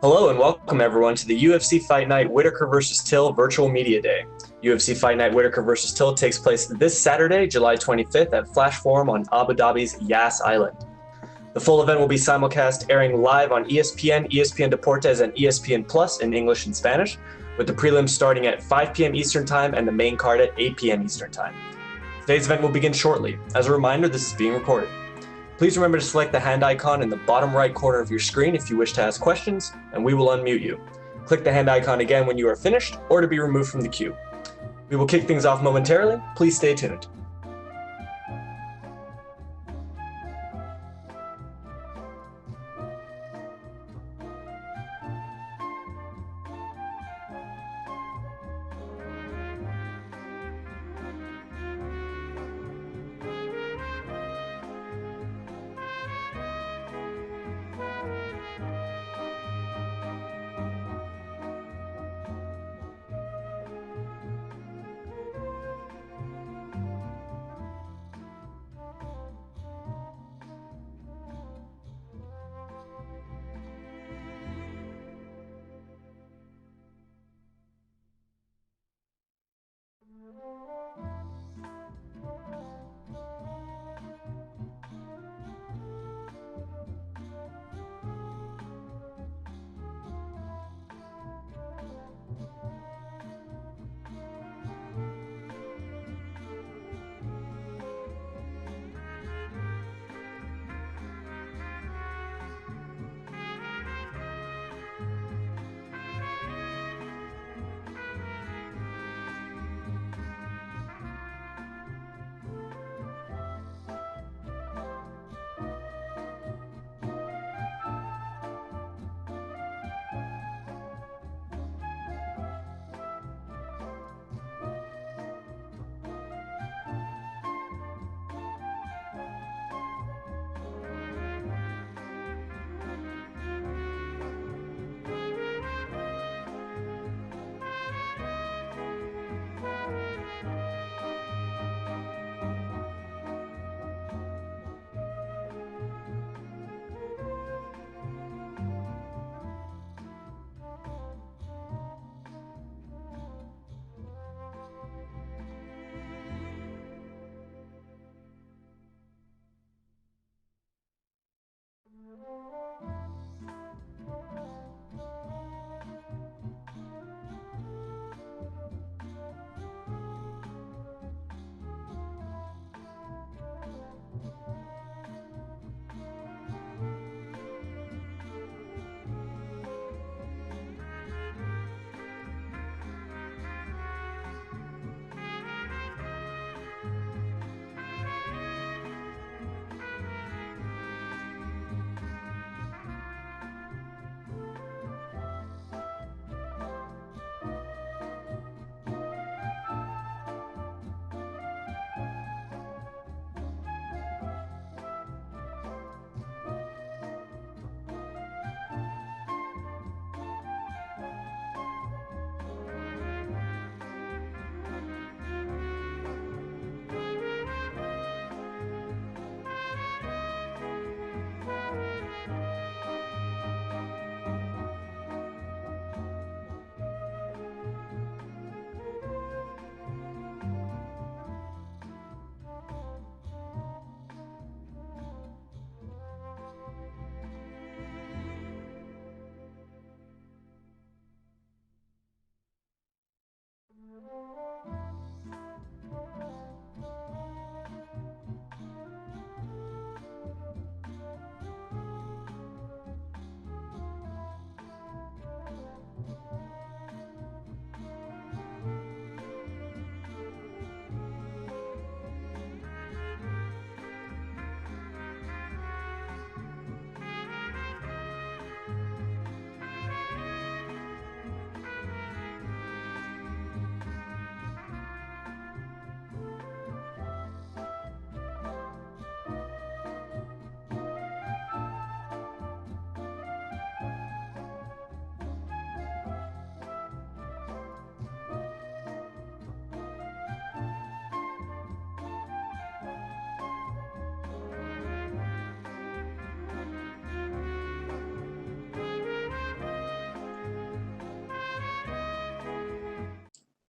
Hello and welcome everyone to the UFC Fight Night Whittaker vs. Till Virtual Media Day. UFC Fight Night Whittaker vs. Till takes place this Saturday, July 25th at Flash Forum on Abu Dhabi's Yas Island. The full event will be simulcast airing live on ESPN, ESPN Deportes, and ESPN Plus in English and Spanish, with the prelims starting at 5 p.m. Eastern Time and the main card at 8 p.m. Eastern Time. Today's event will begin shortly. As a reminder, this is being recorded. Please remember to select the hand icon in the bottom right corner of your screen if you wish to ask questions, and we will unmute you. Click the hand icon again when you are finished or to be removed from the queue. We will kick things off momentarily. Please stay tuned.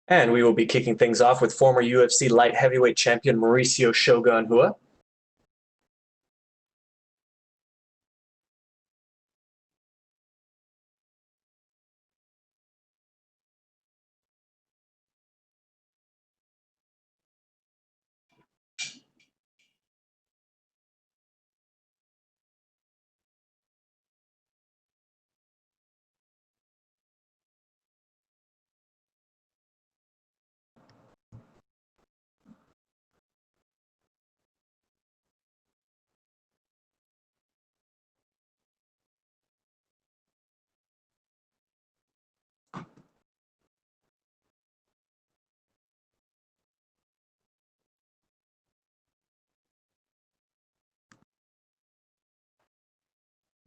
And we will be kicking things off with former UFC light heavyweight champion Mauricio Shogun Rua.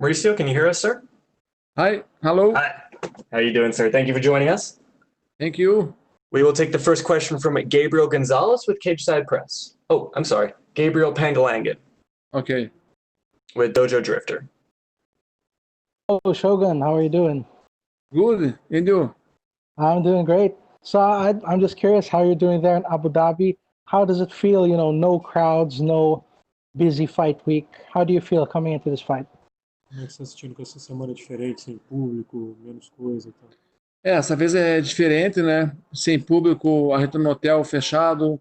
Mauricio, can you hear us, sir? Hi, hello. Hi. How are you doing, sir? Thank you for joining us. Thank you. We will take the first question from Gabriel Gonzalez with Cageside Press. Oh, I'm sorry. Gabriel Pangalangan Okay. with Dojo Drifter. Oh, Shogun, how are you doing? Good. And you? I'm doing great. So I'm just curious how you're doing there in Abu Dhabi. How does it feel, no crowds, no busy fight week? How do you feel coming into this fight? Como é que você está assistindo com essa semana diferente, sem público, menos coisa e tal? Essa vez é diferente, né? Sem público, a gente no hotel fechado.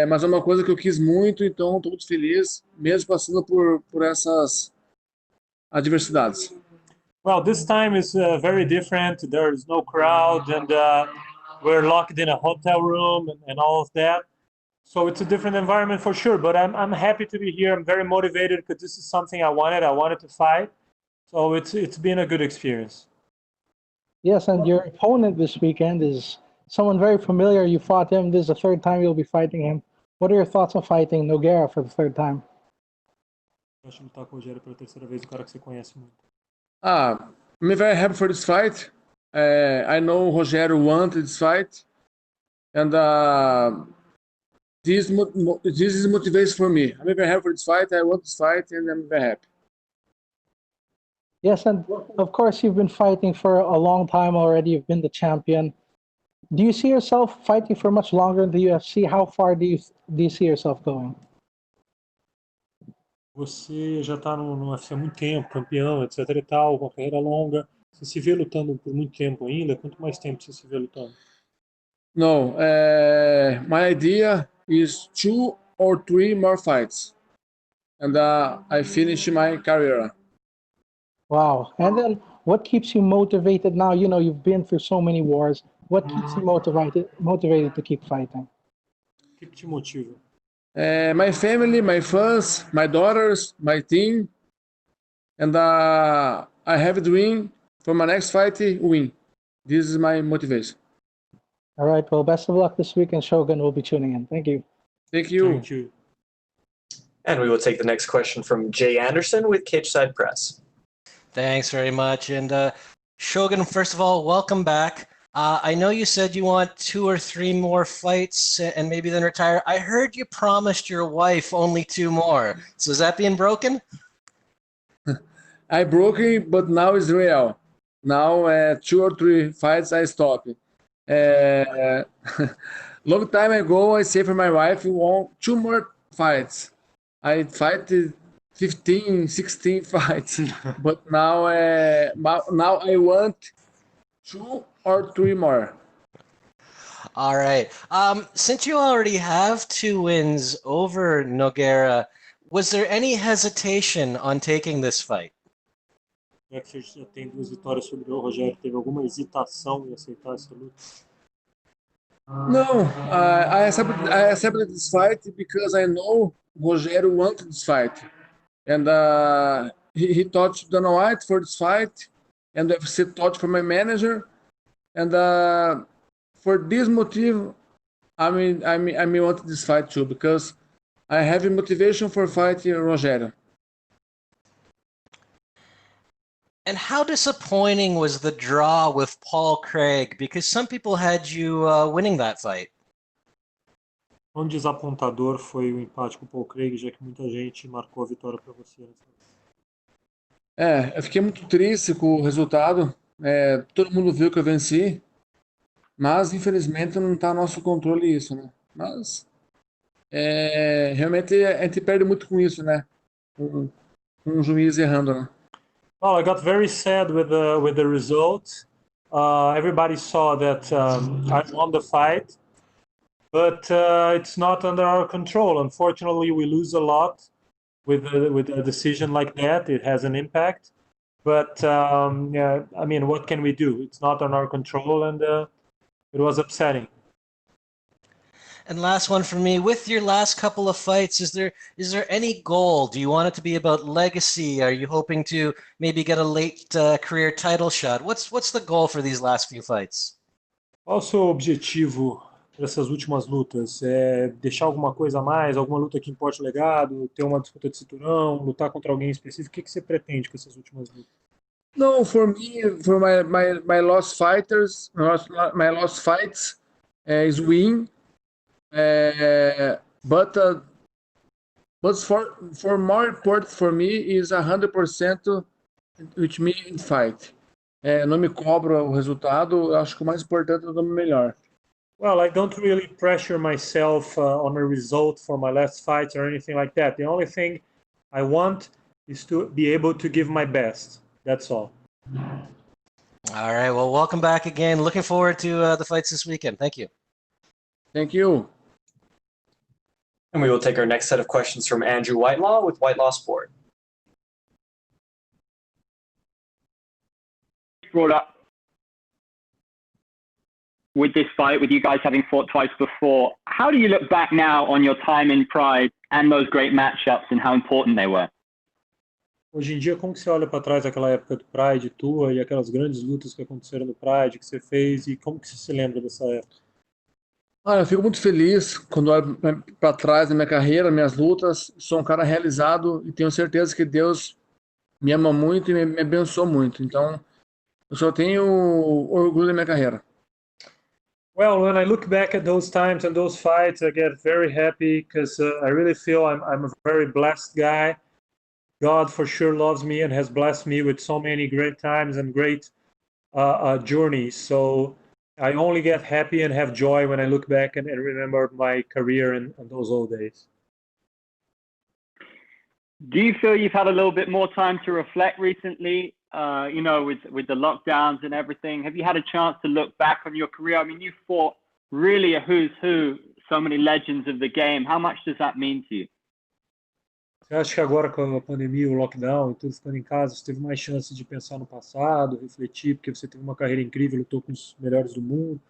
Mas é uma coisa que eu quis muito, então estou muito feliz, mesmo passando por essas adversidades. Well, this time is very different. There is no crowd, and we're locked in a hotel room and all of that. So it's a different environment for sure. But I'm happy to be here. I'm very motivated because this is something I wanted. I wanted to fight. So it's been a good experience. Yes, and your opponent this weekend is someone very familiar. You fought him. This is the third time you'll be fighting him. What are your thoughts on fighting Nogueira for the third time? Eu acho que lutar com o Rogério pela terceira vez, o cara que você conhece muito. I'm very happy for this fight. I know Rogério wanted this fight, and this is motivation for me. I'm very happy for this fight. I want this fight, and I'm very happy. Yes, and of course you've been fighting for a long time already. You've been the champion. Do you see yourself fighting for much longer in the UFC? How far do you see yourself going? Você já está no UFC há muito tempo, campeão, etc e tal, com uma carreira longa. Você se vê lutando por muito tempo ainda? Quanto mais tempo você se vê lutando? No, my idea is 2 or 3 more fights, and I finish my career. Wow. And then what keeps you motivated now? You've been through so many wars. What keeps you motivated to keep fighting? O que te motiva? My family, my fans, my daughters, my team, and I have a dream for my next fight win. This is my motivation. All right. Well, best of luck this week, and Shogun will be tuning in. Thank you. Thank you. Thank you. And we will take the next question from Jay Anderson with Cageside Press. Thanks very much. And Shogun, first of all, welcome back. I know you said you want 2 or 3 more fights and maybe then retire. I heard you promised your wife only 2 more. So is that being broken? I broke it, but now it's real. Now 2 or 3 fights I stop. Long time ago, I say for my wife, we want 2 more fights. I fight 15, 16 fights, but now I want 2 or 3 more. All right. Since you already have 2 wins over Nogueira, was there any hesitation on taking this fight? Já que você já tem 2 vitórias sobre o Rogério, teve alguma hesitação em aceitar essa luta? No, I accepted this fight because I know Rogério wanted this fight, and he touched Dana White for this fight, and UFC touched for my manager, and for this motive, I wanted this fight too because I have a motivation for fighting Rogério. And how disappointing was the draw with Paul Craig? Because some people had you winning that fight. Quão desapontador foi o empate com o Paul Craig, já que muita gente marcou a vitória para você? Eu fiquei muito triste com o resultado. Todo mundo viu que eu venci, Mas, infelizmente, não está no nosso controle isso, né? Mas, realmente, a gente perde muito com isso, né? Com um juiz errando, né? Well, I got very sad with the result. Everybody saw that I won the fight, but it's not under our control. Unfortunately, we lose a lot with a decision like that. It has an impact, but yeah, I mean, what can we do? It's not on our control, and it was upsetting. And last one for me, with your last couple of fights, is there any goal? Do you want it to be about legacy? Are you hoping to maybe get a late career title shot? What's the goal for these last few fights? Qual o seu objetivo para essas últimas lutas? É deixar alguma coisa a mais, alguma luta que importe o legado, ter uma disputa de cinturão, lutar contra alguém específico? O que você pretende com essas últimas lutas? No, for me, for my lost fighters, my lost fights is win. But for more important for me is 100% with me in fight. Não me cobro o resultado, eu acho que o mais importante é o melhor. Well, I don't really pressure myself on a result for my last fights or anything like that. The only thing I want is to be able to give my best. That's all. All right, well, welcome back again. Looking forward to the fights this weekend. Thank you. Thank you. And we will take our next set of questions from Andrew Whitelaw with Whitelaw Sport. Brought up with this fight, with you guys having fought twice before, how do you look back now on your time in Pride and those great matchups and how important they were? Hoje em dia, como que você olha para trás daquela época do Pride tua e aquelas grandes lutas que aconteceram no Pride que você fez e como que você se lembra dessa época? Eu fico muito feliz quando olho para trás na minha carreira, minhas lutas. Sou um cara realizado e tenho certeza que Deus me ama muito e me abençoou muito. Então, eu só tenho orgulho da minha carreira. Well, when I look back at those times and those fights, I get very happy because I really feel I'm a very blessed guy. God for sure loves me and has blessed me with so many great times and great journeys. So I only get happy and have joy when I look back and remember my career and those old days. Do you feel you've had a little bit more time to reflect recently? With the lockdowns and everything, have you had a chance to look back on your career? I mean, you fought really a who's who, so many legends of the game. How much does that mean to you? Você acha que agora com a pandemia, o lockdown e tudo ficando em casa, você teve mais chance de pensar no passado, refletir, porque você teve uma carreira incrível, lutou com os melhores do mundo?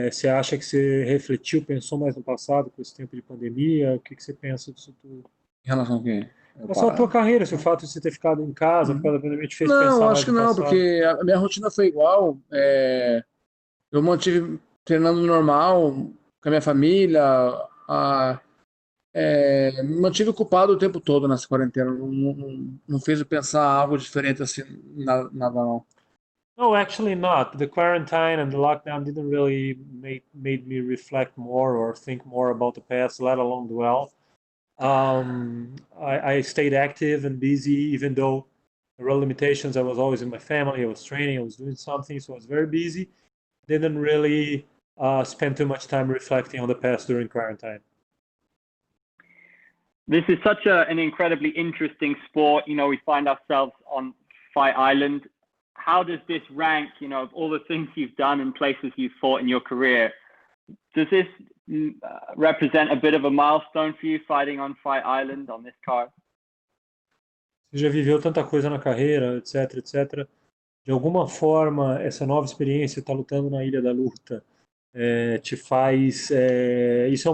Você acha que você refletiu, pensou mais no passado com esse tempo de pandemia? O que você pensa disso tudo? Em relação ao quê? Só a tua carreira, se o fato de você ter ficado em casa, por causa da pandemia, te fez pensar Não, mais acho que no não, passado? porque a minha rotina foi igual. Eu mantive treinando normal com a minha família. Me mantive ocupado o tempo todo nessa quarentena. Não fez eu pensar algo diferente assim, nada não. No, actually not. The quarantine and the lockdown didn't really made me reflect more or think more about the past, let alone dwell. I stayed active and busy, even though there were limitations. I was always in my family. I was training. I was doing something, so I was very busy. Didn't really spend too much time reflecting on the past during quarantine. This is such an incredibly interesting sport. We find ourselves on Fight Island. How does this rank, of all the things you've done and places you've fought in your career? Does this represent a bit of a milestone for you fighting on Fight Island on this card? Você já viveu tanta coisa na carreira, etc, etc. De alguma forma, essa nova experiência, estar lutando na Ilha da Luta, te faz... isso é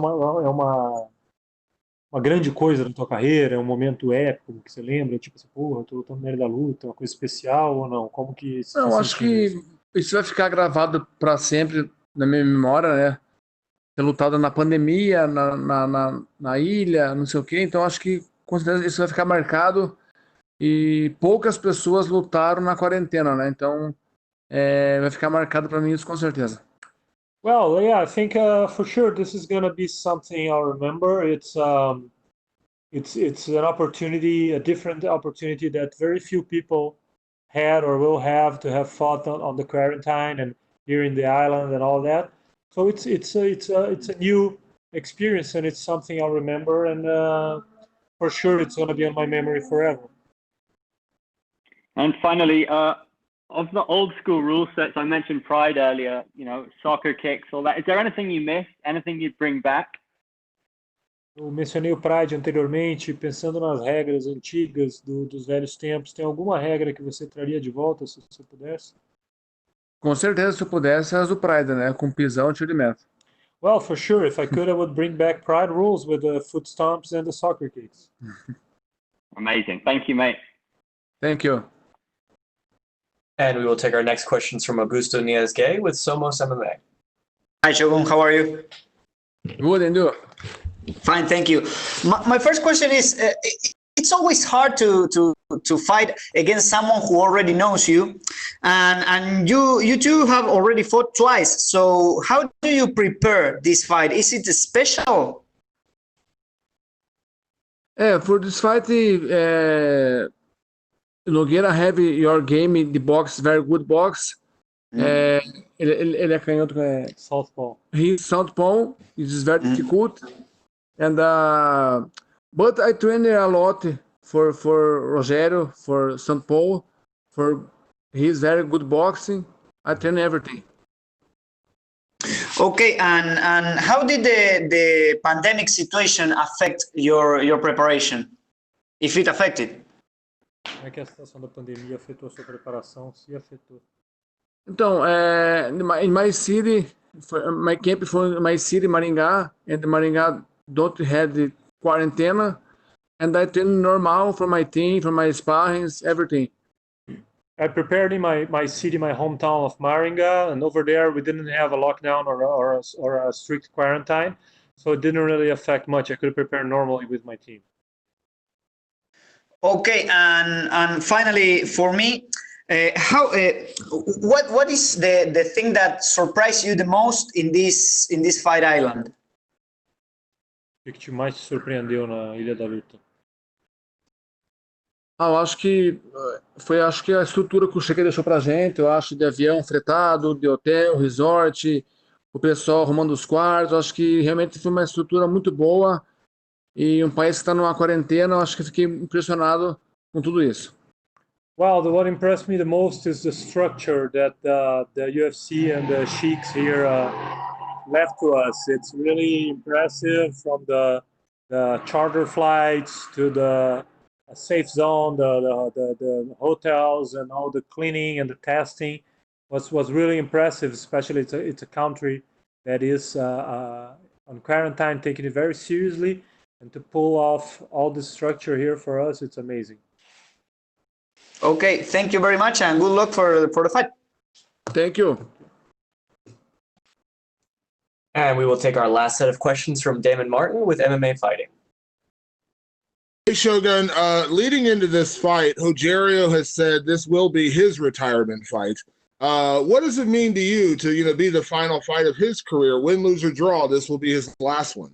uma grande coisa na tua carreira? É um momento épico que você lembra? Tipo assim, porra, eu tô lutando na Ilha da Luta, uma coisa especial ou não? Como que você Não, tá acho sentindo que isso? isso vai ficar gravado para sempre na minha memória, né? Ter lutado na pandemia, na ilha, não sei o quê. Então, acho que com certeza isso vai ficar marcado. E poucas pessoas lutaram na quarentena, né? Então, vai ficar marcado para mim isso com certeza. Well, yeah, I think for sure this is going to be something I'll remember. It's an opportunity, a different opportunity that very few people had or will have to have fought on the quarantine, and here in the island and all that. So it's a new experience, and it's something I'll remember, and for sure it's going to be on my memory forever. And finally, of the old school rule sets, I mentioned Pride earlier, soccer kicks, all that. Is there anything you missed? Anything you'd bring back? Eu mencionei o Pride anteriormente, pensando nas regras antigas dos velhos tempos. Tem alguma regra que você traria de volta, se você pudesse? Com certeza, se eu pudesse, as do Pride, né? Com pisão e tiro de meta. Well, for sure. If I could, I would bring back Pride rules with the foot stomps and the soccer kicks. Amazing. Thank you, mate. Thank you. And we will take our next questions from Augusto Nias-Gay with Somos MMA. Hi, Shogun. How are you? Good, and you? Fine, thank you. My first question is, it's always hard to fight against someone who already knows you, and you two have already fought twice. So how do you prepare this fight? Is it special? For this fight, Nogueira have your game in the box, very good box. Ele é canhoto. Southpaw. He's southpaw. It is very difficult. And but I train a lot for Rogério, for São Paulo, for he's very good boxing. I train everything. Okay, and how did the pandemic situation affect your preparation, if it affected? Como é que a situação da pandemia afetou a sua preparação? Se afetou. Então, in my city, my camp for my city, Maringá, and Maringá don't have the quarantena, and I train normal for my team, for my sparrings, everything. I prepared in my city, my hometown of Maringá, and over there we didn't have a lockdown or a strict quarantine, so it didn't really affect much. I could prepare normally with my team. Okay, and finally, for me, what is the thing that surprised you the most in this fight island? O que te mais te surpreendeu na Ilha da Luta? Eu acho que a estrutura que o Cheque deixou pra gente, eu acho, de avião fretado, de hotel, resort, o pessoal arrumando os quartos, eu acho que realmente foi uma estrutura muito boa e um país que está numa quarentena, eu acho que fiquei impressionado com tudo isso. Well, what impressed me the most is the structure that the UFC and the sheiks here left to us. It's really impressive, from the charter flights to the safe zone, the hotels, and all the cleaning and the testing was really impressive. Especially it's a country that is on quarantine, taking it very seriously, and to pull off all this structure here for us, it's amazing. Okay, thank you very much, and good luck for the fight. Thank you. And we will take our last set of questions from Damon Martin with MMA Fighting. Hey, Shogun, leading into this fight, Rogério has said this will be his retirement fight. What does it mean to you to be the final fight of his career? Win, lose, or draw, this will be his last one.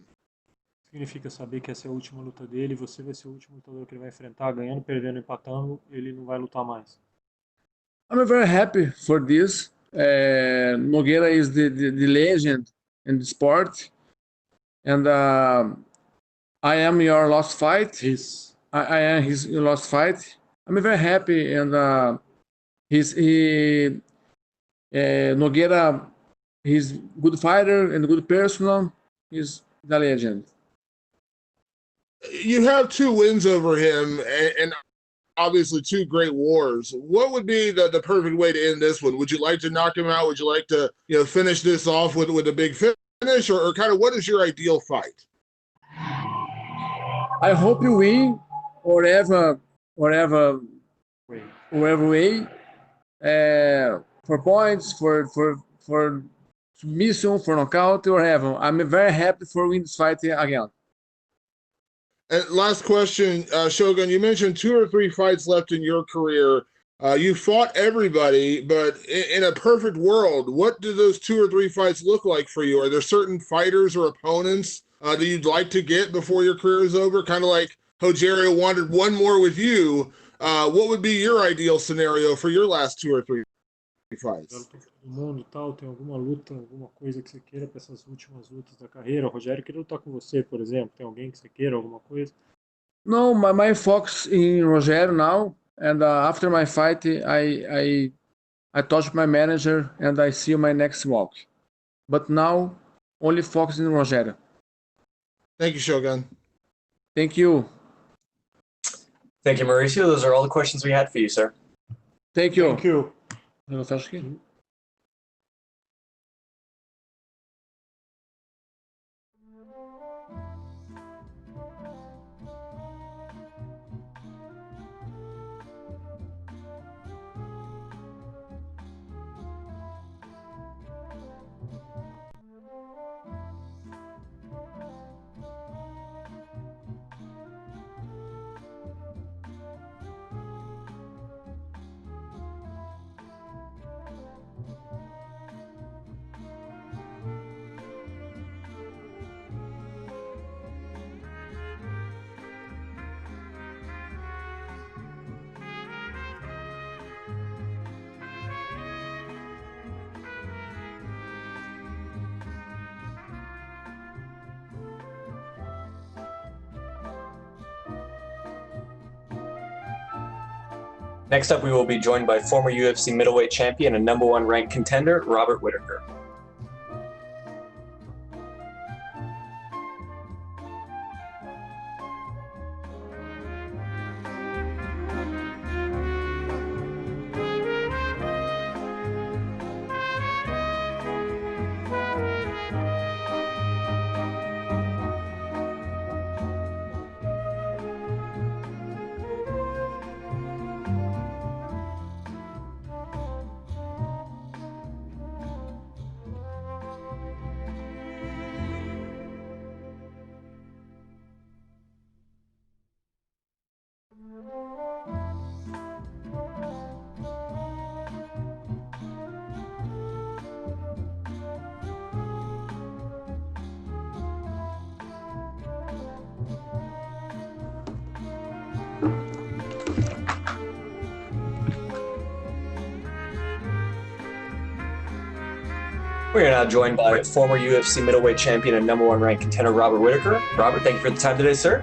Significa saber que essa é a última luta dele, você vai ser o último lutador que ele vai enfrentar, ganhando, perdendo, empatando, ele não vai lutar mais. I'm very happy for this. Nogueira is the legend in the sport, and I am your last fight. Yes. I am his last fight. I'm very happy, and Nogueira, he's good fighter and good person. He's the legend. You have 2 wins over him, and obviously 2 great wars. What would be the perfect way to end this one? Would you like to knock him out? Would you like to finish this off with a big finish, or kind of what is your ideal fight? I hope you win, whatever way, for points, for submission, for knockout, or whatever. I'm very happy for win this fight again. And last question, Shogun, you mentioned 2 or 3 fights left in your career. You fought everybody, but in a perfect world, what do those 2 or 3 fights look like for you? Are there certain fighters or opponents that you'd like to get before your career is over? Kind of like Rogério wanted one more with you. What would be your ideal scenario for your last 2 or 3 fights? do mundo e tal? Tem alguma luta, alguma coisa que você queira para essas últimas lutas da carreira? O Rogério queria lutar com você, por exemplo. Tem alguém que você queira, alguma coisa? No, my focus in Rogério now, and after my fight, I talk to my manager and I see my next walk. But now, only focus in Rogério. Thank you, Shogun. Thank you. Thank you, Mauricio. Those are all the questions we had for you, sir. Thank you. Thank you. Eu fecho aqui. Next up, we will be joined by former UFC middleweight champion and #1 ranked contender, Robert Whittaker. We are now joined by former UFC middleweight champion and #1 ranked contender, Robert Whittaker. Robert, thank you for the time today, sir.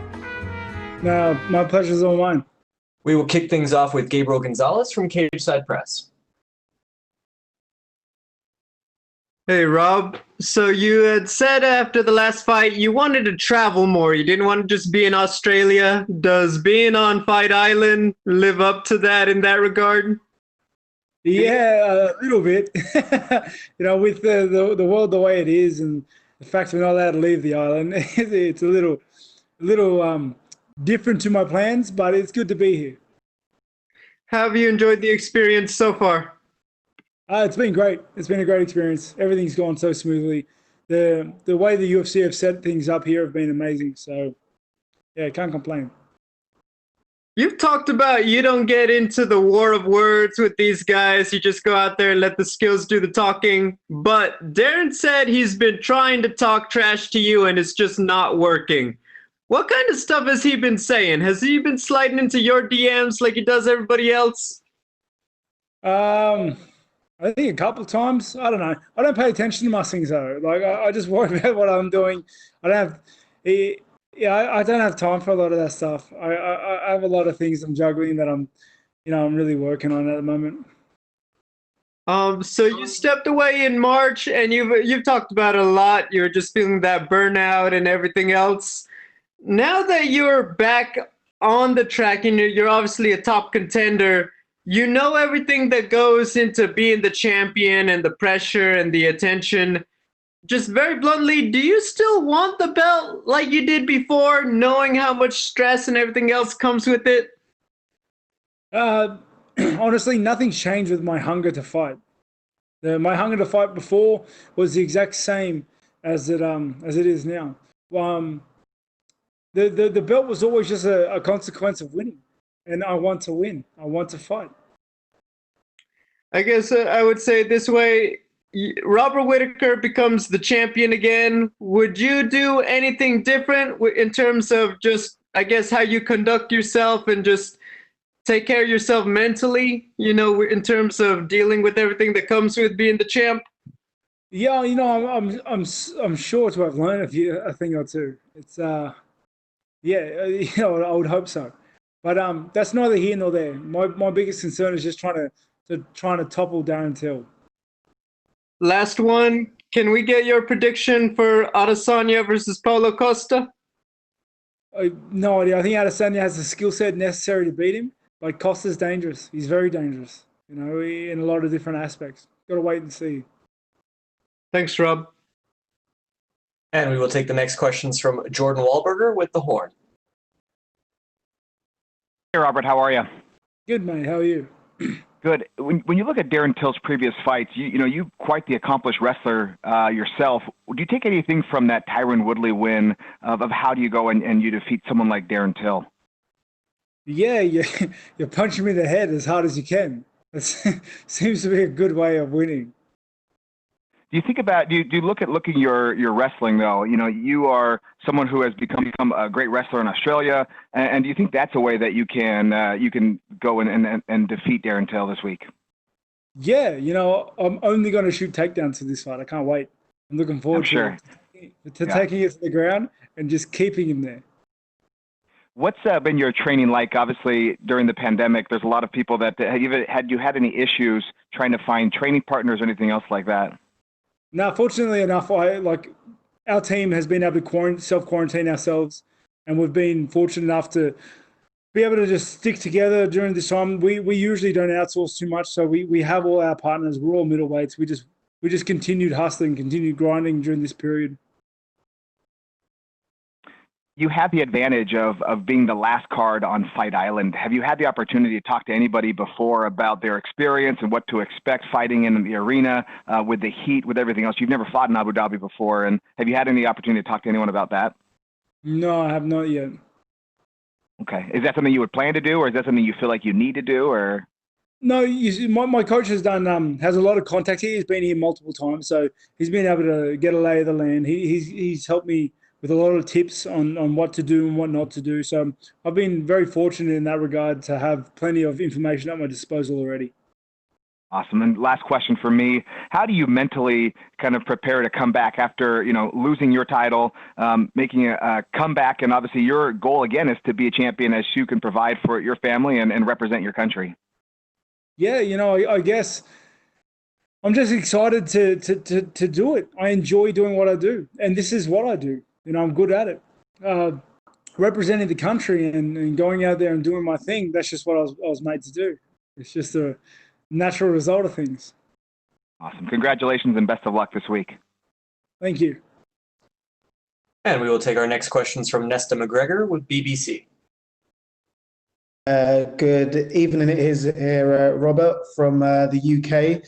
No, my pleasure's all mine. We will kick things off with Gabriel Gonzalez from Cage Side Press. Hey, Rob. So you had said after the last fight you wanted to travel more. You didn't want to just be in Australia. Does being on Fight Island live up to that in that regard? Yeah, a little bit. With the world the way it is, and the fact we're not allowed to leave the island, it's a little different to my plans. But it's good to be here. Have you enjoyed the experience so far? It's been great. It's been a great experience. Everything's gone so smoothly. The way the UFC have set things up here have been amazing. So, yeah, can't complain. You've talked about you don't get into the war of words with these guys. You just go out there and let the skills do the talking. But Darren said he's been trying to talk trash to you and it's just not working. What kind of stuff has he been saying? Has he been sliding into your DMs like he does everybody else? I think a couple of times. I don't know. I don't pay attention to my things though. Like I just worry about what I'm doing. I don't have time for a lot of that stuff. I have a lot of things I'm juggling that I'm really working on at the moment. So you stepped away in March, and you've talked about it a lot. You're just feeling that burnout and everything else. Now that you're back on the track and you're obviously a top contender, you know everything that goes into being the champion and the pressure and the attention. Just very bluntly, do you still want the belt like you did before, knowing how much stress and everything else comes with it? Honestly, nothing's changed with my hunger to fight. My hunger to fight before was the exact same as it is now. The belt was always just a consequence of winning, and I want to win. I want to fight. I guess I would say it this way. Robert Whittaker becomes the champion again. Would you do anything different in terms of just, I guess, how you conduct yourself and just take care of yourself mentally, in terms of dealing with everything that comes with being the champ? Yeah, I'm sure to have learned a thing or two. It's yeah, I would hope so. But that's neither here nor there. My biggest concern is just trying to topple Darren Till. Last one. Can we get your prediction for Adesanya versus Paulo Costa? No idea. I think Adesanya has the skill set necessary to beat him, but Costa's dangerous. He's very dangerous, in a lot of different aspects. Got to wait and see. Thanks, Rob. And we will take the next questions from Jordan Wahlberger with The Horn. Hey, Robert, how are you? Good, mate. How are you? Good. When you look at Darren Till's previous fights, you quite the accomplished wrestler yourself. Do you take anything from that Tyron Woodley win of how do you go and you defeat someone like Darren Till? Yeah, you're punching me in the head as hard as you can. That seems to be a good way of winning. Do you think about do you look at your wrestling though? You are someone who has become a great wrestler in Australia, and do you think that's a way that you can go and defeat Darren Till this week? Yeah, I'm only going to shoot takedowns for this fight. I can't wait. I'm looking forward to taking it to the ground and just keeping him there. What's been your training like? Obviously, during the pandemic, there's a lot of people that have you had any issues trying to find training partners or anything else like that? No, fortunately enough, our team has been able to self-quarantine ourselves, and we've been fortunate enough to be able to just stick together during this time. We usually don't outsource too much, so we have all our partners. We're all middleweights. We just continued hustling, continued grinding during this period. You have the advantage of being the last card on Fight Island. Have you had the opportunity to talk to anybody before about their experience and what to expect fighting in the arena with the heat, with everything else? You've never fought in Abu Dhabi before, and have you had any opportunity to talk to anyone about that? No, I have not yet. Okay. Is that something you would plan to do, or is that something you feel like you need to do, or? No, my coach has a lot of contact here. He's been here multiple times, so he's been able to get a lay of the land. He's helped me with a lot of tips on what to do and what not to do. So I've been very fortunate in that regard to have plenty of information at my disposal already. Awesome. And last question for me, how do you mentally kind of prepare to come back after, losing your title, making a comeback? And obviously your goal again is to be a champion as you can provide for your family and represent your country. Yeah, I guess I'm just excited to do it. I enjoy doing what I do, and this is what I do. I'm good at it. Representing the country and going out there and doing my thing, that's just what I was made to do. It's just a natural result of things. Awesome. Congratulations and best of luck this week. Thank you. And we will take our next questions from Nesta McGregor with BBC. Good evening, it is here, Robert from the UK.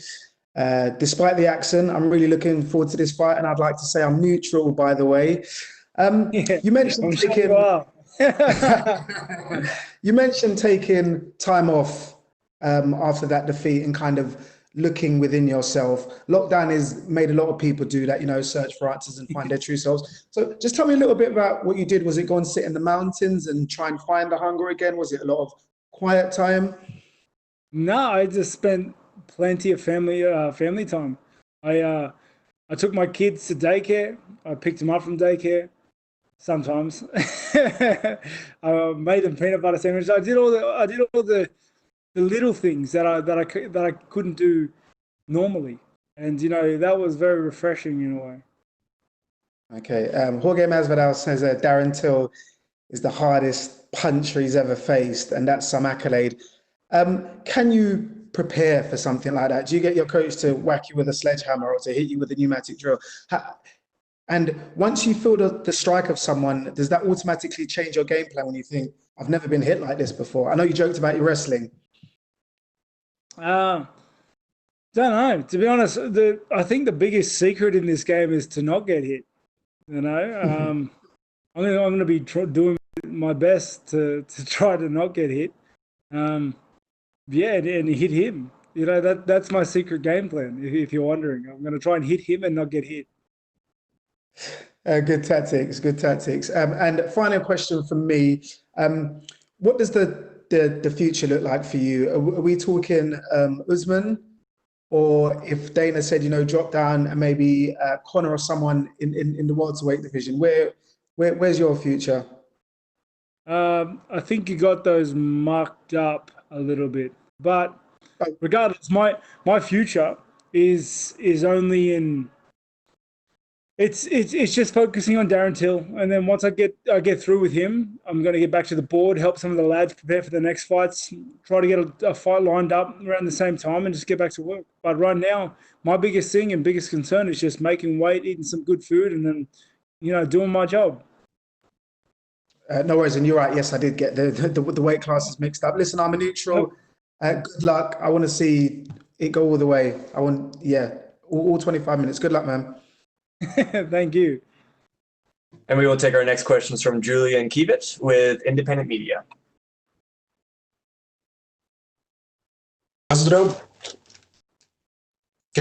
Despite the accent, I'm really looking forward to this fight, and I'd like to say I'm neutral, by the way. You mentioned taking time off after that defeat and kind of looking within yourself. Lockdown has made a lot of people do that, search for answers and find their true selves. So just tell me a little bit about what you did. Was it go and sit in the mountains and try and find the hunger again? Was it a lot of quiet time? No, I just spent plenty of family time. I took my kids to daycare. I picked them up from daycare sometimes. I made them peanut butter sandwiches. I did all the little things that I couldn't do normally, and that was very refreshing in a way. Okay, Jorge Masvidal says Darren Till is the hardest puncher he's ever faced, and that's some accolade. Can you prepare for something like that? Do you get your coach to whack you with a sledgehammer or to hit you with a pneumatic drill? And once you feel the strike of someone, does that automatically change your game plan when you think, I've never been hit like this before? I know you joked about your wrestling. Don't know. To be honest, I think the biggest secret in this game is to not get hit. I'm going to be doing my best to try to not get hit. And hit him. That's my secret game plan. If you're wondering, I'm going to try and hit him and not get hit. Good tactics. And final question from me: what does the the future look like for you? Are we talking Usman, or if Dana said, drop down and maybe Conor or someone in the welterweight division? Where's your future? I think you got those marked up a little bit, but regardless, my future is only in. It's just focusing on Darren Till, and then once I get through with him, I'm going to get back to the board, help some of the lads prepare for the next fights, try to get a fight lined up around the same time, and just get back to work. But right now, my biggest thing and biggest concern is just making weight, eating some good food, and then doing my job. No worries, and you're right. Yes, I did get the weight classes mixed up. Listen, I'm a neutral. Good luck. I want to see it go all the way. I want, all 25 minutes. Good luck, man. Thank you. And we will take our next questions from Julian Kiewicz with Independent Media. Can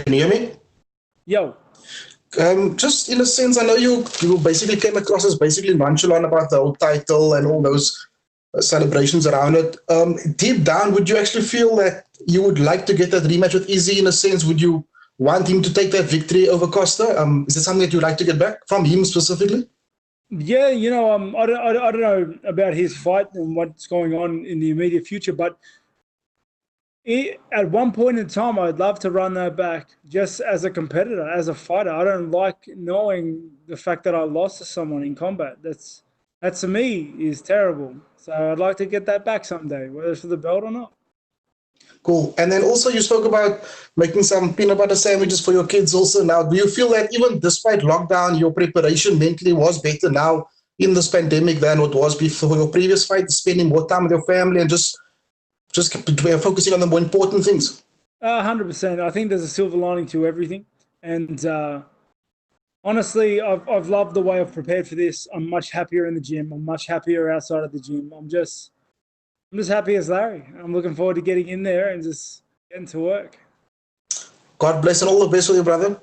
you hear me? Yo. Just in a sense, I know you basically came across as basically nonchalant about the whole title and all those celebrations around it. Deep down, would you actually feel that you would like to get that rematch with Izzy? In a sense, would you want him to take that victory over Costa? Is it something that you'd like to get back from him specifically? Yeah, I don't know about his fight and what's going on in the immediate future, but at one point in time, I'd love to run that back just as a competitor, as a fighter. I don't like knowing the fact that I lost to someone in combat. That to me is terrible. So I'd like to get that back someday, whether it's for the belt or not. Cool. And then also you spoke about making some peanut butter sandwiches for your kids also now. Do you feel that even despite lockdown, your preparation mentally was better now in this pandemic than what was before your previous fight, spending more time with your family and just focusing on the more important things? 100%. I think there's a silver lining to everything. And honestly, I've loved the way I've prepared for this. I'm much happier in the gym. I'm much happier outside of the gym. I'm just happy as Larry. I'm looking forward to getting in there and just getting to work. God bless and all the best with you, brother.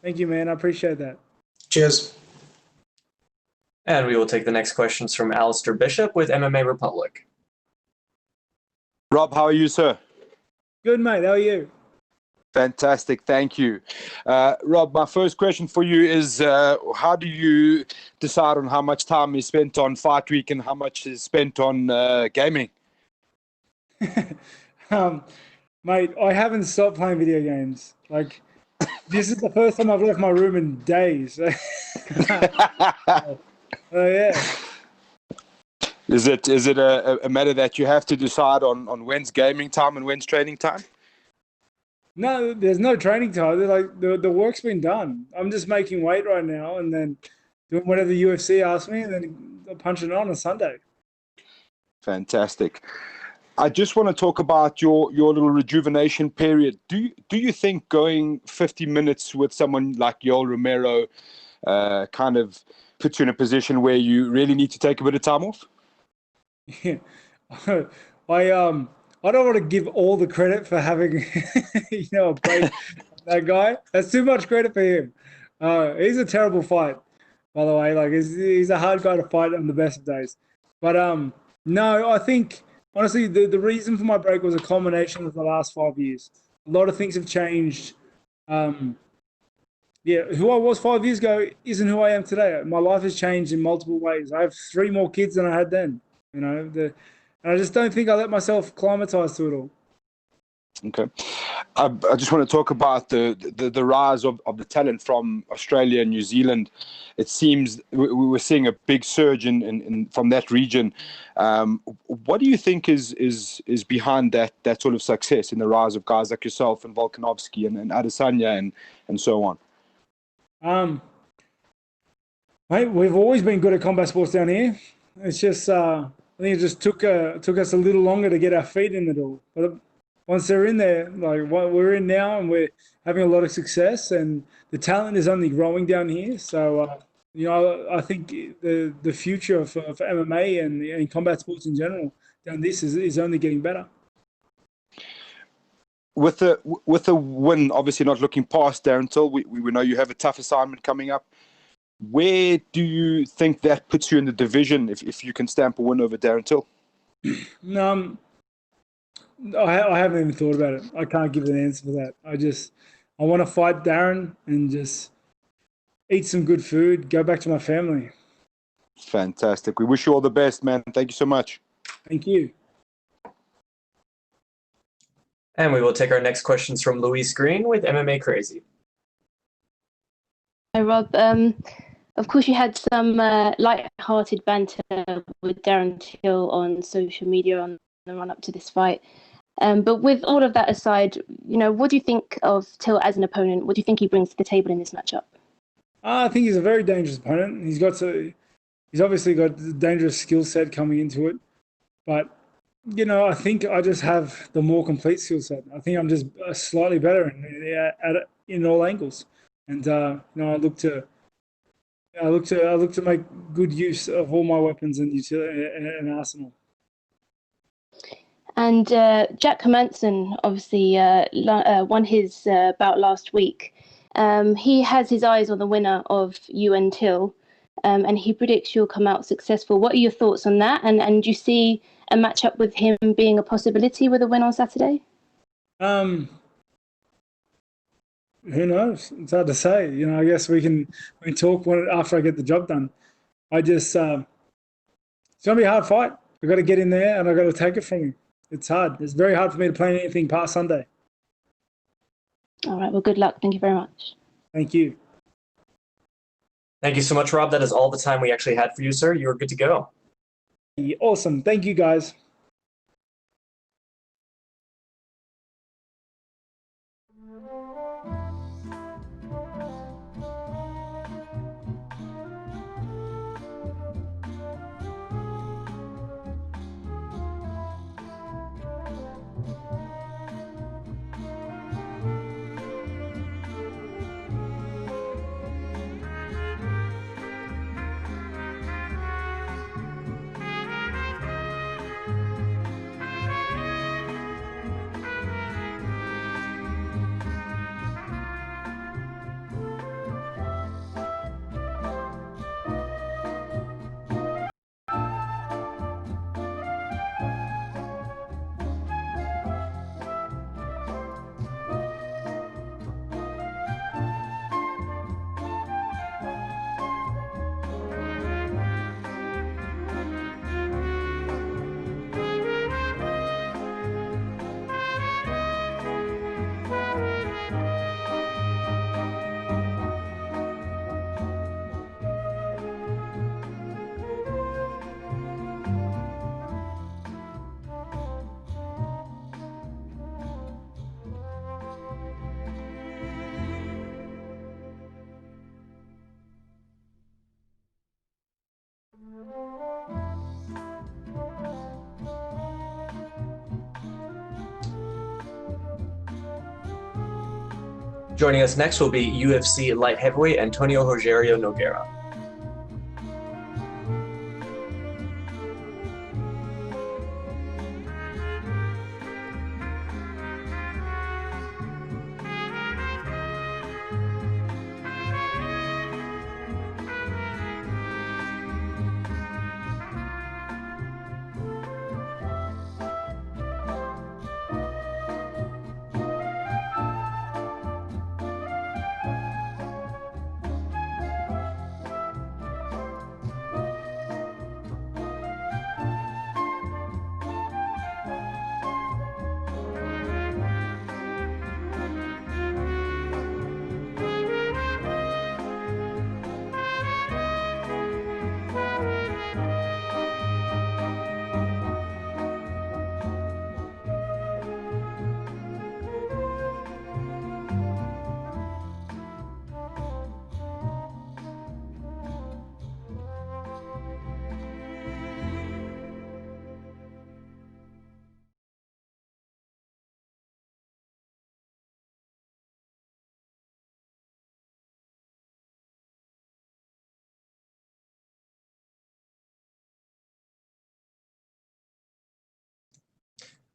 Thank you, man. I appreciate that. Cheers. And we will take the next questions from Alistair Bishop with MMA Republic. Rob, how are you, sir? Good, mate. How are you? Fantastic. Thank you. Rob, my first question for you is how do you decide on how much time is spent on fight week and how much is spent on gaming? Mate, I haven't stopped playing video games. Like, this is the first time I've left my room in days. Yeah. Is it a matter that you have to decide on when's gaming time and when's training time? No, there's no training time. Like the work's been done. I'm just making weight right now and then doing whatever the UFC asks me and then punching on Sunday. Fantastic. I just want to talk about your little rejuvenation period. Do you think going 50 minutes with someone like Yoel Romero kind of puts you in a position where you really need to take a bit of time off? Yeah. I don't want to give all the credit for having a break. That guy. That's too much credit for him. He's a terrible fight, by the way. Like he's a hard guy to fight on the best of days. But no, I think honestly the reason for my break was a culmination of the last 5 years. A lot of things have changed. Who I was 5 years ago isn't who I am today. My life has changed in multiple ways. I have 3 more kids than I had then. And I just don't think I let myself acclimatize to it all. Okay. I just want to talk about the rise of the talent from Australia and New Zealand. It seems we were seeing a big surge in from that region. What do you think is behind that sort of success in the rise of guys like yourself and Volkanovski and Adesanya and so on? Mate, we've always been good at combat sports down here. It's just I think it just took us a little longer to get our feet in the door. But once they're in there, like what we're in now, and we're having a lot of success, and the talent is only growing down here. So, I think the future for MMA and combat sports in general down this is only getting better. With the win, obviously not looking past Darren Till, we know you have a tough assignment coming up. Where do you think that puts you in the division if you can stamp a win over Darren Till? I haven't even thought about it. I can't give an answer for that. I want to fight Darren and just eat some good food, go back to my family. Fantastic. We wish you all the best, man. Thank you so much. Thank you. And we will take our next questions from Louise Green with MMA Crazy. Hi, Rob. Of course, you had some light-hearted banter with Darren Till on social media on the run-up to this fight. But with all of that aside, what do you think of Till as an opponent? What do you think he brings to the table in this matchup? I think he's a very dangerous opponent. He's obviously got a dangerous skill set coming into it. But, I think I just have the more complete skill set. I think I'm just slightly better in all angles. And, I look to make good use of all my weapons and arsenal. And Jack Hermansson obviously won his bout last week. He has his eyes on the winner of you and Till, and he predicts you'll come out successful. What are your thoughts on that? And do you see a matchup with him being a possibility with a win on Saturday? Who knows? It's hard to say. I guess we can talk after I get the job done. It's gonna be a hard fight. I've got to get in there and I've got to take it from him. It's hard. It's very hard for me to plan anything past Sunday. All right. Well, good luck. Thank you very much. Thank you. Thank you so much, Rob. That is all the time we actually had for you, sir. You are good to go. Awesome. Thank you, guys. Joining us next will be UFC light heavyweight Antonio Rogerio Nogueira.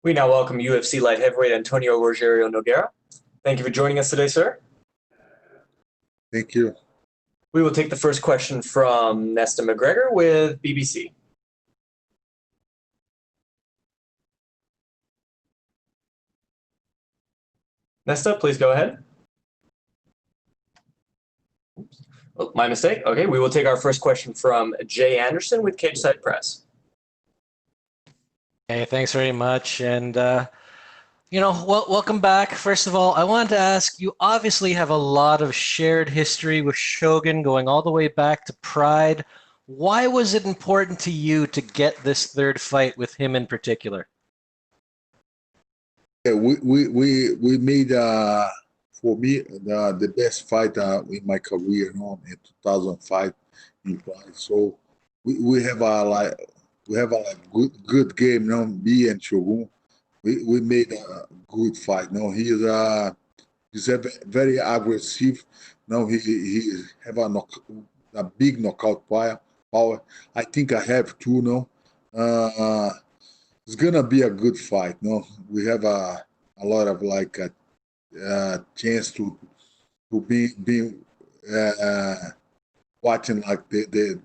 We now welcome UFC light heavyweight Antonio Rogerio Nogueira. Thank you for joining us today, sir. Thank you. We will take the first question from Nesta McGregor with BBC. Next up, please go ahead. Oops. Oh, my mistake. Okay, we will take our first question from Jay Anderson with Cage Side Press. Hey, thanks very much. And, welcome back. First of all, I wanted to ask, you obviously have a lot of shared history with Shogun going all the way back to Pride. Why was it important to you to get this third fight with him in particular? Yeah, we made for me the best fight in my career, in 2005 in Pride. So we have a good game, me and Shogun. We made a good fight. He's very aggressive. He have a big knockout power. I think I have two. It's gonna be a good fight. We have a lot of chance to be watching the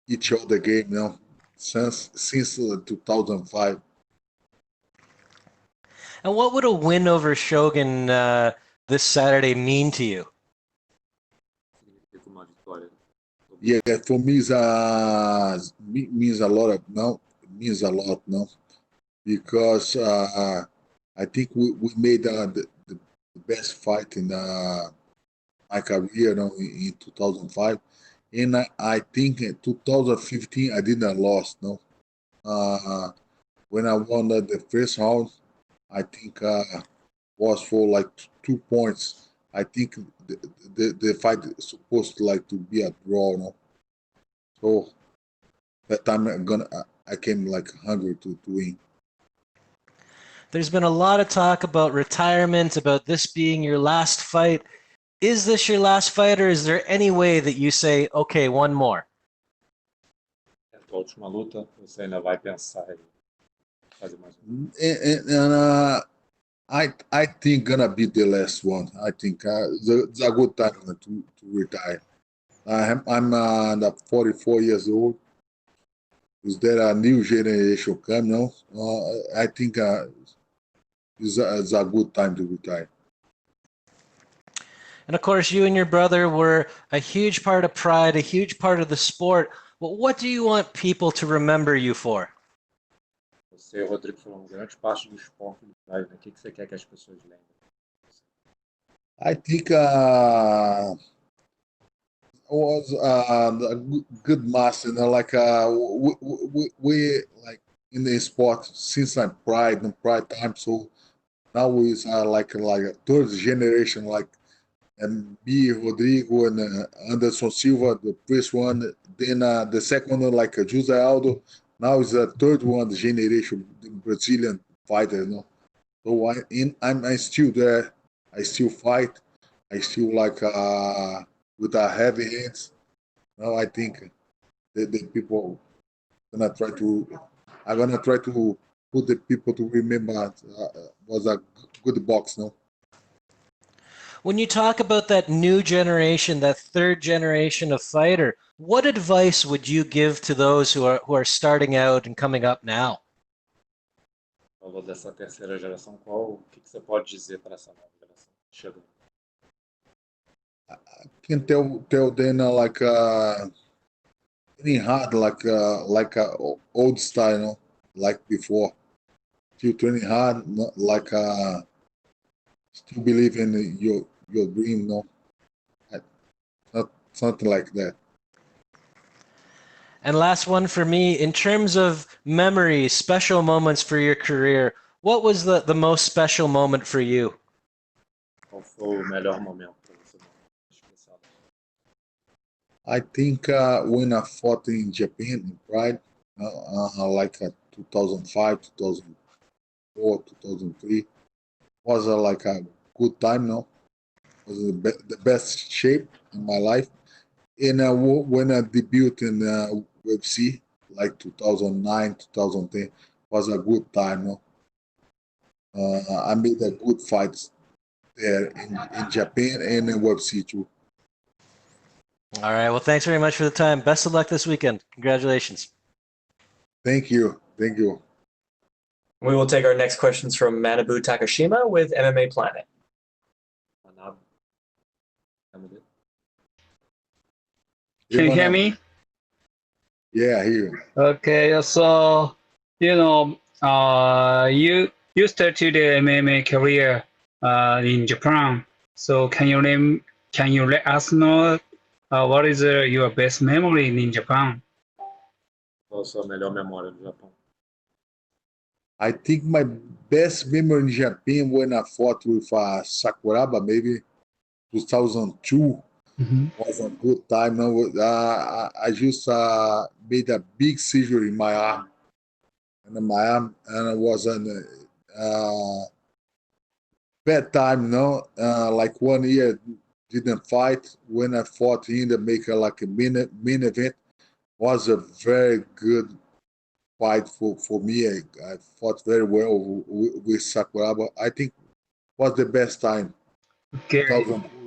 each other game. Since 2005. And what would a win over Shogun this Saturday mean to you? Yeah, for me, means a lot. Means a lot. Because I think we made the best fight in my career, in 2005, and I think in 2015 I didn't lost. When I won the first round, I think was for 2 points. I think the fight is supposed to be a draw. So that time I came hungry to win. There's been a lot of talk about retirement, about this being your last fight. Is this your last fight, or is there any way that you say, okay, one more? Última luta, você ainda vai pensar em fazer mais I think gonna be the last one. I think it's a good time to retire. I'm 44 years old. Is there a new generation come now? I think it's a good time to retire. And of course, you and your brother were a huge part of Pride, a huge part of the sport. But what do you want people to remember you for? Você e o Rodrigo foram grande parte do esporte do Pride. O que você quer que as pessoas lembrem? I think was a good master. We in the sport since I'm Pride time. So now is like a third generation, and me, Rodrigo, and Anderson Silva, the first one. Then the second one, Jose Aldo. Now is the third one, the generation, the Brazilian fighter. So I'm still there. I still fight. I still with a heavy hands. Now I think the people I'm gonna try to put the people to remember was a good box. When you talk about that new generation, that third generation of fighter, what advice would you give to those who are starting out and coming up now? Falou dessa terceira geração, o que você pode dizer para essa nova geração chegando? I can tell them training hard old style, like before. Still training hard, still believe in your dream, not something like that. And last one for me, in terms of memories, special moments for your career, what was the most special moment for you? Qual foi o melhor momento para você? I think when I fought in Japan, in Pride, 2005, 2004, 2003, was a good time. Was the best shape in my life. And when I debuted in UFC, 2009, 2010, was a good time. I made a good fights there in Japan and in UFC too. All right. Well, thanks very much for the time. Best of luck this weekend. Congratulations. Thank you. Thank you. We will take our next questions from Manabu Takashima with MMA Planet. Can you hear me? Yeah, here. Okay, so you started the MMA career in Japan. So can you let us know what is your best memory in Japan? Qual a sua melhor memória do Japão? I think my best memory in Japan when I fought with Sakuraba, maybe 2002, was a good time. No, I just made a big seizure in my arm, and it was a bad time. No, like 1 year didn't fight. When I fought him to make like a main event, was a very good fight for me. I fought very well with Sakuraba. I think was the best time. Okay. 2002.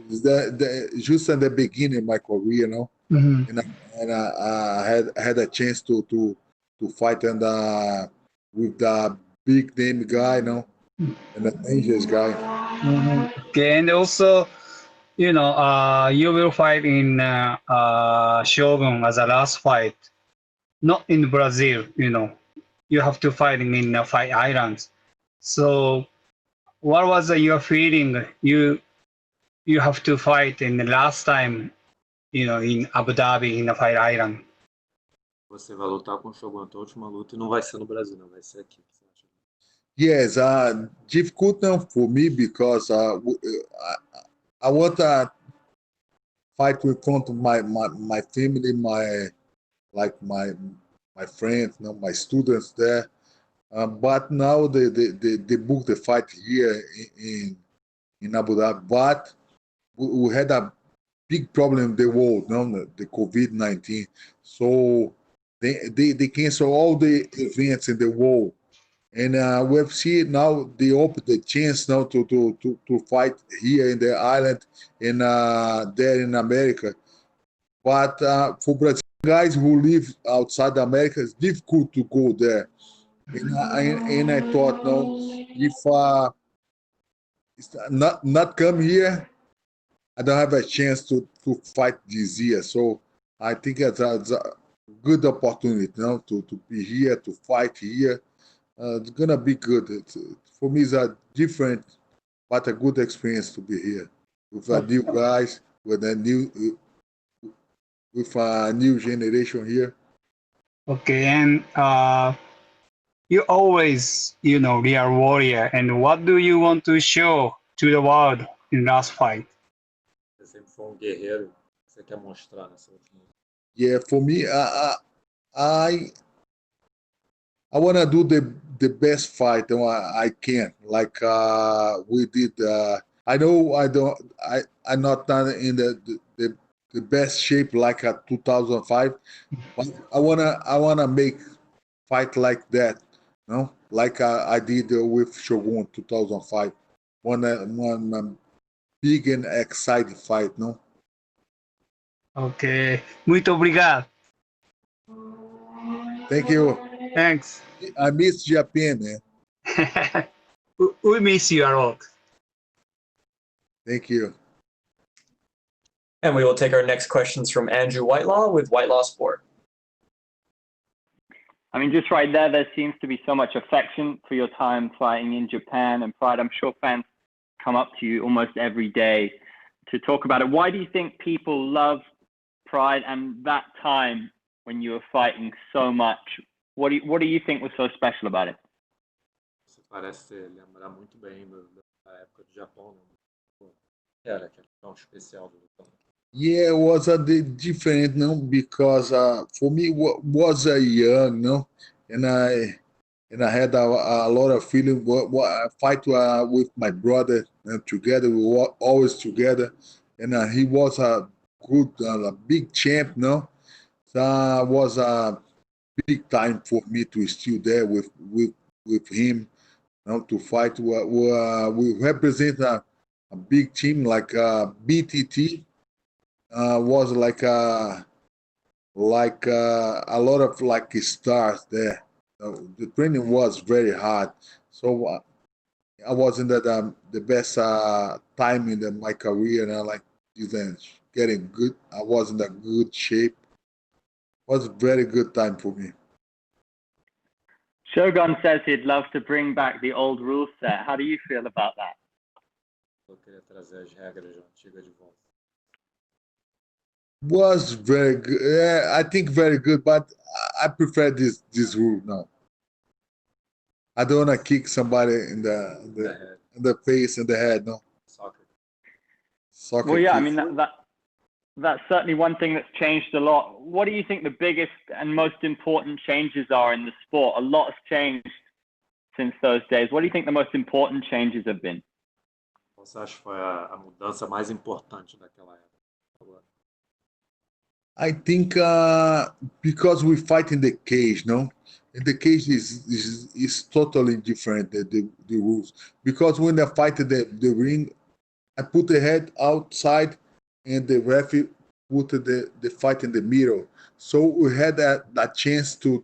Just at the beginning of my career, and I had a chance to fight and with the big name guy, and the dangerous guy. Okay, and also, you will fight in Shogun as a last fight, not in Brazil. You have to fight in Fight Islands. So, what was your feeling? You have to fight in the last time, in Abu Dhabi in the Fight Island. Você vai lutar com o Shogun, a tua última luta, e não vai ser no Brasil, não, vai ser aqui. Yes, difficult now for me because I want to fight in front of my family, my friends, my students there. But now they booked the fight here in Abu Dhabi. But we had a big problem in the world, the COVID-19. So they cancel all the events in the world. And UFC now they open the chance now to fight here in the island and there in America. But for Brazilian guys who live outside America, it's difficult to go there. And I thought, no, if it's not come here, I don't have a chance to fight this year. So I think it's a good opportunity now to be here, to fight here. It's gonna be good. For me, it's a different, but a good experience to be here with new guys, with a new generation here. Okay, and you always, real warrior. And what do you want to show to the world in last fight? Você sempre foi guerreiro. O que você quer mostrar nessa última? Yeah, for me, I want to do the best fight I can. Like we did. I know I'm not in the best shape like at 2005, but I wanna make fight like that. Like I did with Shogun 2005. One big and exciting fight. Okay, muito obrigado. Thank you. Thanks. I miss Japan, man. We miss you a lot. Thank you. And we will take our next questions from Andrew Whitelaw with Whitelaw Sport. I mean, just right there seems to be so much affection for your time fighting in Japan and Pride. I'm sure fans come up to you almost every day to talk about it. Why do you think people love Pride and that time when you were fighting so much? What do you think was so special about it? Você parece lembrar muito bem da época do Japão, né? Era aquele tão especial do Japão. Yeah, it was a different, because for me was a young, and I had a lot of feeling. I fight with my brother, and together we were always together, and he was a good, a big champ, So it was a big time for me to still there with him, to fight. We represent a big team like BTT. Was like a lot of like stars there. The training was very hard, so I wasn't at the best time in my career, and getting good. I was in a good shape. Was a very good time for me. Shogun says he'd love to bring back the old rule set. How do you feel about that? Eu queria trazer as regras antigas de volta. Was very good. Yeah, I think very good, but I prefer this rule now. I don't want to kick somebody in the face and the head. No. Soccer. Well, yeah, I kicks. mean that's certainly one thing that's changed a lot. What do you think the biggest and most important changes are in the sport? A lot has changed since those days. What do you think the most important changes have been? Qual você acha que foi a mudança mais importante daquela época? I think because we fight in the cage, no? And the cage is totally different, the rules. Because when I fight the ring, I put the head outside and the referee put the fight in the middle. So we had that chance to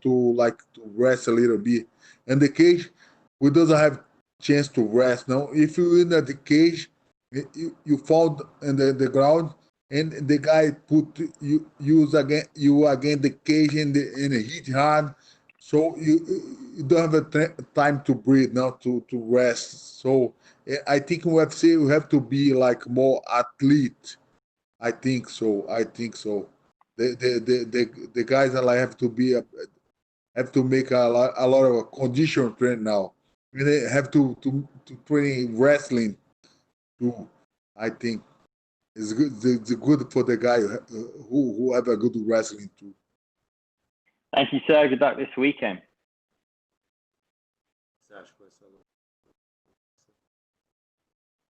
rest a little bit. And the cage, we doesn't have chance to rest, no? If you in the cage, you fall in the ground, and the guy put you against the cage and hit hard, so you don't have time to breathe now to rest. So I think in UFC you have to be like more athlete. I think so. The guys are like have to make a lot of condition train now. They have to train wrestling too. I think. It's good. It's good for the guy who have a good wrestling too. Thank you, sir. Good luck this weekend.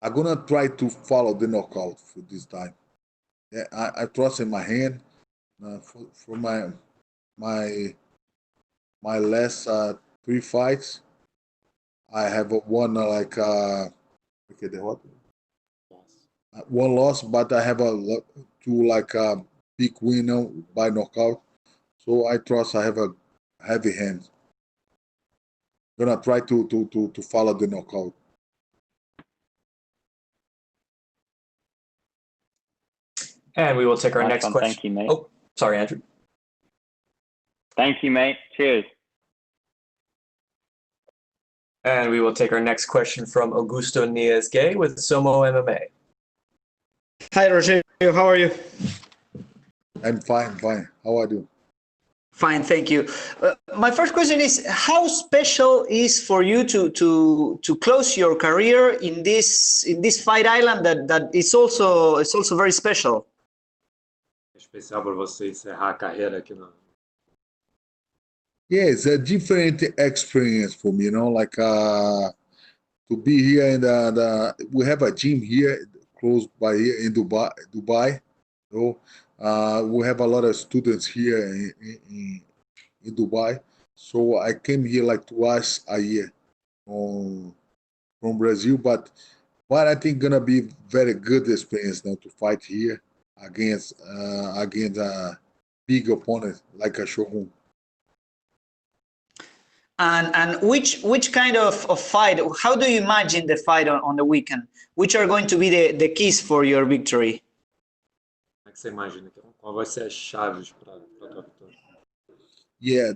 I'm gonna try to follow the knockout for this time. Yeah, I trust in my hand. For my last 3 fights, I have won one loss, but I have two big winner by knockout. So I trust I have a heavy hand. Gonna try to follow the knockout. And we will take our Nice next one. question. Thank you, mate. Oh, sorry, Andrew. Thank you, mate. Cheers. And we will take our next question from Augusto Nies-Gay with Somo MMA. Hi, Rogerio. How are you? I'm fine. How are you? Fine, thank you. My first question is: how special is for you to close your career in this fight island that is also very special? É especial para você encerrar a carreira aqui no. Yeah, it's a different experience for me, to be here in we have a gym here close by here in Dubai. So we have a lot of students here in Dubai. So I came here like twice a year from Brazil, but I think gonna be very good experience now to fight here against a big opponent like a Shogun. And which kind of fight? How do you imagine the fight on the weekend? Which are going to be the keys for your victory? Como é que você imagina? Qual vai ser as chaves para a tua vitória? Yeah,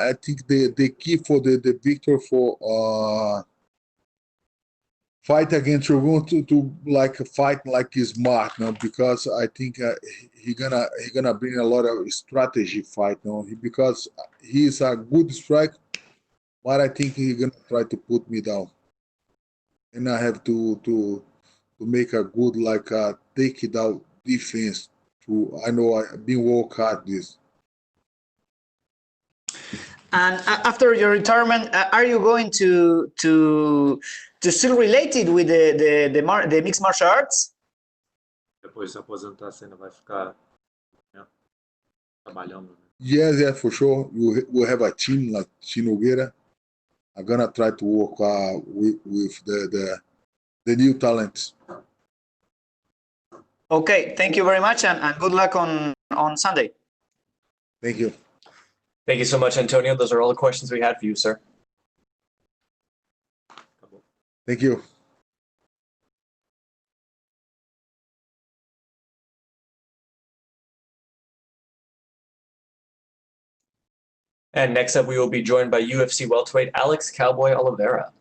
I think the key for the victor for fight against Shogun to fight like smart now, because I think he gonna bring a lot of strategy fight now, because he's a good strike, but I think he's gonna try to put me down, and I have to make a good take it out defense. I know I've been work hard this. And after your retirement, are you going to still related with the mixed martial arts? Depois de se aposentar, você ainda vai ficar trabalhando. Yeah, for sure. We have a team like Nogueira. I'm gonna try to work with the new talents. Okay, thank you very much, and good luck on Sunday. Thank you. Thank you so much, Antonio. Those are all the questions we had for you, sir. Thank you. And next up, we will be joined by UFC welterweight Alex Cowboy Oliveira.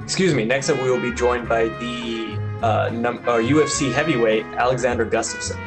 Excuse me. Next up, we will be joined by the UFC heavyweight Alexander Gustafsson.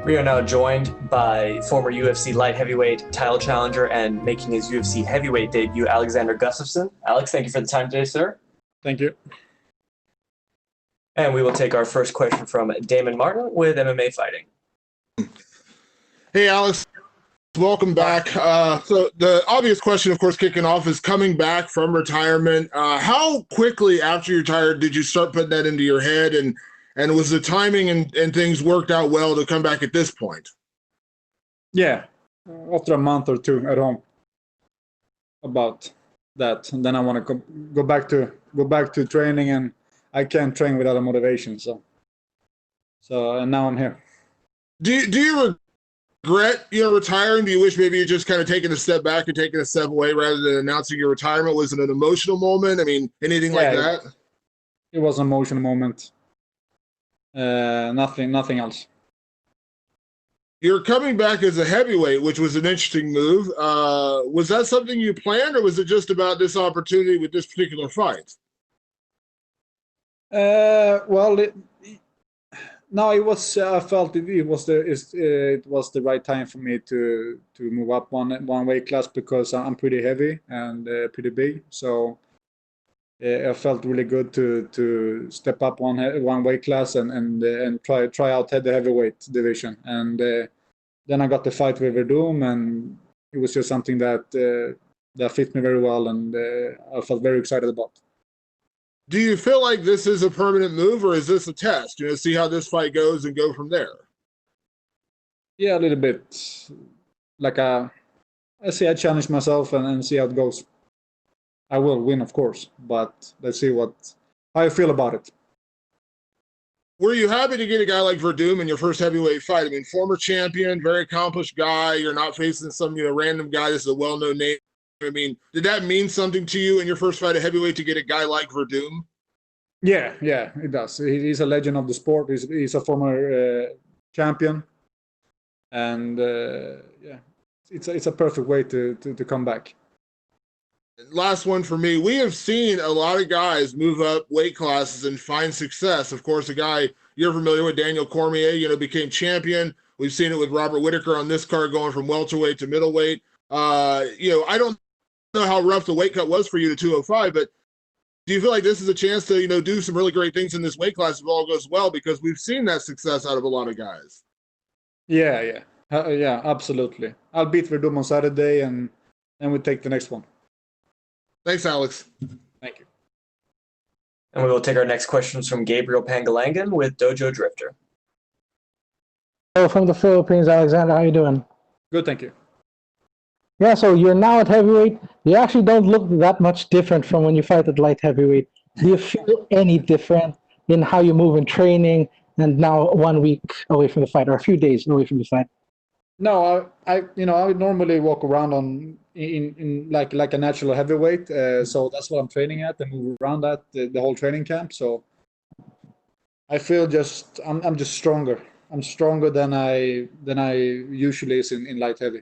We are now joined by former UFC light heavyweight title challenger and making his UFC heavyweight debut, Alexander Gustafsson. Alex, thank you for the time today, sir. Thank you. And we will take our first question from Damon Martin with MMA Fighting. Hey, Alex. Welcome back. So the obvious question, of course, kicking off is coming back from retirement. How quickly after you retired did you start putting that into your head? And was the timing and things worked out well to come back at this point? Yeah, after a month or two at home. About that, and then I want to go back to training, and I can't train without a motivation. So and now I'm here. Do you regret retiring? Do you wish maybe you just kind of taking a step back and taking a step away rather than announcing your retirement? Was it an emotional moment? I mean, anything like that? It was an emotional moment. Nothing else. You're coming back as a heavyweight, which was an interesting move. Was that something you planned, or was it just about this opportunity with this particular fight? Well, it was. I felt it was the right time for me to move up one weight class because I'm pretty heavy and pretty big. So I felt really good to step up one weight class and try out the heavyweight division. And then I got the fight with Werdum, and it was just something that fit me very well, and I felt very excited about. Do you feel like this is a permanent move, or is this a test? See how this fight goes and go from there? Yeah, a little bit. I see I challenge myself and see how it goes. I will win, of course, but let's see how I feel about it. Were you happy to get a guy like Werdum in your first heavyweight fight? I mean, former champion, very accomplished guy. You're not facing some random guy. This is a well-known name. I mean, did that mean something to you in your first fight at heavyweight to get a guy like Werdum? Yeah, it does. He's a legend of the sport. He's a former champion, and it's a perfect way to come back. Last one for me. We have seen a lot of guys move up weight classes and find success. Of course, a guy you're familiar with, Daniel Cormier, became champion. We've seen it with Robert Whittaker on this card going from welterweight to middleweight. I don't know how rough the weight cut was for you to 205, but do you feel like this is a chance to, do some really great things in this weight class if all goes well? Because we've seen that success out of a lot of guys. Yeah, absolutely. I'll beat Werdum on Saturday, and we take the next one. Thanks, Alex. Thank you. And we will take our next questions from Gabriel Pangalangan with Dojo Drifter. Hello from the Philippines, Alexander. How are you doing? Good, thank you. Yeah, so you're now at heavyweight. You actually don't look that much different from when you fight at light heavyweight. Do you feel any different in how you move in training and now 1 week away from the fight or a few days away from the fight? No, I would normally walk around in like a natural heavyweight. So that's what I'm training at and move around that the whole training camp. So I feel I'm just stronger I'm stronger than I usually is in light heavy.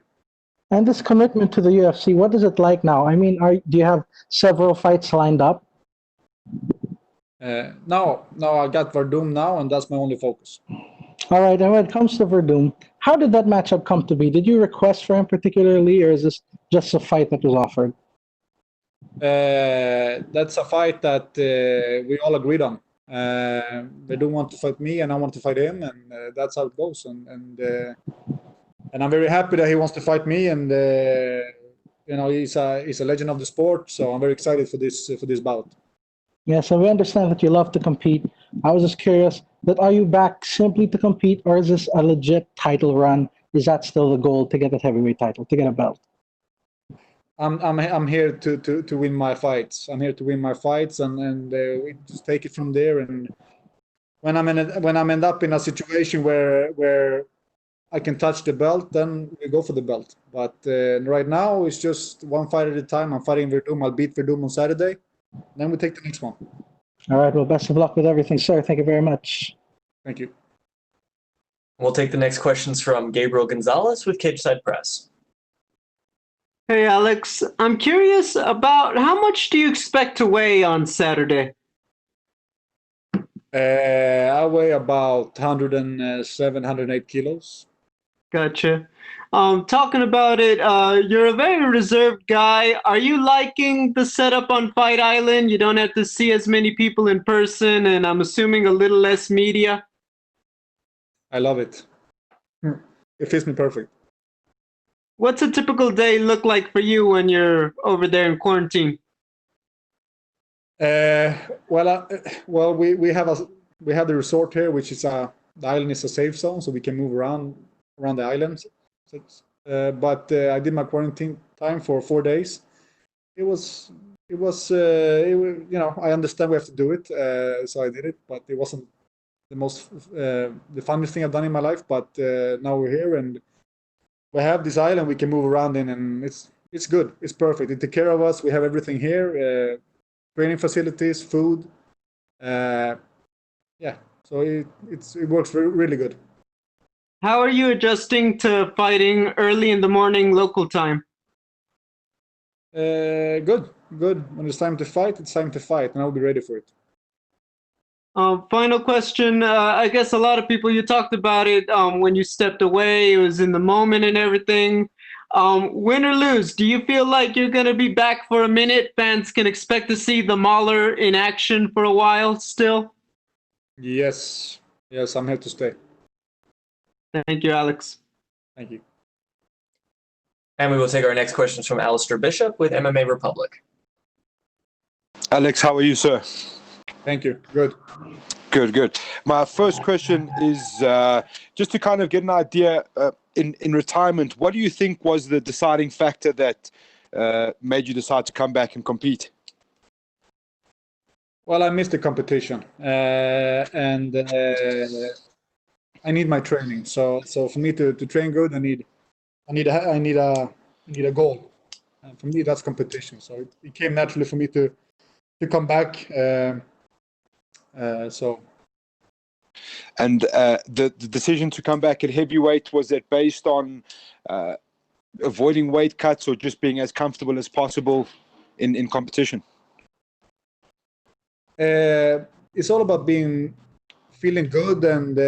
And this commitment to the UFC, what is it like now? I mean, do you have several fights lined up? No, I got Werdum now, and that's my only focus. All right, and when it comes to Werdum, how did that matchup come to be? Did you request for him particularly, or is this just a fight that was offered? That's a fight that we all agreed on. They don't want to fight me, and I want to fight him, and that's how it goes. And I'm very happy that he wants to fight me, and he's a legend of the sport. So I'm very excited for this bout. Yeah, so we understand that you love to compete. I was just curious that are you back simply to compete, or is this a legit title run? Is that still the goal, to get that heavyweight title, to get a belt? I'm here to win my fights. I'm here to win my fights, and we just take it from there. And when I'm end up in a situation where I can touch the belt, then we go for the belt. But right now it's just one fight at a time. I'm fighting Werdum. I'll beat Werdum on Saturday. Then we take the next one. All right. Well, best of luck with everything, sir. Thank you very much. Thank you. We'll take the next questions from Gabriel Gonzalez with Cageside Press. Hey, Alex. I'm curious about how much do you expect to weigh on Saturday? I weigh about 107, 108 kilos. Gotcha. Talking about it, you're a very reserved guy. Are you liking the setup on Fight Island? You don't have to see as many people in person, and I'm assuming a little less media. I love it. It fits me perfect. What's a typical day look like for you when you're over there in quarantine? Well, we have the resort here, which is the island is a safe zone, so we can move around the island. But I did my quarantine time for 4 days. It was I understand we have to do it, so I did it. But it wasn't the funnest thing I've done in my life. But now we're here and we have this island we can move around in, and it's good. It's perfect. They take care of us. We have everything here, training facilities, food. So it works really good. How are you adjusting to fighting early in the morning local time? Good. When it's time to fight, it's time to fight, and I'll be ready for it. Final question. I guess a lot of people, you talked about it when you stepped away, it was in the moment and everything. Win or lose, do you feel like you're going to be back for a minute? Fans can expect to see the Mauler in action for a while still? Yes, I'm here to stay. Thank you, Alex. Thank you. And we will take our next questions from Alistair Bishop with MMA Republic. Alex, how are you, sir? Thank you. Good. My first question is just to kind of get an idea in retirement, what do you think was the deciding factor that made you decide to come back and compete? Well, I missed the competition, and I need my training. So for me to train good, I need a goal. And for me, that's competition. So it came naturally for me to come back. And the decision to come back at heavyweight, was it based on avoiding weight cuts or just being as comfortable as possible in competition? It's all about feeling good and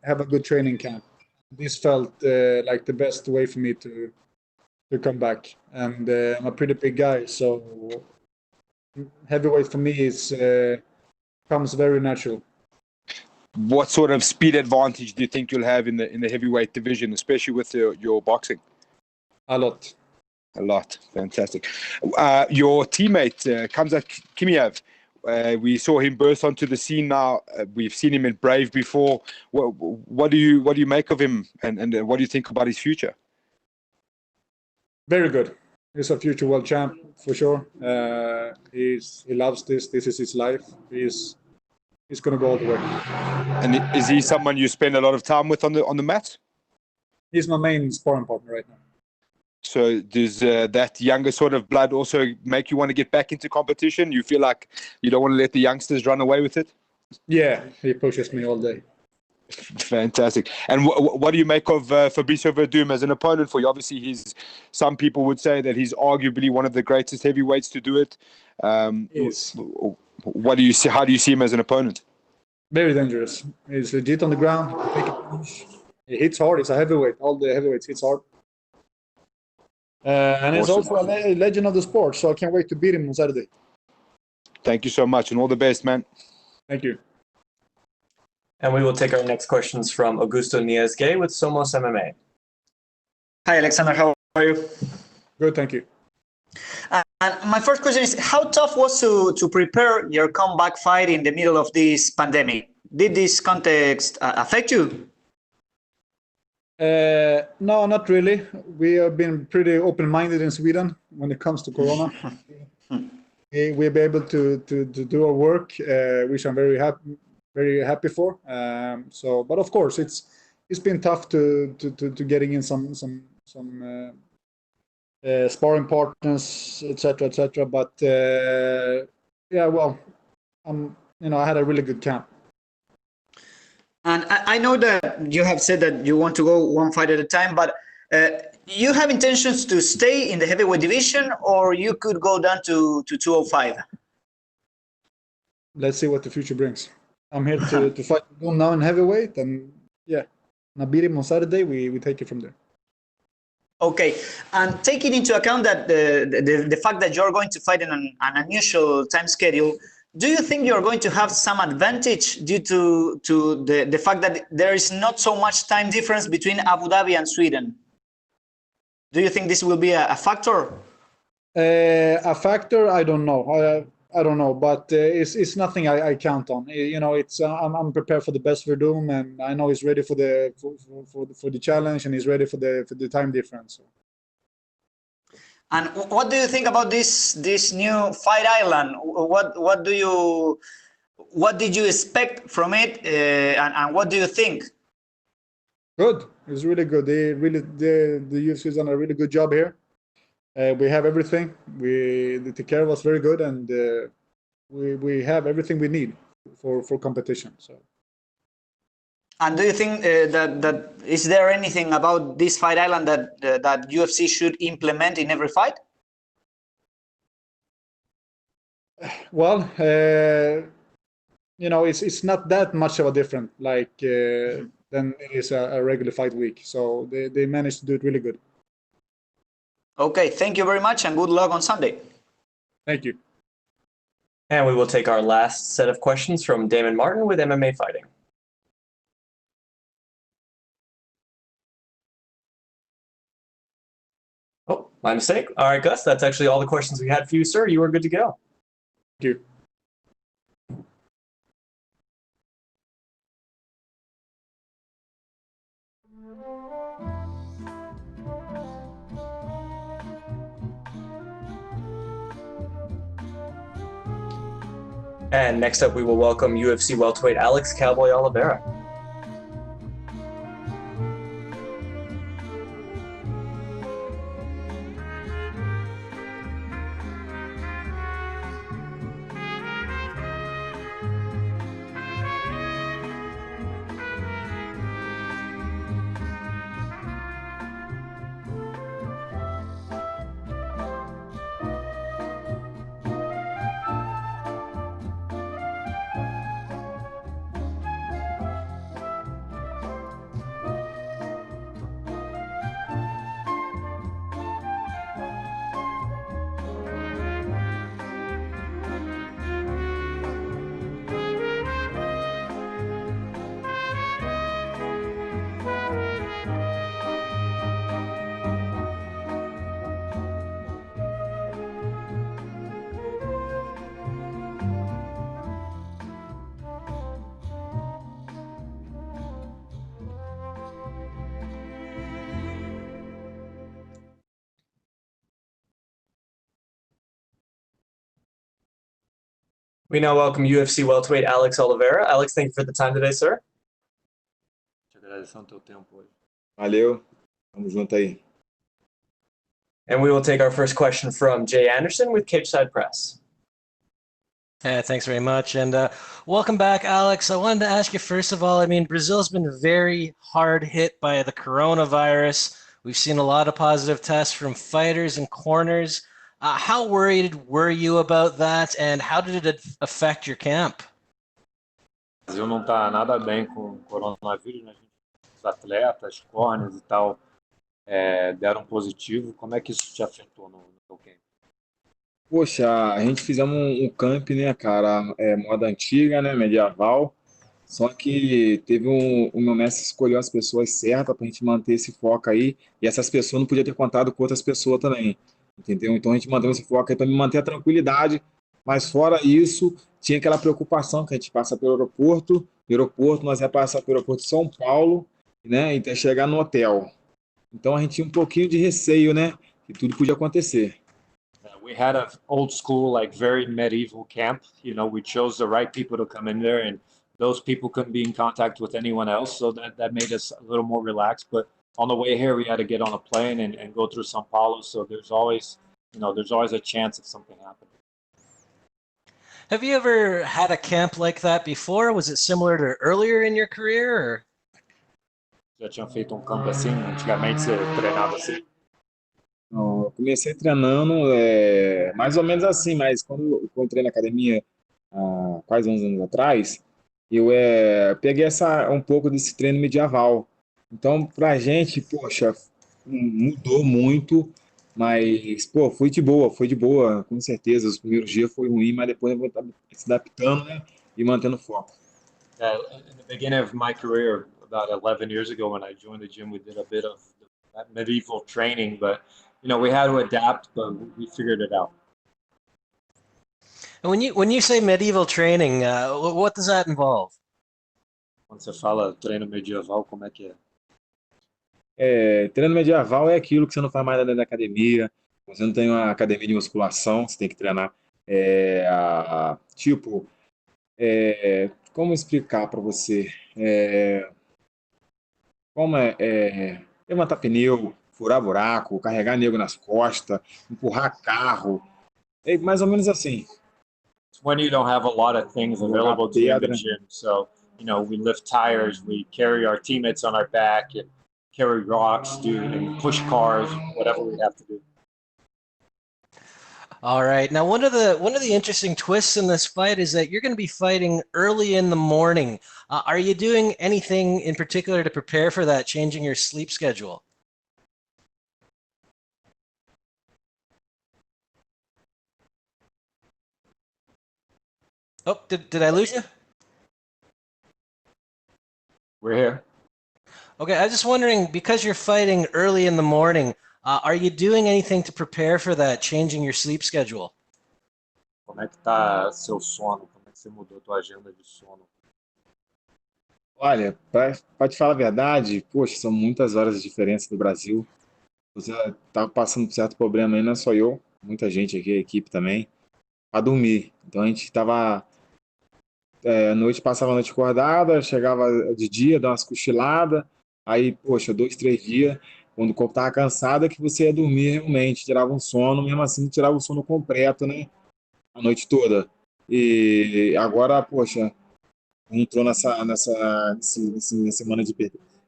have a good training camp. This felt like the best way for me to come back. And I'm a pretty big guy, so heavyweight for me comes very natural. What sort of speed advantage do you think you'll have in the heavyweight division, especially with your boxing? A lot. Fantastic. Your teammate Khamzat Chimaev, we saw him burst onto the scene now. We've seen him in Brave before. What do you make of him, and what do you think about his future? Very good. He's a future world champ for sure. He loves this. This is his life. He's going to go all the way. And is he someone you spend a lot of time with on the mat? He's my main sparring partner right now. So does that younger sort of blood also make you want to get back into competition? You feel like you don't want to let the youngsters run away with it? Yeah, he pushes me all day. Fantastic. And what do you make of Fabricio Werdum as an opponent for you? Obviously, some people would say that he's arguably one of the greatest heavyweights to do it. Yes. What do you see? How do you see him as an opponent? Very dangerous. He's legit on the ground. He can take a punch. He hits hard. He's a heavyweight. All the heavyweights hits hard. And he's also a legend of the sport, so I can't wait to beat him on Saturday. Thank you so much, and all the best, man. Thank you. And we will take our next questions from Augusto Niesgue with Somos MMA. Hi, Alexander. How are you? Good, thank you. And my first question is, how tough was to prepare your comeback fight in the middle of this pandemic? Did this context affect you? No, not really. We have been pretty open-minded in Sweden when it comes to Corona. We'll be able to do our work, which I'm very happy for. But of course, it's been tough to getting in some sparring partners, etc. But yeah, well, I had a really good camp. And I know that you have said that you want to go one fight at a time, but you have intentions to stay in the heavyweight division, or you could go down to 205? Let's see what the future brings. I'm here to fight now in heavyweight, and yeah, I beat him on Saturday. We take it from there. Okay, and taking into account that the fact that you're going to fight in an unusual time schedule, do you think you're going to have some advantage due to the fact that there is not so much time difference between Abu Dhabi and Sweden? Do you think this will be a factor? A factor? I don't know. I don't know, but it's nothing I count on. I'm prepared for the best Werdum, and I know he's ready for the challenge, and he's ready for the time difference. So. And what do you think about this new Fight Island? What did you expect from it, and what do you think? Good. It's really good. The UFC has done a really good job here. We have everything. They take care of us very good, and we have everything we need for competition. So. And do you think that is there anything about this Fight Island that UFC should implement in every fight? Well, it's not that much of a different than it is a regular fight week. So they managed to do it really good. Okay, thank you very much, and good luck on Sunday. Thank you. And we will take our last set of questions from Damon Martin with MMA Fighting. Oh, my mistake. All right, Gus, that's actually all the questions we had for you, sir. You are good to go. Thank you. And next up, we will welcome UFC welterweight Alex Cowboy Oliveira. We now welcome UFC welterweight Alex Oliveira. Alex, thank you for the time today, sir. Valeu, tamo junto aí. And we will take our first question from Jay Anderson with Cage Side Press. Thanks very much. And welcome back, Alex. I wanted to ask you, first of all, I mean, Brazil's been very hard hit by the coronavirus. We've seen a lot of positive tests from fighters and corners. How worried were you about that, and how did it affect your camp? O Brasil não está nada bem com o coronavírus, né? Os atletas, corners e tal, deram positivo. Como é que isso te afetou no teu camp? Poxa, a gente fizemos um camp, né, cara, moda antiga, né, medieval, só que teve o meu mestre escolheu as pessoas certas pra gente manter esse foco aí, e essas pessoas não podiam ter contado com outras pessoas também, entendeu? Então a gente manteve esse foco aí pra me manter a tranquilidade, mas fora isso, tinha aquela preocupação que a gente passa pelo aeroporto nós ia passar pelo aeroporto de São Paulo, né, e até chegar no hotel. Então a gente tinha um pouquinho de receio, né, que tudo podia acontecer. We had an old school, like very medieval camp. You know, we chose the right people to come in there, and those people couldn't be in contact with anyone else. So that made us a little more relaxed. But on the way here, we had to get on a plane and go through São Paulo. So there's always a chance of something happening. Have you ever had a camp like that before? Was it similar to earlier in your career? Or? Já tinham feito campo assim? Antigamente você treinava assim? Não, eu comecei treinando mais ou menos assim, mas quando eu entrei na academia há quase uns anos atrás, eu peguei um pouco desse treino medieval. Então, pra gente, poxa, mudou muito, mas, pô, foi de boa, com certeza. Os primeiros dias foi ruim, mas depois eu vou estar se adaptando, né, e mantendo foco. In the beginning of my career, about 11 years ago when I joined the gym, we did a bit of that medieval training, but we had to adapt, but we figured it out. And when you say medieval training, what does that involve? Quando você fala treino medieval, como é que é? Treino medieval é aquilo que você não faz mais dentro da academia, você não tem uma academia de musculação, você tem que treinar. Como explicar para você? Como levantar pneu, furar buraco, carregar nego nas costas, empurrar carro, mais ou menos assim. It's when you don't have a lot of things available to you in the gym. So, we lift tires, we carry our teammates on our back, and carry rocks, and push cars, whatever we have to do. All right. Now, one of the interesting twists in this fight is that you're going to be fighting early in the morning. Are you doing anything in particular to prepare for that, changing your sleep schedule? Oh, did I lose you? We're here. Okay, I was just wondering, because you're fighting early in the morning, are you doing anything to prepare for that, changing your sleep schedule? Como é que tá seu sono? Como é que você mudou a tua agenda de sono? Olha, para te falar a verdade, poxa, são muitas horas de diferença do Brasil. Você tá passando por certo problema aí, não é só eu, muita gente aqui, a equipe também, para dormir. Então a gente tava à noite, passava a noite acordada, chegava de dia, dava umas cochiladas, aí, poxa, 2, 3 dias, quando o corpo tava cansado, é que você ia dormir realmente, tirava um sono, mesmo assim tirava o sono completo, né, a noite toda. E agora, poxa, entrou nessa semana de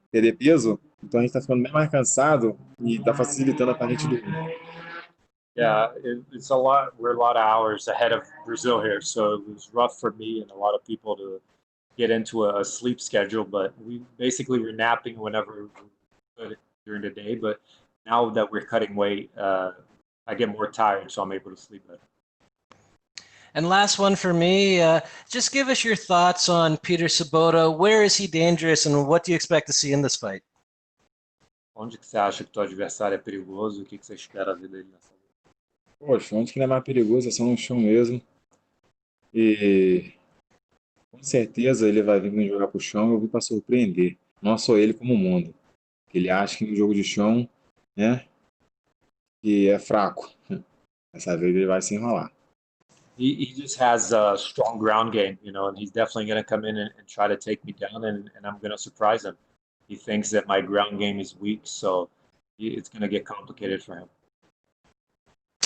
perder peso, então a gente tá ficando bem mais cansado e tá facilitando pra gente dormir. Yeah, it's a lot. We're a lot of hours ahead of Brazil here, so it was rough for me and a lot of people to get into a sleep schedule. But we basically were napping whenever we could during the day. But now that we're cutting weight, I get more tired, so I'm able to sleep better. And last one for me, just give us your thoughts on Peter Sobotta. Where is he dangerous, and what do you expect to see in this fight? Onde que você acha que teu adversário é perigoso? O que você espera ver dele nessa luta? Poxa, onde que ele é mais perigoso é só no chão mesmo. E com certeza ele vai vir me jogar pro chão e eu vim para surpreender. Não só ele, como o mundo. Ele acha que no jogo de chão, né, que é fraco. Dessa vez ele vai se enrolar. He just has a strong ground game, and he's definitely going to come in and try to take me down, and I'm going to surprise him. He thinks that my ground game is weak, so it's going to get complicated for him.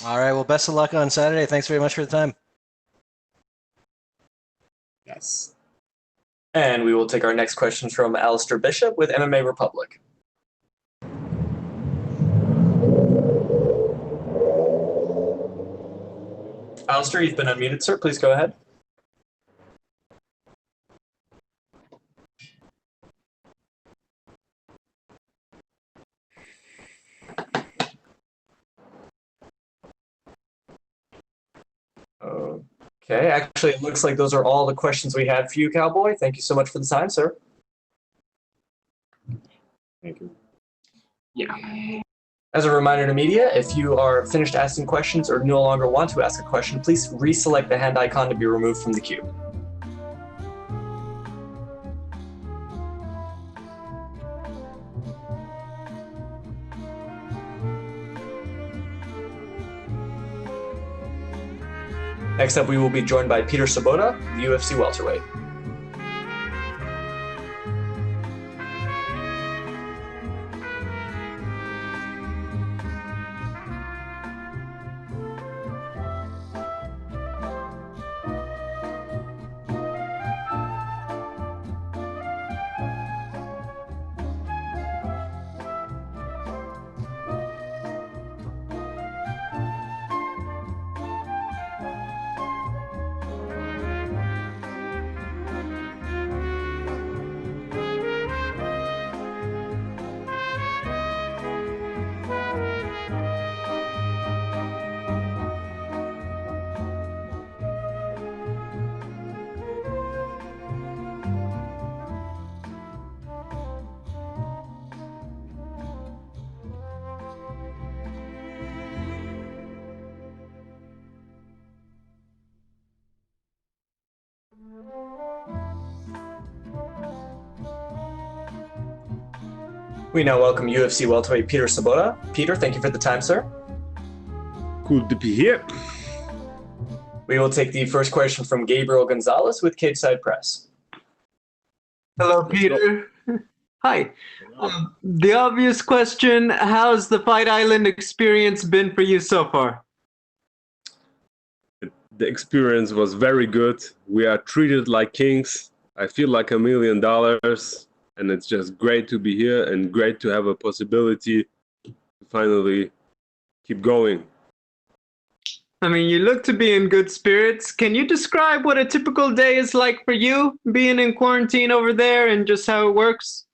All right, well, best of luck on Saturday. Thanks very much for the time. Yes. And we will take our next question from Alistair Bishop with MMA Republic. Alistair, you've been unmuted, sir. Please go ahead. Okay, actually, it looks like those are all the questions we had for you, Cowboy. Thank you so much for the time, sir. Thank you. Yeah. As a reminder to media, if you are finished asking questions or no longer want to ask a question, please reselect the hand icon to be removed from the queue. Next up, we will be joined by Peter Sobotta, the UFC welterweight. We now welcome UFC welterweight Peter Sobotta. Peter, thank you for the time, sir. Good to be here. We will take the first question from Gabriel Gonzalez with Cageside Press. Hello, Peter. Hi. The obvious question, how's the Fight Island experience been for you so far? The experience was very good. We are treated like kings. I feel like $1 million. And it's just great to be here and great to have a possibility to finally keep going. I mean, you look to be in good spirits. Can you describe what a typical day is like for you, being in quarantine over there, and just how it works?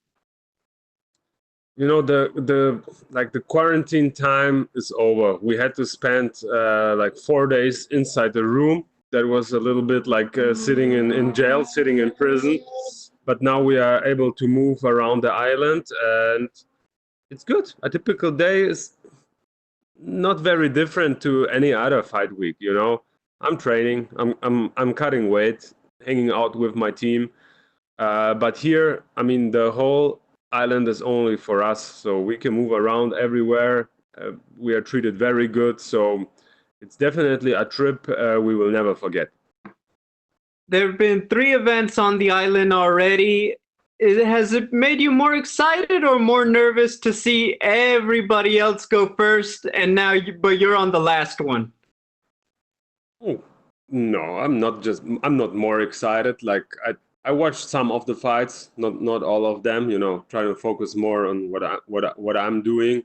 You know, the quarantine time is over. We had to spend like 4 days inside the room. That was a little bit like sitting in jail, sitting in prison. But now we are able to move around the island, and it's good. A typical day is not very different to any other fight week. You know, I'm training, I'm cutting weight, hanging out with my team. But here, I mean, the whole island is only for us, so we can move around everywhere. We are treated very good, so it's definitely a trip we will never forget. There have been 3 events on the island already. Has it made you more excited or more nervous to see everybody else go first, and now but you're on the last one? Oh, no, I'm not more excited. Like I watched some of the fights, not all of them. You know, trying to focus more on what I'm doing.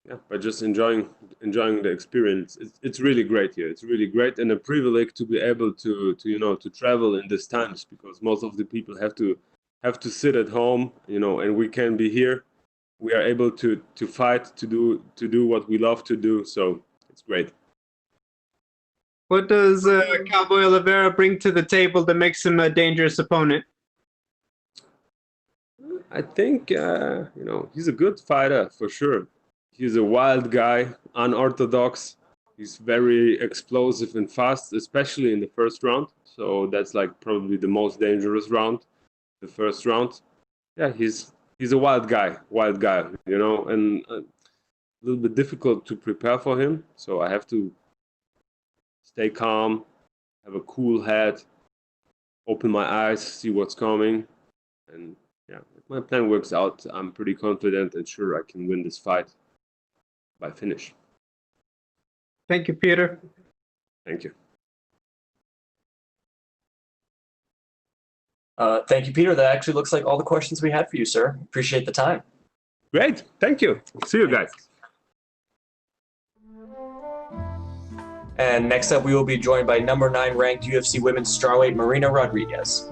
Yeah, but just enjoying the experience. It's really great here. It's really great and a privilege to be able to to travel in these times, because most of the people have to sit at home, you know, and we can be here. We are able to fight, to do what we love to do. So it's great. What does Cowboy Oliveira bring to the table that makes him a dangerous opponent? I think he's a good fighter for sure. He's a wild guy, unorthodox. He's very explosive and fast, especially in the first round. So that's like probably the most dangerous round, the first round. Yeah, he's a wild guy, you know, and a little bit difficult to prepare for him. So I have to stay calm, have a cool head, open my eyes, see what's coming. And yeah, if my plan works out, I'm pretty confident and sure I can win this fight by finish. Thank you, Peter. Thank you. Thank you, Peter. That actually looks like all the questions we had for you, sir. Appreciate the time. Great. Thank you. See you guys. And next up, we will be joined by number 9 ranked UFC women's strawweight Marina Rodriguez.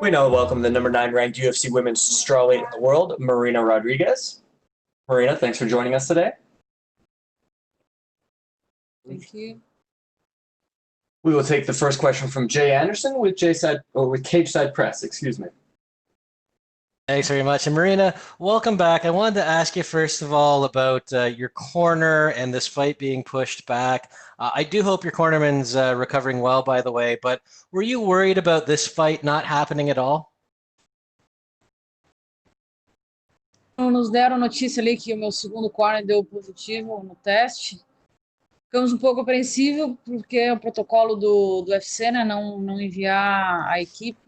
We now welcome the number 9 ranked UFC women's strawweight in the world, Marina Rodriguez. Marina, thanks for joining us today. Thank you. We will take the first question from Jay Anderson with Cage Side Press. Excuse me. Thanks very much. And Marina, welcome back. I wanted to ask you first of all about your corner and this fight being pushed back. I do hope your cornerman's recovering well, by the way, but were you worried about this fight not happening at all? Nos deram notícia ali que o meu segundo corner deu positivo no teste. Ficamos um pouco apreensivos porque é o protocolo do UFC, né, não enviar a equipe,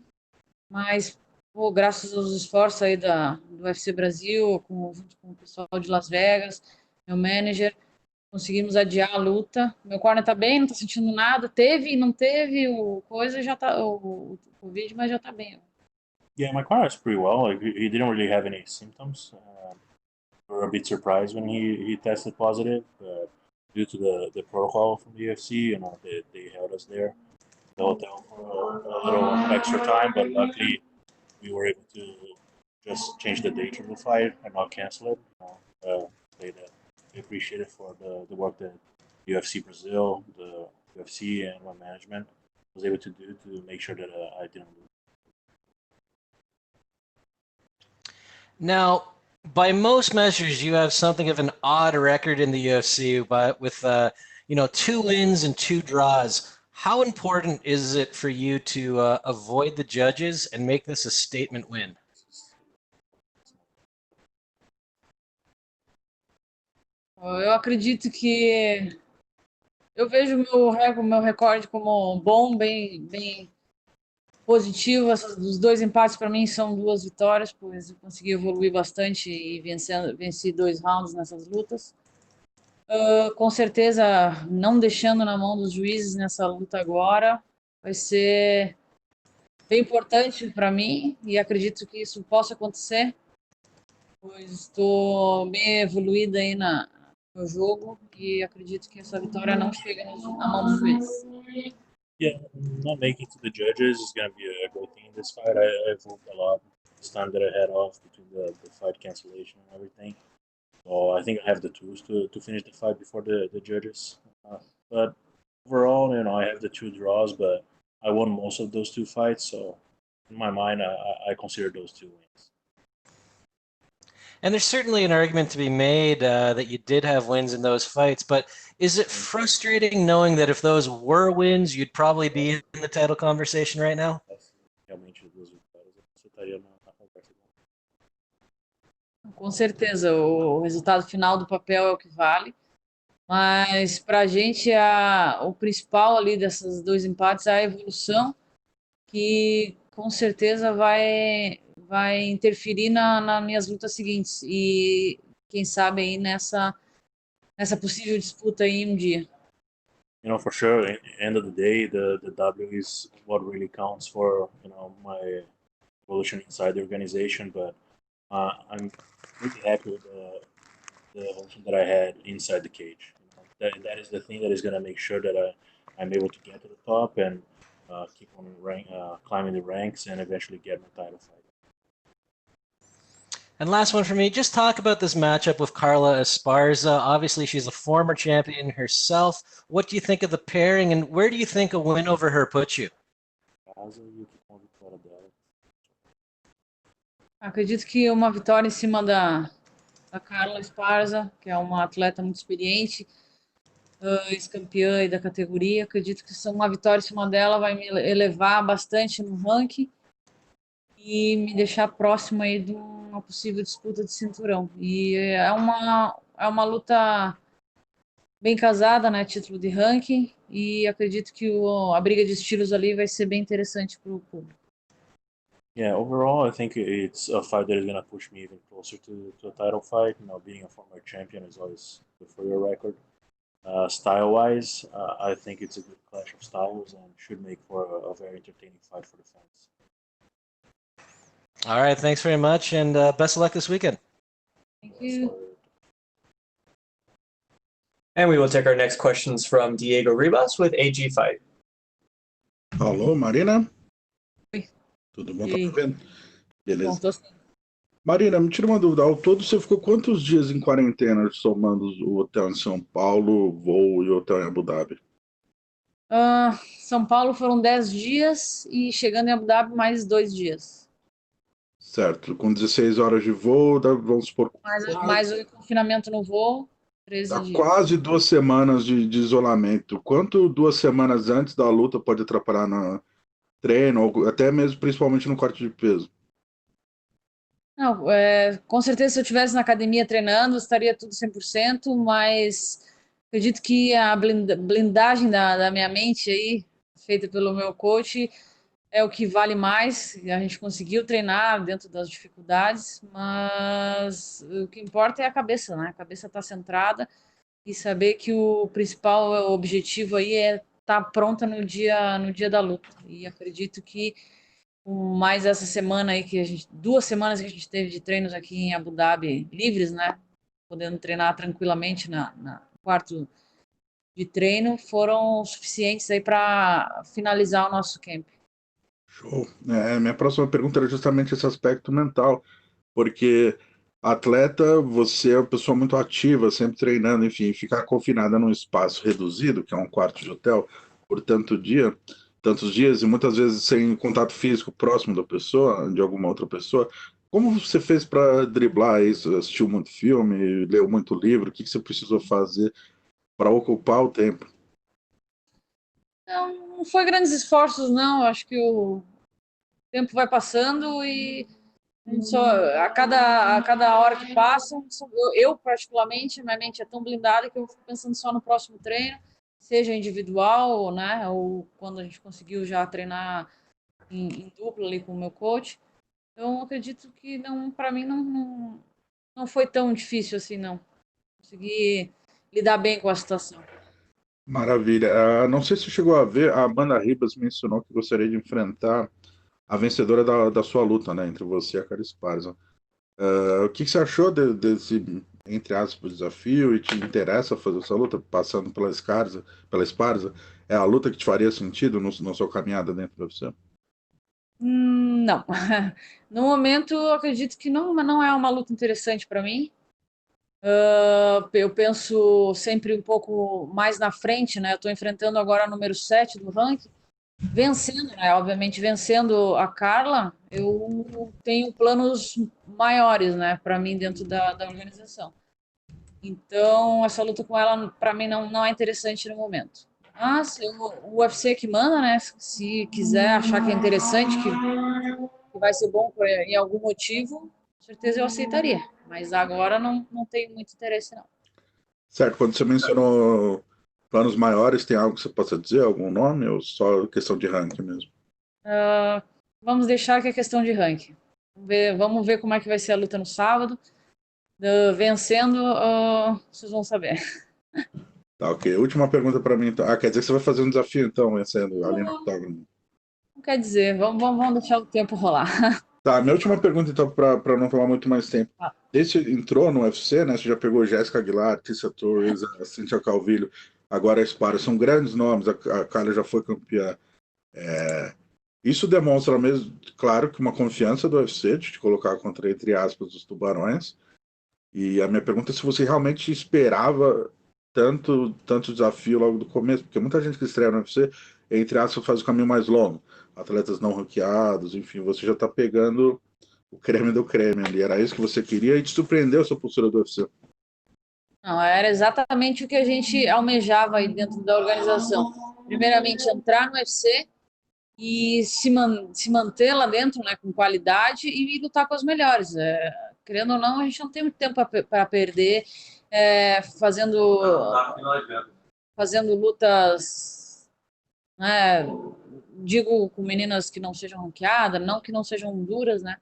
mas pô, graças aos esforços aí do UFC Brasil, junto com o pessoal de Las Vegas, meu manager, conseguimos adiar a luta. Meu corner tá bem, não tá sentindo nada. Teve e não teve o coisa, já tá o Covid, mas já tá bem. Yeah, my corner is pretty well. Like he didn't really have any symptoms. We were a bit surprised when he tested positive, but due to the protocol from the UFC, you know, they held us there, the hotel for a little extra time. But luckily, we were able to just change the date of the fight and not cancel it. They appreciate it for the work that UFC Brazil, the UFC, and my management was able to do to make sure that I didn't lose. Now, by most measures, you have something of an odd record in the UFC, but with 2 wins and 2 draws. How important is it for you to avoid the judges and make this a statement win? Eu acredito que eu vejo o meu recorde como bom, bem positivo. Os 2 empates para mim são 2 vitórias, pois eu consegui evoluir bastante e venci 2 rounds nessas lutas. Com certeza, não deixando na mão dos juízes nessa luta agora, vai ser bem importante para mim e acredito que isso possa acontecer, pois estou bem evoluída aí no jogo e acredito que essa vitória não chega na mão dos juízes. Yeah, not making to the judges is going to be a great thing in this fight. I've hoped a lot this time that I had off between the fight cancellation and everything. So I think I have the tools to finish the fight before the judges. But overall, I have the 2 draws, but I won most of those 2 fights. So in my mind, I consider those 2 wins. And there's certainly an argument to be made that you did have wins in those fights, but is it frustrating knowing that if those were wins, you'd probably be in the title conversation right now? Realmente, duas vitórias, você estaria na conversa. Com certeza, o resultado final do papel é o que vale, mas para a gente o principal ali desses 2 empates é a evolução, que com certeza vai interferir nas minhas lutas seguintes e quem sabe aí nessa possível disputa aí um dia. For sure, at the end of the day, the W is what really counts for, my evolution inside the organization. But I'm really happy with the evolution that I had inside the cage. That is the thing that is going to make sure that I'm able to get to the top and keep on climbing the ranks and eventually get my title fight. And last one for me, just talk about this matchup with Carla Esparza. Obviously, she's a former champion herself. What do you think of the pairing, and where do you think a win over her puts you? Acredito que uma vitória em cima da Carla Esparza, que é uma atleta muito experiente, ex-campeã aí da categoria. Acredito que uma vitória em cima dela vai me elevar bastante no ranking e me deixar próximo aí de uma possível disputa de cinturão. E é uma luta bem casada, né? Título de ranking, e acredito que a briga de estilos ali vai ser bem interessante para o público. Yeah, overall, I think it's a fight that is going to push me even closer to a title fight. Being a former champion is always good for your record. Style-wise, I think it's a good clash of styles and should make for a very entertaining fight for the fans. All right, thanks very much, and best of luck this weekend. Thank you. And we will take our next questions from Diego Ribas with AG Fight. Alô, Marina? Oi. Tudo bom? Tá me vendo? Beleza. Bom, tô sim. Marina, me tira uma dúvida. Ao todo, você ficou quantos dias em quarentena, somando o hotel em São Paulo, o voo e o hotel em Abu Dhabi? São Paulo foram 10 dias e chegando em Abu Dhabi mais 2 dias. Certo. Com 16 horas de voo, vamos supor... Mais o confinamento no voo, 13 dias. Quase 2 semanas de isolamento. Quanto 2 semanas antes da luta pode atrapalhar no treino, ou até mesmo principalmente no corte de peso? Não, com certeza se eu estivesse na academia treinando, estaria tudo 100%, mas acredito que a blindagem da minha mente aí, feita pelo meu coach, é o que vale mais. A gente conseguiu treinar dentro das dificuldades, mas o que importa é a cabeça, né? A cabeça está centrada e saber que o principal objetivo aí é estar pronta no dia da luta. E acredito que mais essa semana aí 2 semanas que a gente teve de treinos aqui em Abu Dhabi livres, né? Podendo treinar tranquilamente no quarto de treino, foram suficientes aí para finalizar o nosso camp. Show. Minha próxima pergunta era justamente esse aspecto mental, porque atleta, você é uma pessoa muito ativa, sempre treinando, enfim, ficar confinada num espaço reduzido, que é um quarto de hotel, por tantos dias, e muitas vezes sem contato físico próximo da pessoa, de alguma outra pessoa. Como você fez para driblar isso? Assistiu muito filme, leu muito livro? O que você precisou fazer para ocupar o tempo? Não foi grandes esforços, não. Acho que o tempo vai passando e a cada hora que passa, eu particularmente, minha mente é tão blindada que eu fico pensando só no próximo treino, seja individual, né, ou quando a gente conseguiu já treinar em dupla ali com o meu coach. Então, acredito que para mim não foi tão difícil assim, não. Consegui lidar bem com a situação. Maravilha. Não sei se chegou a ver, a Amanda Ribas mencionou que gostaria de enfrentar a vencedora da sua luta, né, entre você e a Cara Esparza. O que você achou desse, entre aspas, desafio, e te interessa fazer essa luta, passando pela Esparza? É a luta que te faria sentido na sua caminhada dentro do UFC? Não. No momento, eu acredito que não é uma luta interessante para mim. Eu penso sempre um pouco mais na frente, né? Eu estou enfrentando agora a número 7 do ranking, vencendo, né? Obviamente, vencendo a Carla, eu tenho planos maiores, né? Para mim, dentro da organização. Então, essa luta com ela, para mim, não é interessante no momento. Mas o UFC que manda, né? Se quiser achar que é interessante, que vai ser bom em algum motivo, com certeza eu aceitaria. Mas agora não tenho muito interesse, não. Certo, quando você mencionou planos maiores, tem algo que você possa dizer, algum nome, ou só questão de ranking mesmo? Vamos deixar que é questão de ranking. Vamos ver como é que vai ser a luta no sábado. Vencendo, vocês vão saber. Tá, ok. Última pergunta para mim, então. Quer dizer que você vai fazer um desafio, então, vencendo ali no octógono. Não quer dizer, vamos deixar o tempo rolar. Tá, minha última pergunta, então, para não tomar muito mais tempo. Desde que entrou no UFC, né? Você já pegou Jéssica Aguilar, Tissa Torres, a Cíntia Calvillo, agora a Esparza. São grandes nomes, a Carla já foi campeã. Isso demonstra mesmo, claro, que uma confiança do UFC de te colocar contra, entre aspas, os tubarões. E a minha pergunta é se você realmente esperava tanto desafio logo do começo, porque muita gente que estreia no UFC, entre aspas, faz o caminho mais longo. Atletas não ranqueados, enfim, você já está pegando o creme do creme ali. Era isso que você queria e te surpreendeu a sua postura do UFC. Não, era exatamente o que a gente almejava aí dentro da organização. Primeiramente, entrar no UFC e se manter lá dentro, né, com qualidade e lutar com os melhores. Querendo ou não, a gente não tem muito tempo para perder fazendo lutas, né, digo, com meninas que não sejam ranqueadas, não que não sejam duras, né?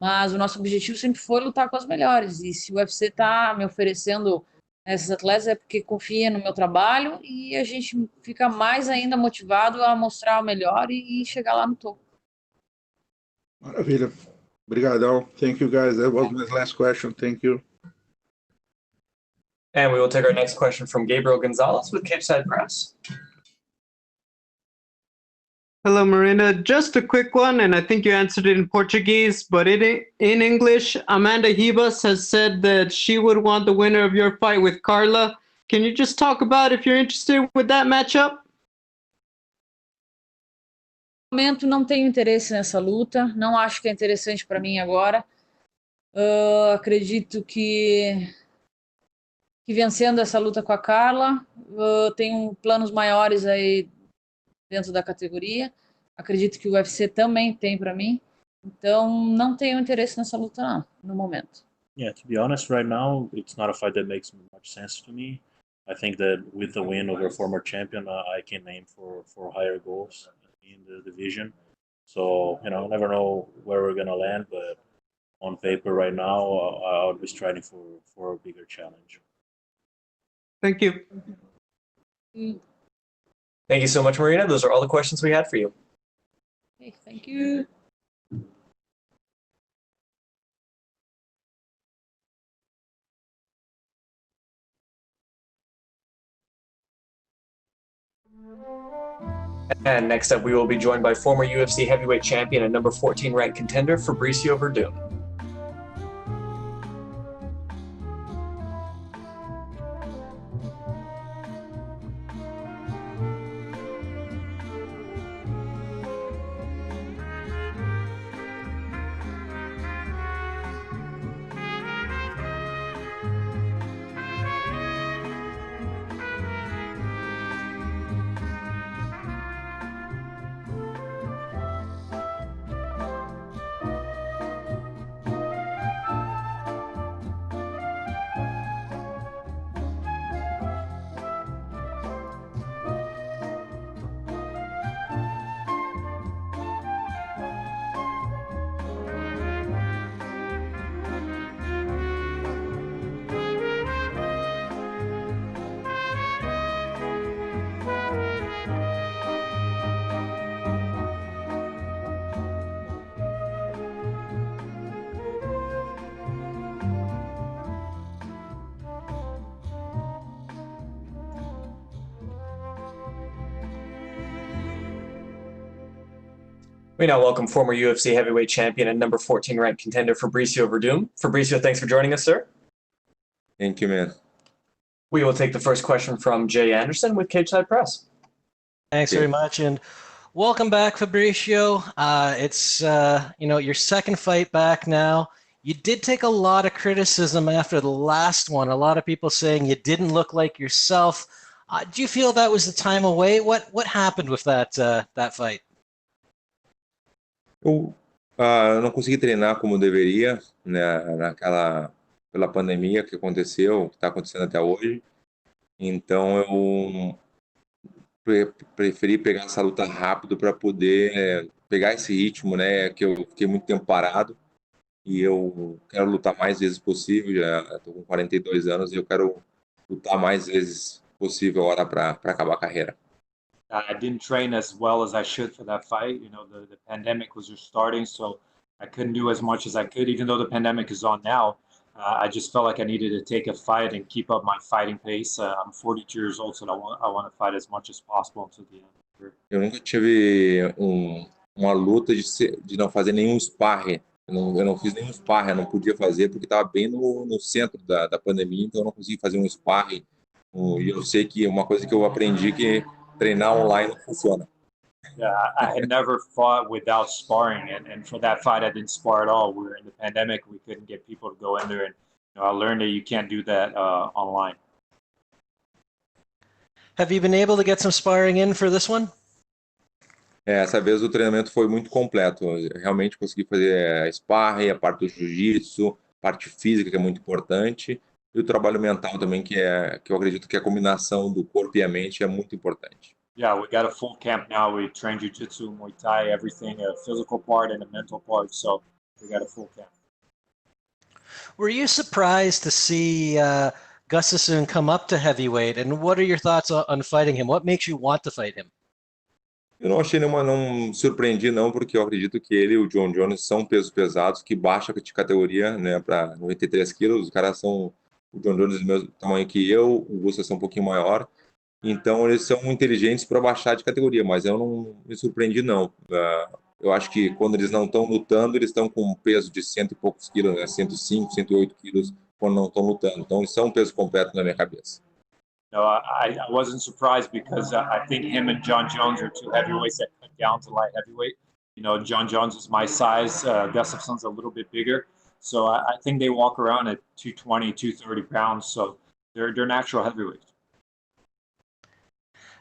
Mas o nosso objetivo sempre foi lutar com as melhores. E se o UFC está me oferecendo esses atletas é porque confia no meu trabalho e a gente fica mais ainda motivado a mostrar o melhor e chegar lá no topo. Maravilha. Obrigadão. Thank you, guys. That was my last question. Thank you. And we will take our next question from Gabriel Gonzalez with Cape Side Press. Hello, Marina. Just a quick one, and I think you answered it in Portuguese, but in English, Amanda Ribas has said that she would want the winner of your fight with Carla. Can you just talk about if you're interested with that matchup? No momento, não tenho interesse nessa luta. Não acho que é interessante para mim agora. Acredito que vencendo essa luta com a Carla, tenho planos maiores aí dentro da categoria. Acredito que o UFC também tem para mim. Então, não tenho interesse nessa luta não, no momento. Yeah, to be honest, right now, it's not a fight that makes much sense to me. I think that with the win over a former champion, I can aim for higher goals in the division. So, never know where we're going to land, but on paper right now, I would be striving for a bigger challenge. Thank you. Thank you so much, Marina. Those are all the questions we had for you. Okay, thank you. And next up, we will be joined by former UFC heavyweight champion and number 14 ranked contender, Fabricio Werdum. We now welcome former UFC heavyweight champion and number 14 ranked contender Fabricio Werdum. Fabricio, thanks for joining us, sir. Thank you, man. We will take the first question from Jay Anderson with Cageside Press. Thanks very much, and welcome back, Fabricio. It's your second fight back now. You did take a lot of criticism after the last one. A lot of people saying you didn't look like yourself. Do you feel that was the time away? What happened with that fight? Eu não consegui treinar como deveria, né, pela pandemia que aconteceu, que está acontecendo até hoje. Então eu preferi pegar essa luta rápido para poder pegar esse ritmo, né, que eu fiquei muito tempo parado e eu quero lutar mais vezes possível. Já estou com 42 anos e eu quero lutar mais vezes possível agora para acabar a carreira. I didn't train as well as I should for that fight. You know, the pandemic was just starting, so I couldn't do as much as I could, even though the pandemic is on now. I just felt like I needed to take a fight and keep up my fighting pace. I'm 42 years old, so I want to fight as much as possible until the end. Eu nunca tive uma luta de não fazer nenhum sparring. Eu não fiz nenhum sparring, eu não podia fazer porque estava bem no centro da pandemia, então eu não consegui fazer um sparring. E eu sei que uma coisa que eu aprendi que treinar online não funciona. Yeah, I had never fought without sparring, and for that fight, I didn't spar at all. We were in the pandemic; we couldn't get people to go in there, and I learned that you can't do that online. Have you been able to get some sparring in for this one? Essa vez o treinamento foi muito completo. Eu realmente consegui fazer a sparring, a parte do jiu-jitsu, parte física que é muito importante, e o trabalho mental também que eu acredito que a combinação do corpo e a mente é muito importante. Yeah, we got a full camp now. We train jiu-jitsu, Muay Thai, everything, a physical part and a mental part. So we got a full camp. Were you surprised to see Gustafsson come up to heavyweight? And what are your thoughts on fighting him? What makes you want to fight him? Eu não achei não surpreendi não, porque eu acredito que ele e o John Jones são pesos pesados, que baixa de categoria, né, para 93 quilos. Os caras são, o John Jones é do mesmo tamanho que eu, o Gustafsson é um pouquinho maior. Então, eles são inteligentes para baixar de categoria, mas eu não me surpreendi, não. Eu acho que quando eles não estão lutando, eles estão com um peso de 100 e poucos quilos, né? 105, 108 quilos, quando não estão lutando. Então, eles são um peso completo na minha cabeça. No, I wasn't surprised because I think him and John Jones are two heavyweights that cut down to light heavyweight. You know, John Jones is my size. Gustafsson's a little bit bigger. So I think they walk around at 220, 230 pounds. So they're natural heavyweights.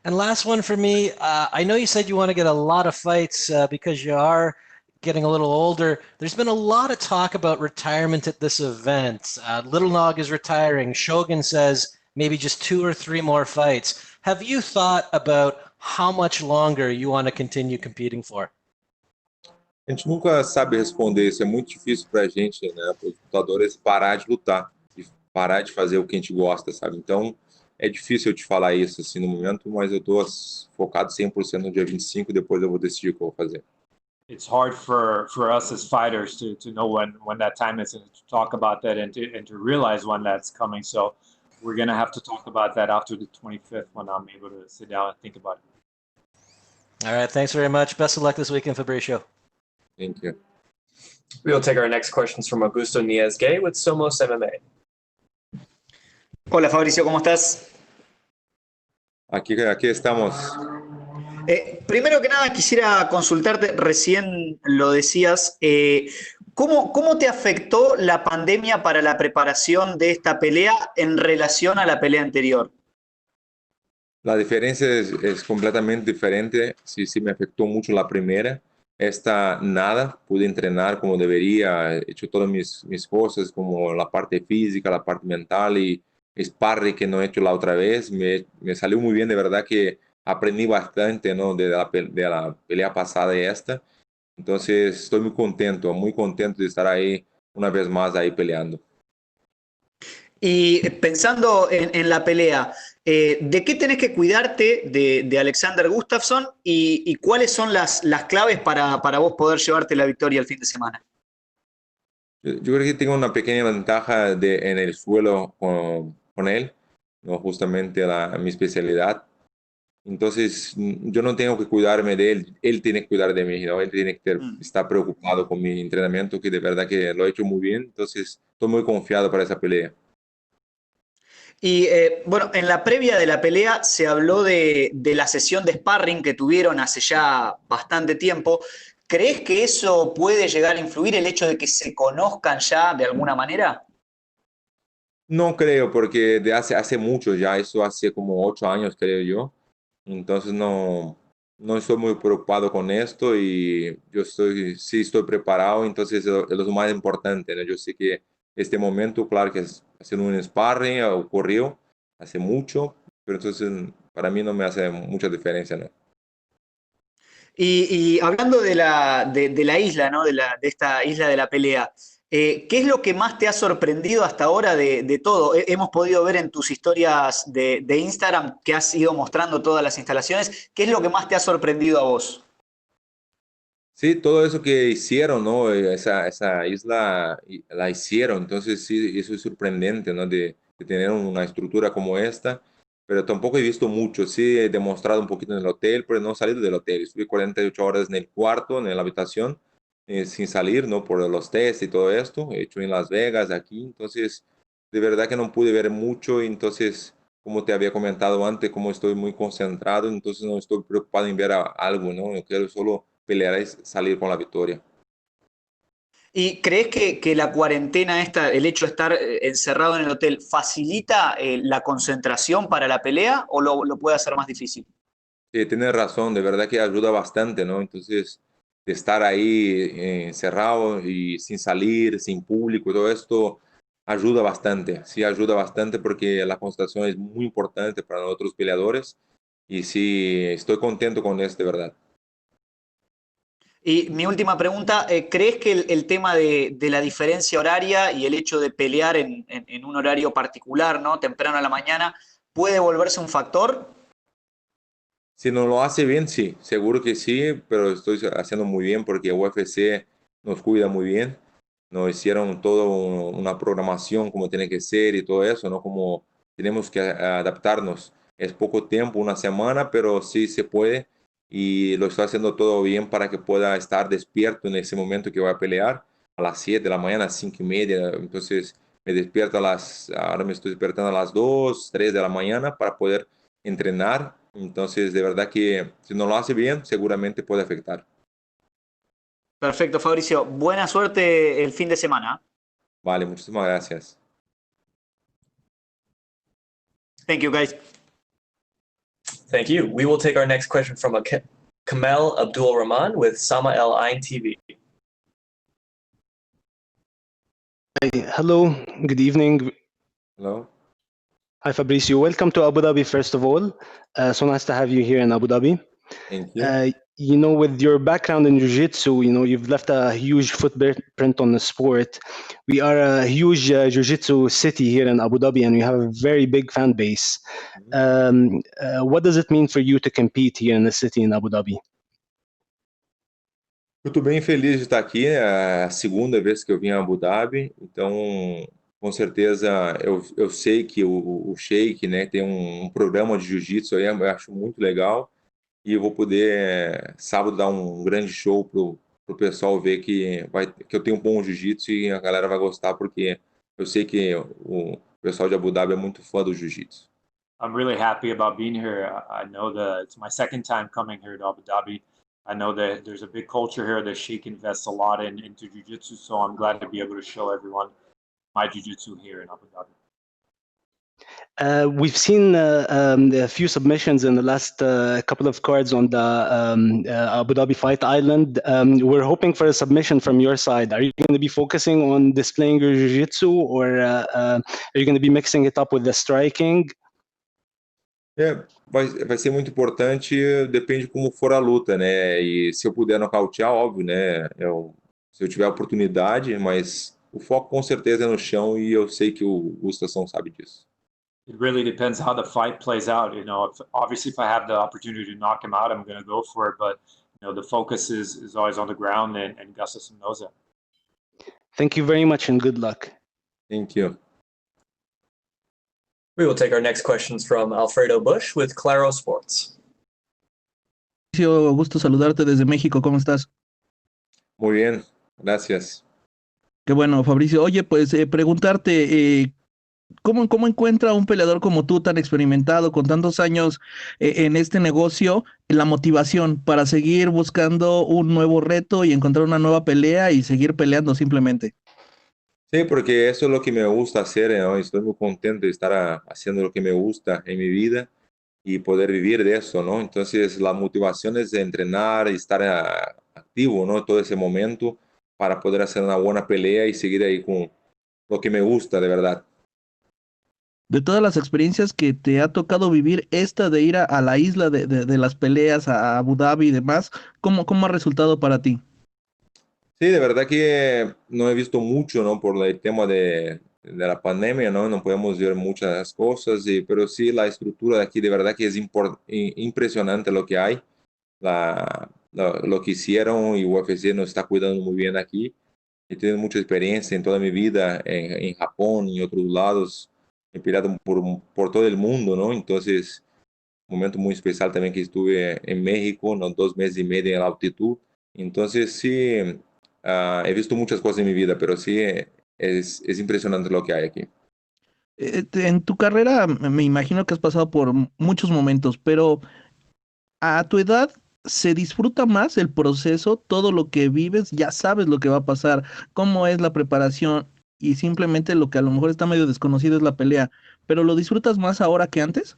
And last one for me, I know you said you want to get a lot of fights because you are getting a little older. There's been a lot of talk about retirement at this event. Little Nog is retiring. Shogun says maybe just 2 or 3 more fights. Have you thought about how much longer you want to continue competing for? A gente nunca sabe responder isso. É muito difícil para a gente, né, para os lutadores, parar de lutar, e parar de fazer o que a gente gosta, sabe? Então, é difícil eu te falar isso assim no momento, mas eu estou focado 100% no dia 25, depois eu vou decidir o que eu vou fazer. It's hard for us as fighters to know when that time is, and to talk about that and to realize when that's coming. So we're going to have to talk about that after the 25th when I'm able to sit down and think about it. All right, thanks very much. Best of luck this weekend, Fabricio. Thank you. We will take our next questions from Augusto Niez-Gay with Somos MMA. Hola Fabricio, ¿cómo estás? Aquí estamos. Primero que nada quisiera consultarte, recién lo decías, ¿cómo te afectó la pandemia para la preparación de esta pelea en relación a la pelea anterior? La diferencia es completamente diferente. Sí, me afectó mucho la primera. Esta nada, pude entrenar como debería, he hecho todas mis cosas, como la parte física, la parte mental y sparring que no he hecho la otra vez. Me salió muy bien, de verdad que aprendí bastante, ¿no? de la pelea pasada y esta. Entonces estoy muy contento de estar ahí una vez más ahí peleando. Y pensando en la pelea, ¿de qué tenés que cuidarte de Alexander Gustafsson y cuáles son las claves para vos poder llevarte la victoria el fin de semana? Yo creo que tengo una pequeña ventaja en el suelo con él, ¿no? Justamente mi especialidad. Entonces, yo no tengo que cuidarme de él tiene que cuidar de mí, ¿no? Él tiene que estar preocupado con mi entrenamiento, que de verdad que lo he hecho muy bien. Entonces, estoy muy confiado para esa pelea. Y bueno, en la previa de la pelea se habló de la sesión de sparring que tuvieron hace ya bastante tiempo. ¿Crees que eso puede llegar a influir el hecho de que se conozcan ya de alguna manera? No creo, porque de hace mucho ya, eso hace como 8 años, creo yo. Entonces no estoy muy preocupado con esto y yo sí estoy preparado, entonces es lo más importante, ¿no? Yo sé que este momento, claro que es hacer un sparring ocurrió hace mucho, pero entonces para mí no me hace mucha diferencia, ¿no? Y hablando de la isla, ¿no? De esta isla de la pelea, ¿qué es lo que más te ha sorprendido hasta ahora de todo? Hemos podido ver en tus historias de Instagram que has ido mostrando todas las instalaciones. ¿Qué es lo que más te ha sorprendido a vos? Sí, todo eso que hicieron, ¿no? Esa isla la hicieron, entonces sí, eso es sorprendente, ¿no? De tener una estructura como esta, pero tampoco he visto mucho, sí he demostrado un poquito en el hotel, pero no he salido del hotel, estuve 48 horas en el cuarto, en la habitación, sin salir, ¿no? Por los test y todo esto, he hecho en Las Vegas, aquí, entonces de verdad que no pude ver mucho, entonces como te había comentado antes, como estoy muy concentrado, entonces no estoy preocupado en ver algo, ¿no? Yo quiero solo pelear y salir con la victoria. ¿Y crees que la cuarentena esta, el hecho de estar encerrado en el hotel, facilita la concentración para la pelea o lo puede hacer más difícil? Tienes razón, de verdad que ayuda bastante, ¿no? Entonces, de estar ahí encerrado y sin salir, sin público, todo esto ayuda bastante, sí ayuda bastante porque la concentración es muy importante para nosotros peleadores y sí, estoy contento con esto, de verdad. Y mi última pregunta, ¿crees que el tema de la diferencia horaria y el hecho de pelear en un horario particular, ¿no? Temprano a la mañana, puede volverse un factor? Si no lo hace bien, sí, seguro que sí, pero estoy haciendo muy bien porque UFC nos cuida muy bien. Nos hicieron toda una programación como tiene que ser y todo eso, ¿no? Como tenemos que adaptarnos. Es poco tiempo, una semana, pero sí se puede y lo estoy haciendo todo bien para que pueda estar despierto en ese momento que voy a pelear a las 7 de la mañana, 5:30. Entonces me despierto ahora me estoy despertando a las 2, 3 de la mañana para poder entrenar. Entonces, de verdad que si no lo hace bien, seguramente puede afectar. Perfecto, Fabricio. Buena suerte el fin de semana. Vale, muchísimas gracias. Thank you, guys. Thank you. We will take our next question from Kamel Abdul Rahman with Sama El Ain TV. Hello, good evening. Hello. Hi, Fabricio. Welcome to Abu Dhabi, first of all. So nice to have you here in Abu Dhabi. Thank you. You know, with your background in jiu-jitsu, you know, you've left a huge footprint on the sport. We are a huge jiu-jitsu city here in Abu Dhabi, and we have a very big fan base. What does it mean for you to compete here in the city in Abu Dhabi? Eu estou bem feliz de estar aqui, é a segunda vez que eu vim a Abu Dhabi, então com certeza eu sei que o Sheik, né, tem um programa de jiu-jitsu aí, eu acho muito legal, e eu vou poder sábado dar um grande show pro pessoal ver que eu tenho um bom jiu-jitsu e a galera vai gostar, porque eu sei que o pessoal de Abu Dhabi é muito fã do jiu-jitsu. I'm really happy about being here. I know that it's my second time coming here to Abu Dhabi. I know that there's a big culture here that Sheikh invests a lot into jiu-jitsu, so I'm glad to be able to show everyone my jiu-jitsu here in Abu Dhabi. We've seen a few submissions in the last couple of cards on the Abu Dhabi Fight Island. We're hoping for a submission from your side. Are you going to be focusing on displaying your jiu-jitsu, or are you going to be mixing it up with the striking? Vai ser muito importante, depende como for a luta, né? E se eu puder nocautear, óbvio, né? Se eu tiver a oportunidade, mas o foco com certeza é no chão e eu sei que o Gustafsson sabe disso. It really depends how the fight plays out. You know, obviously, if I have the opportunity to knock him out, I'm going to go for it. But you know, the focus is always on the ground, and Gustafsson knows that. Thank you very much, and good luck. Thank you. We will take our next questions from Alfredo Bush with Claro Sports. Gusto saludarte desde México, ¿cómo estás? Muy bien, gracias. Qué bueno, Fabricio. Oye, pues preguntarte, ¿cómo encuentra un peleador como tú, tan experimentado, con tantos años en este negocio, la motivación para seguir buscando un nuevo reto y encontrar una nueva pelea y seguir peleando simplemente? Sí, porque eso es lo que me gusta hacer, ¿no? Estoy muy contento de estar haciendo lo que me gusta en mi vida y poder vivir de eso, ¿no? Entonces, la motivación es de entrenar y estar activo, ¿no? Todo ese momento para poder hacer una buena pelea y seguir ahí con lo que me gusta de verdad. De todas las experiencias que te ha tocado vivir, esta de ir a la isla de las peleas, a Abu Dhabi y demás, ¿cómo ha resultado para ti? Sí, de verdad que no he visto mucho, ¿no? Por el tema de la pandemia, ¿no? No podemos ver muchas cosas, pero sí la estructura de aquí, de verdad que es impresionante lo que hay, lo que hicieron y UFC nos está cuidando muy bien aquí. He tenido mucha experiencia en toda mi vida en Japón y otros lados, he peleado por todo el mundo, ¿no? Entonces, un momento muy especial también que estuve en México, ¿no? 2 meses y medio en la altitud. Entonces, sí, he visto muchas cosas en mi vida, pero sí es impresionante lo que hay aquí. En tu carrera me imagino que has pasado por muchos momentos, pero a tu edad se disfruta más el proceso, todo lo que vives, ya sabes lo que va a pasar, cómo es la preparación y simplemente lo que a lo mejor está medio desconocido es la pelea, pero ¿lo disfrutas más ahora que antes?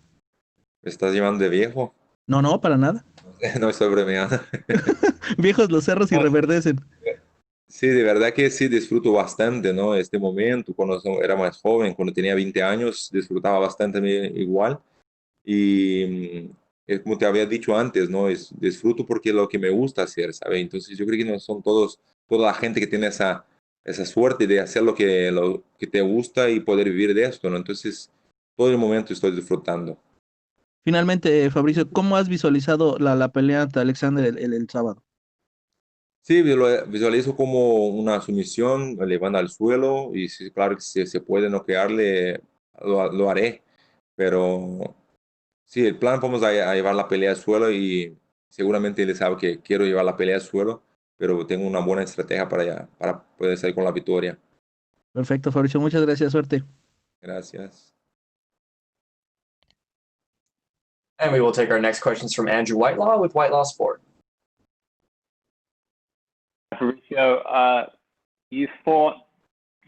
¿Me estás llamando de viejo? No, no, para nada. No estoy bromeando. Viejos los cerros y reverdecen. Sí, de verdad que sí disfruto bastante, ¿no? Este momento, cuando era más joven, cuando tenía 20 años, disfrutaba bastante igual. Y es como te había dicho antes, ¿no? Disfruto porque es lo que me gusta hacer, ¿sabes? Entonces yo creo que no son toda la gente que tiene esa suerte de hacer lo que te gusta y poder vivir de esto, ¿no? Entonces todo el momento estoy disfrutando. Finalmente, Fabricio, ¿cómo has visualizado la pelea ante Alexander el sábado? Sí, visualizo como una sumisión, le van al suelo y sí, claro que si se puede noquearle, lo haré, pero sí, el plan vamos a llevar la pelea al suelo y seguramente él sabe que quiero llevar la pelea al suelo, pero tengo una buena estrategia para poder salir con la victoria. Perfecto, Fabricio, muchas gracias, suerte. Gracias. And we will take our next questions from Andrew Whitelaw with Whitelaw Sport. Fabricio, you fought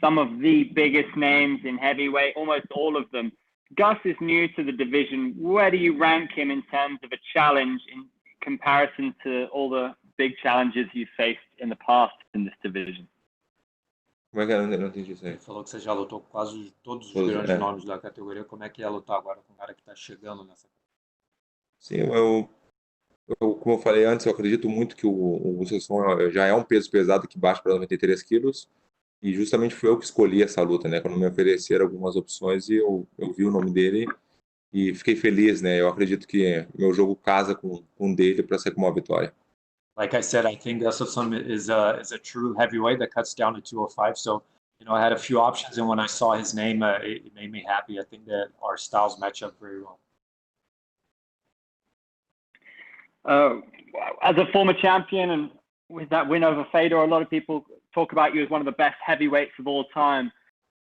some of the biggest names in heavyweight, almost all of them. Gus is new to the division. Where do you rank him in terms of a challenge in comparison to all the big challenges you faced in the past in this division? Como é que eu não entendi isso aí? Ele falou que você já lutou com quase todos os Todos, grandes é. nomes da categoria. Como é que é lutar agora com um cara que está chegando nessa? Sim, como eu falei antes, eu acredito muito que o Gustafsson já é um peso pesado que baixa para 93 quilos. E justamente foi eu que escolhi essa luta, né? Quando me ofereceram algumas opções, eu vi o nome dele e fiquei feliz, né? Eu acredito que meu jogo casa com o dele para ser com uma vitória. Like I said, I think Gustafsson is a true heavyweight that cuts down to 205. So, I had a few options, and when I saw his name, it made me happy. I think that our styles match up very well. As a former champion and with that win over Fedor, a lot of people talk about you as one of the best heavyweights of all time.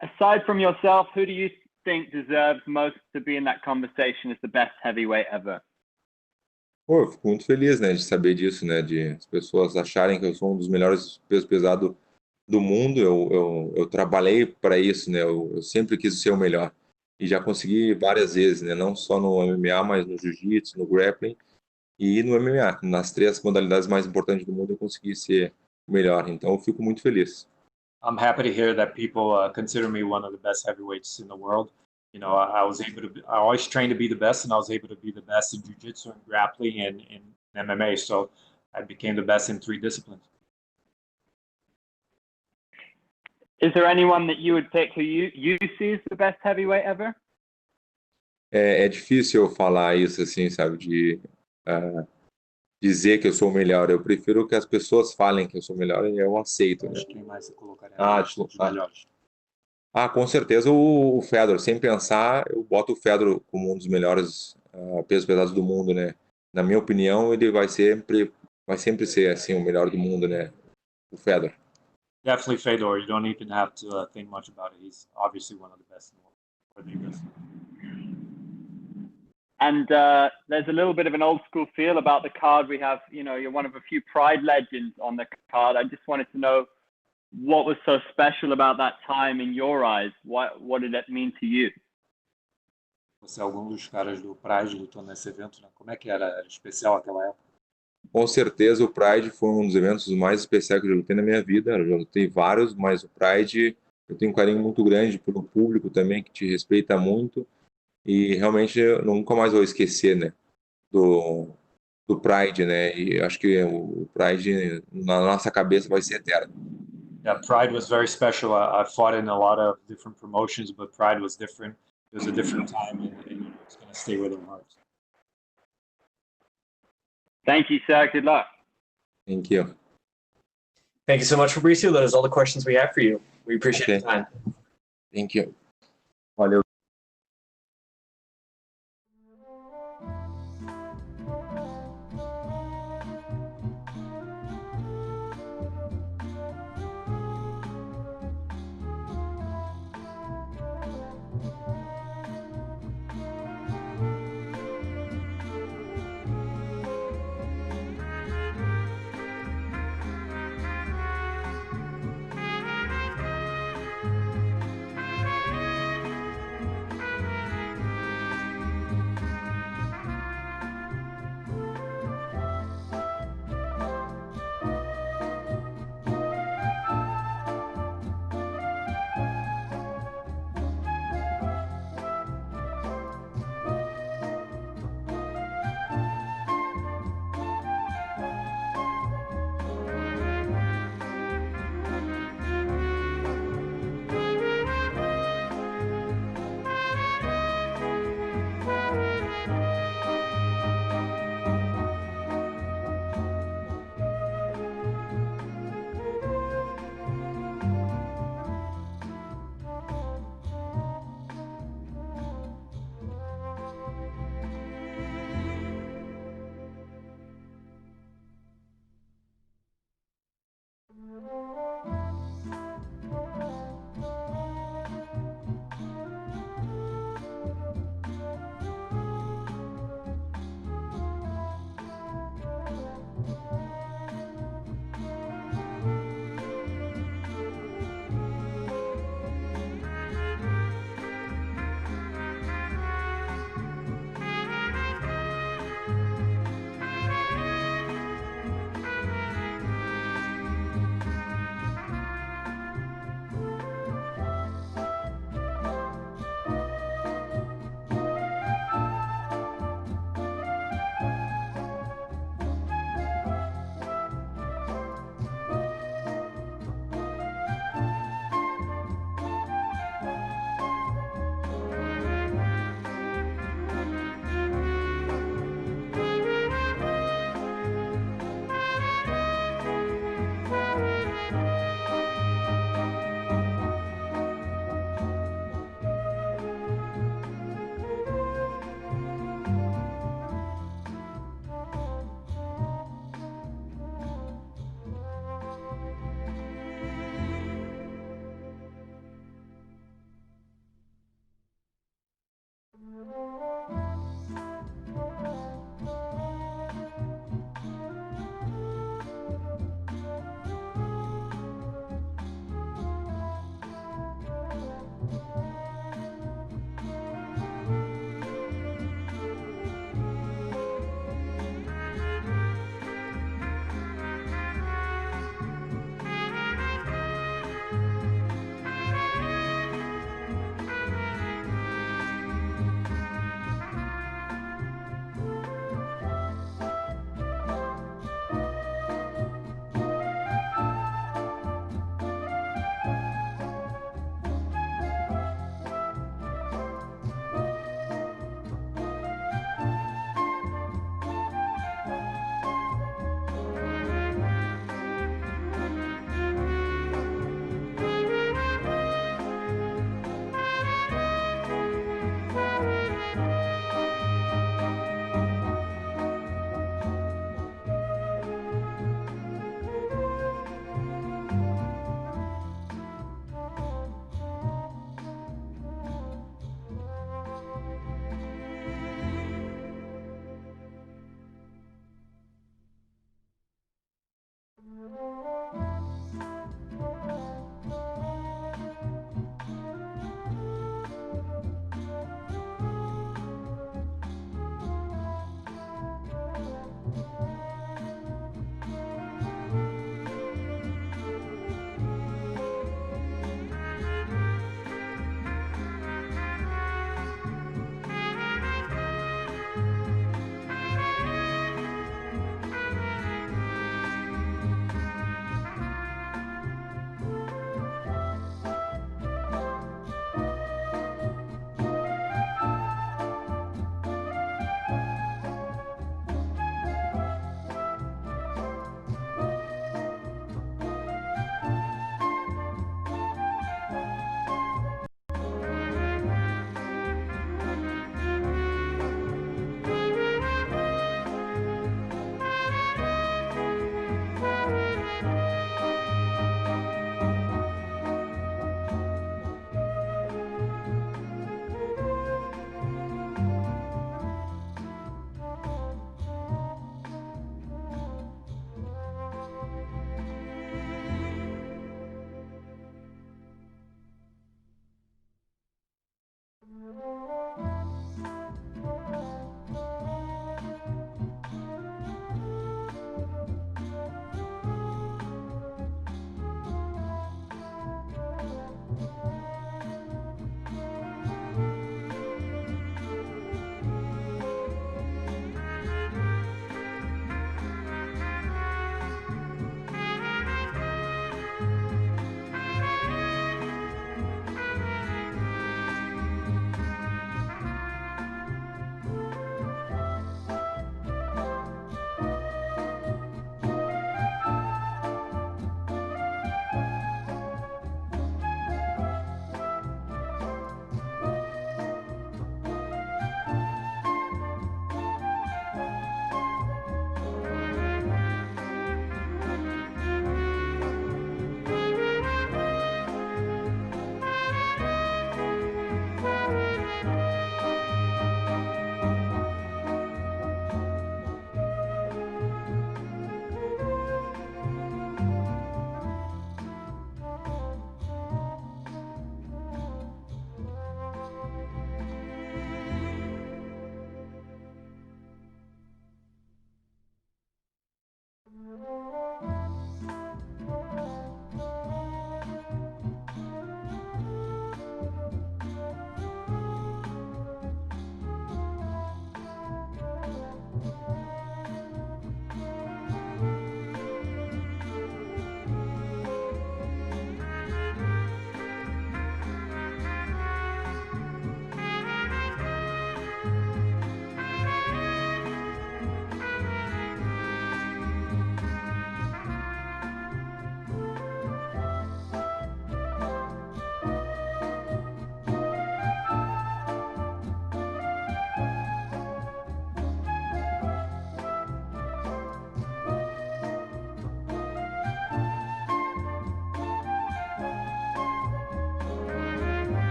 Aside from yourself, who do you think deserves most to be in that conversation as the best heavyweight ever? Pô, eu fico muito feliz, né, de saber disso, né, de as pessoas acharem que eu sou um dos melhores pesos pesados do mundo. Eu trabalhei para isso, né, eu sempre quis ser o melhor e já consegui várias vezes, né, não só no MMA, mas no jiu-jitsu, no grappling e no MMA. Nas 3 modalidades mais importantes do mundo eu consegui ser o melhor, então eu fico muito feliz. I'm happy to hear that people consider me one of the best heavyweights in the world. I was able to. I always trained to be the best, and I was able to be the best in jiu-jitsu and grappling and in MMA. So I became the best in 3 disciplines. Is there anyone that you would pick who you see as the best heavyweight ever? É difícil eu falar isso assim, sabe, de dizer que eu sou o melhor. Eu prefiro que as pessoas falem que eu sou o melhor e eu aceito. Né? Quem mais você colocaria? Melhores. Com certeza o Fedor. Sem pensar, eu boto o Fedor como um dos melhores pesos pesados do mundo, né? na minha opinião, ele vai sempre ser assim o melhor do mundo, né? O Fedor. Definitely Fedor. You don't even have to think much about it. He's obviously one of the best in the world. Rodriguez. And there's a little bit of an old school feel about the card. We have, you're one of a few Pride legends on the card. I just wanted to know what was so special about that time in your eyes. What did that mean to you? Você é algum dos caras do Pride lutou nesse evento, né? Como é que era especial aquela época? Com certeza o Pride foi um dos eventos mais especiais que eu já lutei na minha vida. Eu já lutei vários, mas o Pride eu tenho um carinho muito grande pelo público também, que te respeita muito. E realmente eu nunca mais vou esquecer, né? Do Pride, né? E acho que o Pride na nossa cabeça vai ser eterno. Yeah, Pride was very special. I fought in a lot of different promotions, but Pride was different. It was a different time, and it's going to stay with our hearts. Thank you, sir. Good luck. Thank you. Thank you so much, Fabricio. That is all the questions we have for you. We appreciate your time. Thank you. Valeu.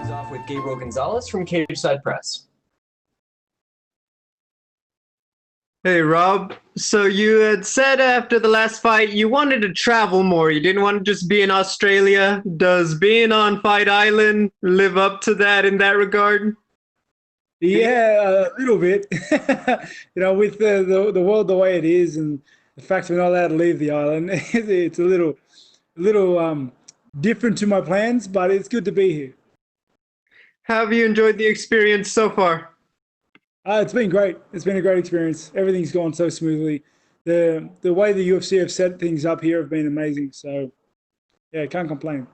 He's off with Gabriel Gonzalez from Cage Side Press. Hey, Rob. So you had said after the last fight you wanted to travel more. You didn't want to just be in Australia. Does being on Fight Island live up to that in that regard? Yeah, a little bit. With the world the way it is, and the fact we're not allowed to leave the island, it's a little different to my plans. But it's good to be here. How have you enjoyed the experience so far? It's been great. It's been a great experience. Everything's gone so smoothly. The way the UFC have set things up here have been amazing. So, yeah, can't complain.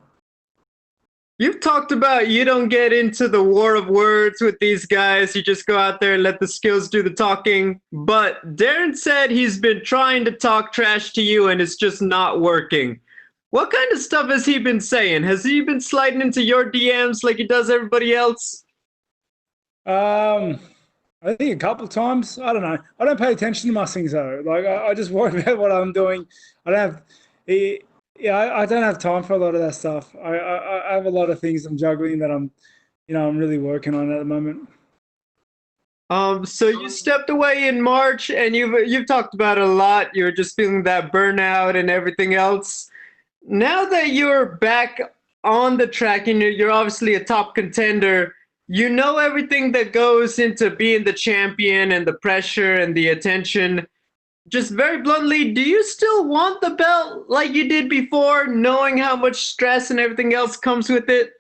You've talked about you don't get into the war of words with these guys. You just go out there and let the skills do the talking. But Darren said he's been trying to talk trash to you and it's just not working. What kind of stuff has he been saying? Has he been sliding into your DMs like he does everybody else? I think a couple of times. I don't know. I don't pay attention to much things though. Like I just worry about what I'm doing. I don't have time for a lot of that stuff. I have a lot of things I'm juggling that I'm really working on at the moment. So you stepped away in March, and you've talked about it a lot. You're just feeling that burnout and everything else. Now that you're back on the track and you're obviously a top contender, you know everything that goes into being the champion and the pressure and the attention. Just very bluntly, do you still want the belt like you did before, knowing how much stress and everything else comes with it?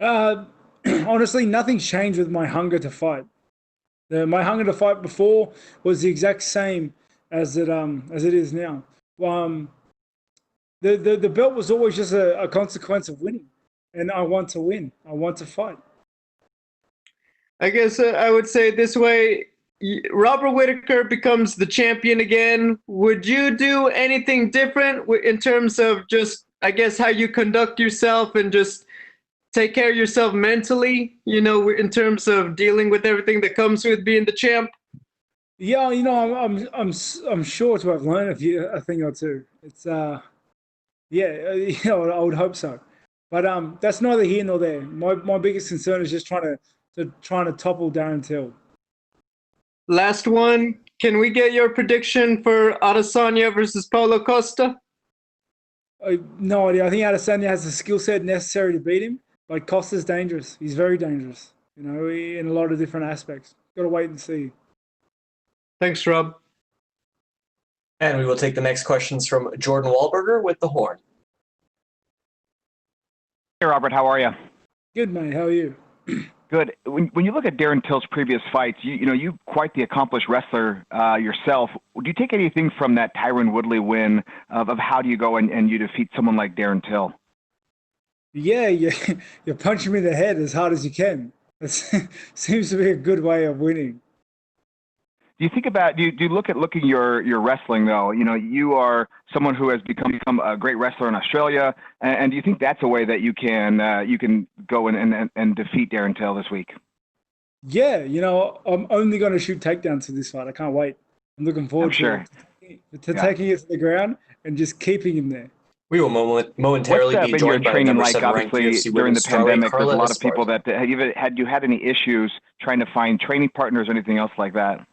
Honestly, nothing's changed with my hunger to fight. My hunger to fight before was the exact same as it is now. The belt was always just a consequence of winning, and I want to win. I want to fight. I guess I would say it this way. Robert Whittaker becomes the champion again. Would you do anything different in terms of just, I guess, how you conduct yourself and just take care of yourself mentally, in terms of dealing with everything that comes with being the champ? Yeah, I'm sure to have learned a thing or two. It's I would hope so. But that's neither here nor there. My biggest concern is just trying to topple Darren Till. Last one. Can we get your prediction for Adesanya versus Paulo Costa? No idea. I think Adesanya has the skill set necessary to beat him, but Costa's dangerous. He's very dangerous, in a lot of different aspects. Got to wait and see. Thanks, Rob. And we will take the next questions from Jordan Wahlberger with The Horn. Hey, Robert, how are you? Good, mate. How are you? Good. When you look at Darren Till's previous fights, you quite the accomplished wrestler yourself. Do you take anything from that Tyron Woodley win of how do you go and you defeat someone like Darren Till? Yeah, you're punching me in the head as hard as you can. It seems to be a good way of winning. Do you think about, do you look at your wrestling though? You are someone who has become a great wrestler in Australia, and do you think that's a way that you can go and defeat Darren Till this week? Yeah, I'm only going to shoot takedowns for this fight. I can't wait. I'm looking forward to taking it to the ground and just keeping him there. We will momentarily be joined by number 7 ranked UFC during the pandemic? There's a lot of Esparza. people that had you had any issues trying to find training partners or anything else like that?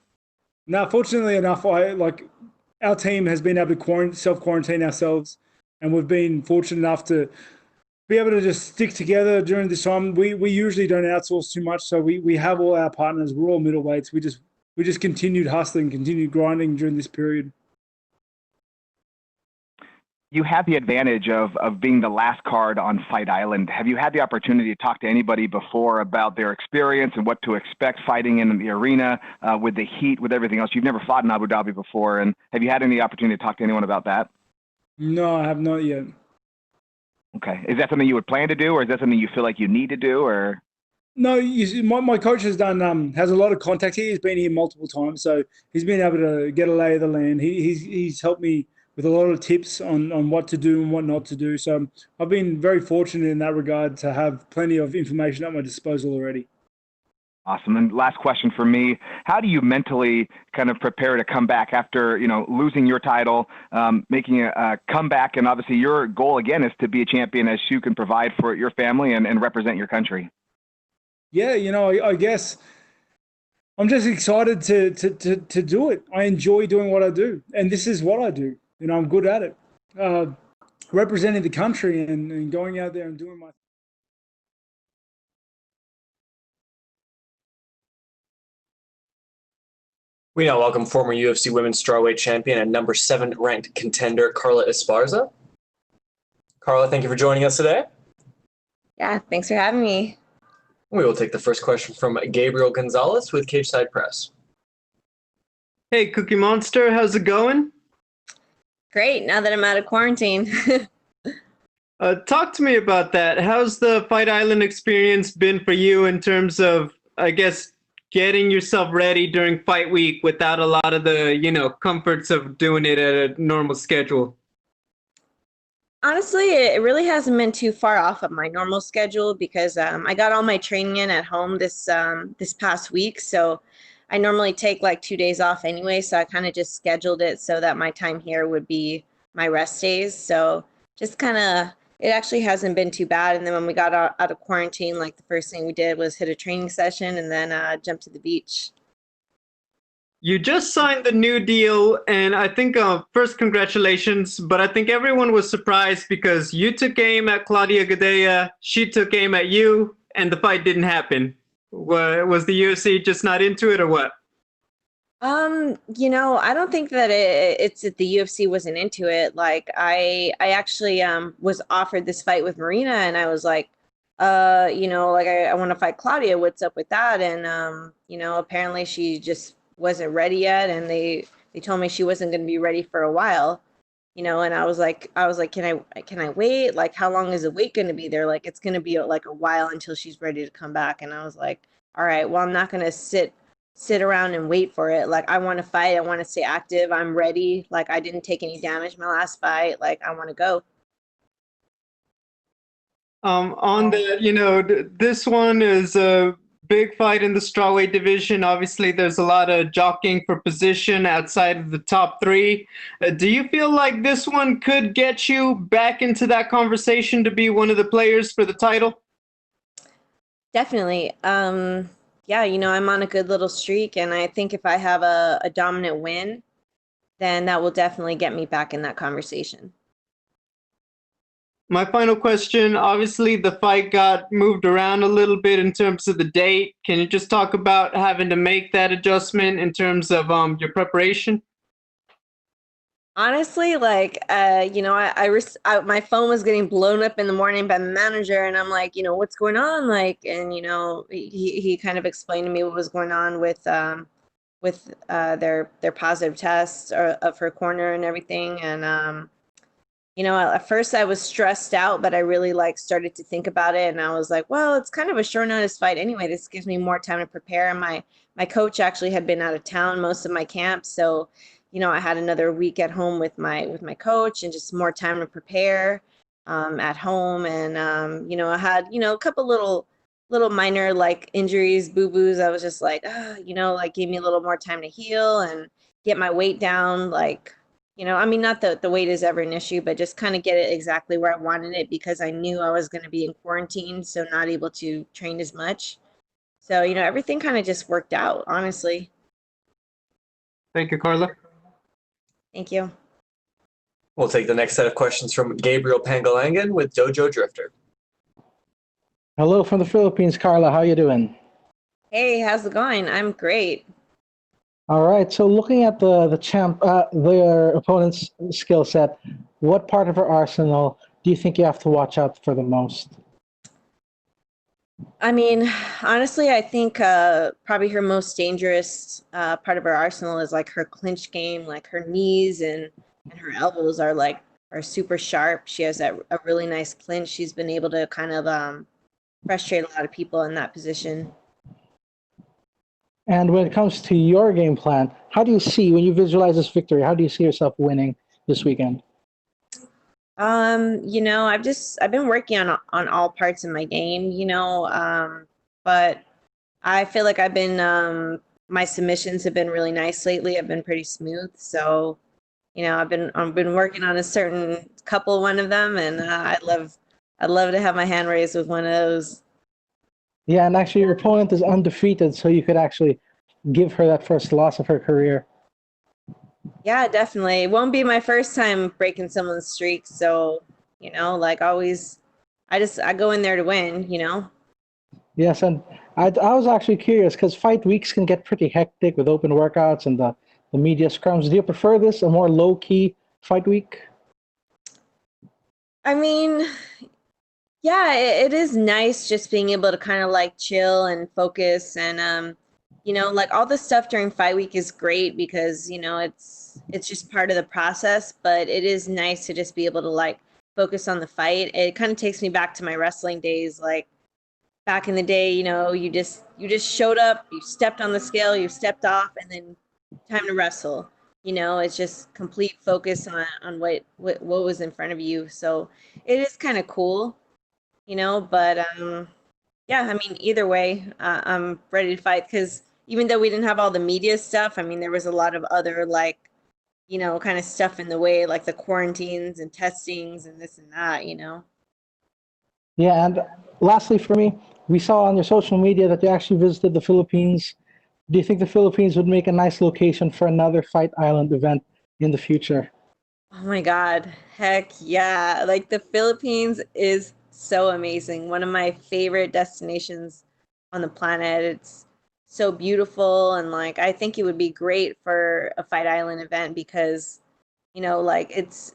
Now, fortunately enough, our team has been able to self-quarantine ourselves, and we've been fortunate enough to be able to just stick together during this time. We usually don't outsource too much, so we have all our partners. We're all middleweights. We just continued hustling, continued grinding during this period. You have the advantage of being the last card on Fight Island. Have you had the opportunity to talk to anybody before about their experience and what to expect fighting in the arena with the heat, with everything else? You've never fought in Abu Dhabi before, and have you had any opportunity to talk to anyone about that? No, I have not yet. Okay. Is that something you would plan to do, or is that something you feel like you need to do, or? No, my coach has a lot of contacts here. He's been here multiple times, so he's been able to get a lay of the land. He's helped me with a lot of tips on what to do and what not to do. So I've been very fortunate in that regard to have plenty of information at my disposal already. Awesome. And last question for me, how do you mentally kind of prepare to come back after, losing your title, making a comeback? And obviously your goal again is to be a champion as you can provide for your family and represent your country. Yeah, I guess I'm just excited to do it. I enjoy doing what I do. And this is what I do. I'm good at it. Representing the country and going out there and doing my We now welcome former UFC Women's Strawweight Champion and number 7 ranked contender Carla Esparza. Carla, thank you for joining us today. Yeah, thanks for having me. We will take the first question from Gabriel Gonzalez with Cageside Press. Hey, Cookie Monster, how's it going? Great, now that I'm out of quarantine. Talk to me about that. How's the Fight Island experience been for you in terms of, I guess, getting yourself ready during fight week without a lot of the, comforts of doing it at a normal schedule? Honestly, it really hasn't been too far off of my normal schedule because I got all my training in at home this past week. So I normally take like 2 days off anyway. So I kind of just scheduled it so that my time here would be my rest days. So just kind of, it actually hasn't been too bad. And then when we got out of quarantine, like the first thing we did was hit a training session and then jump to the beach. You just signed the new deal, and I think first congratulations, but I think everyone was surprised because you took aim at Claudia Gadelha, she took aim at you, and the fight didn't happen. Was the UFC just not into it or what? I don't think that it's that the UFC wasn't into it. Like I actually was offered this fight with Marina and I was like, I want to fight Claudia. What's up with that? And apparently she just wasn't ready yet and they told me she wasn't going to be ready for a while. And I was like, can I wait? Like how long is the wait going to be? They're like, it's going to be like a while until she's ready to come back. And I was like, all right, well, I'm not going to sit around and wait for it. Like I want to fight. I want to stay active. I'm ready. Like I didn't take any damage my last fight. Like I want to go. On the, this one is a big fight in the strawweight division. Obviously, there's a lot of jockeying for position outside of the top 3. Do you feel like this one could get you back into that conversation to be one of the players for the title? Definitely. Yeah, I'm on a good little streak, and I think if I have a dominant win, then that will definitely get me back in that conversation. My final question, obviously the fight got moved around a little bit in terms of the date. Can you just talk about having to make that adjustment in terms of your preparation? Honestly, like, my phone was getting blown up in the morning by the manager, and I'm like, what's going on? Like, and he kind of explained to me what was going on with their positive tests of her corner and everything, and at first I was stressed out, but I really started to think about it, and I was like, well, it's kind of a short notice fight anyway. This gives me more time to prepare. My coach actually had been out of town most of my camp, so. I had another week at home with my coach and just more time to prepare at home. And, I had, a couple little minor injuries, boo-boos. I was just like, gave me a little more time to heal and get my weight down. Not that the weight is ever an issue, but just kind of get it exactly where I wanted it because I knew I was going to be in quarantine, so not able to train as much. So, everything kind of just worked out, honestly. Thank you, Carla. Thank you. We'll take the next set of questions from Gabriel Pangalangan with Dojo Drifter. Hello from the Philippines, Carla. How you doing? Hey, how's it going? I'm great. All right. So looking at their opponent's skill set, what part of her arsenal do you think you have to watch out for the most? Honestly, I think probably her most dangerous part of her arsenal is her clinch game, her knees and her elbows are super sharp. She has a really nice clinch. She's been able to kind of frustrate a lot of people in that position. And when it comes to your game plan, how do you see, when you visualize this victory, how do you see yourself winning this weekend? I've been working on all parts of my game, but I feel like I've been my submissions have been really nice lately. I've been pretty smooth. So, I've been working on a certain one of them, and I'd love to have my hand raised with one of those. Yeah, and actually your opponent is undefeated, so you could actually give her that first loss of her career. Yeah, definitely. It won't be my first time breaking someone's streak. So, like always, I go in there to win, Yes, and I was actually curious because fight weeks can get pretty hectic with open workouts and the media scrums. Do you prefer this, a more low-key fight week? I mean, yeah, it is nice just being able to kind of like chill and focus and like all the stuff during fight week is great because, it's just part of the process, but it is nice to just be able to like focus on the fight. It kind of takes me back to my wrestling days, like back in the day, you just showed up, you stepped on the scale, you stepped off, and then time to wrestle. It's just complete focus on what was in front of you. So it is kind of cool, but yeah, I mean, either way, I'm ready to fight because even though we didn't have all the media stuff, I mean, there was a lot of other like, kind of stuff in the way, like the quarantines and testings and this and that, Yeah, and lastly for me, we saw on your social media that you actually visited the Philippines. Do you think the Philippines would make a nice location for another Fight Island event in the future? Oh my God, heck yeah. Like the Philippines is so amazing. One of my favorite destinations on the planet. It's so beautiful and like I think it would be great for a Fight Island event because, like it's,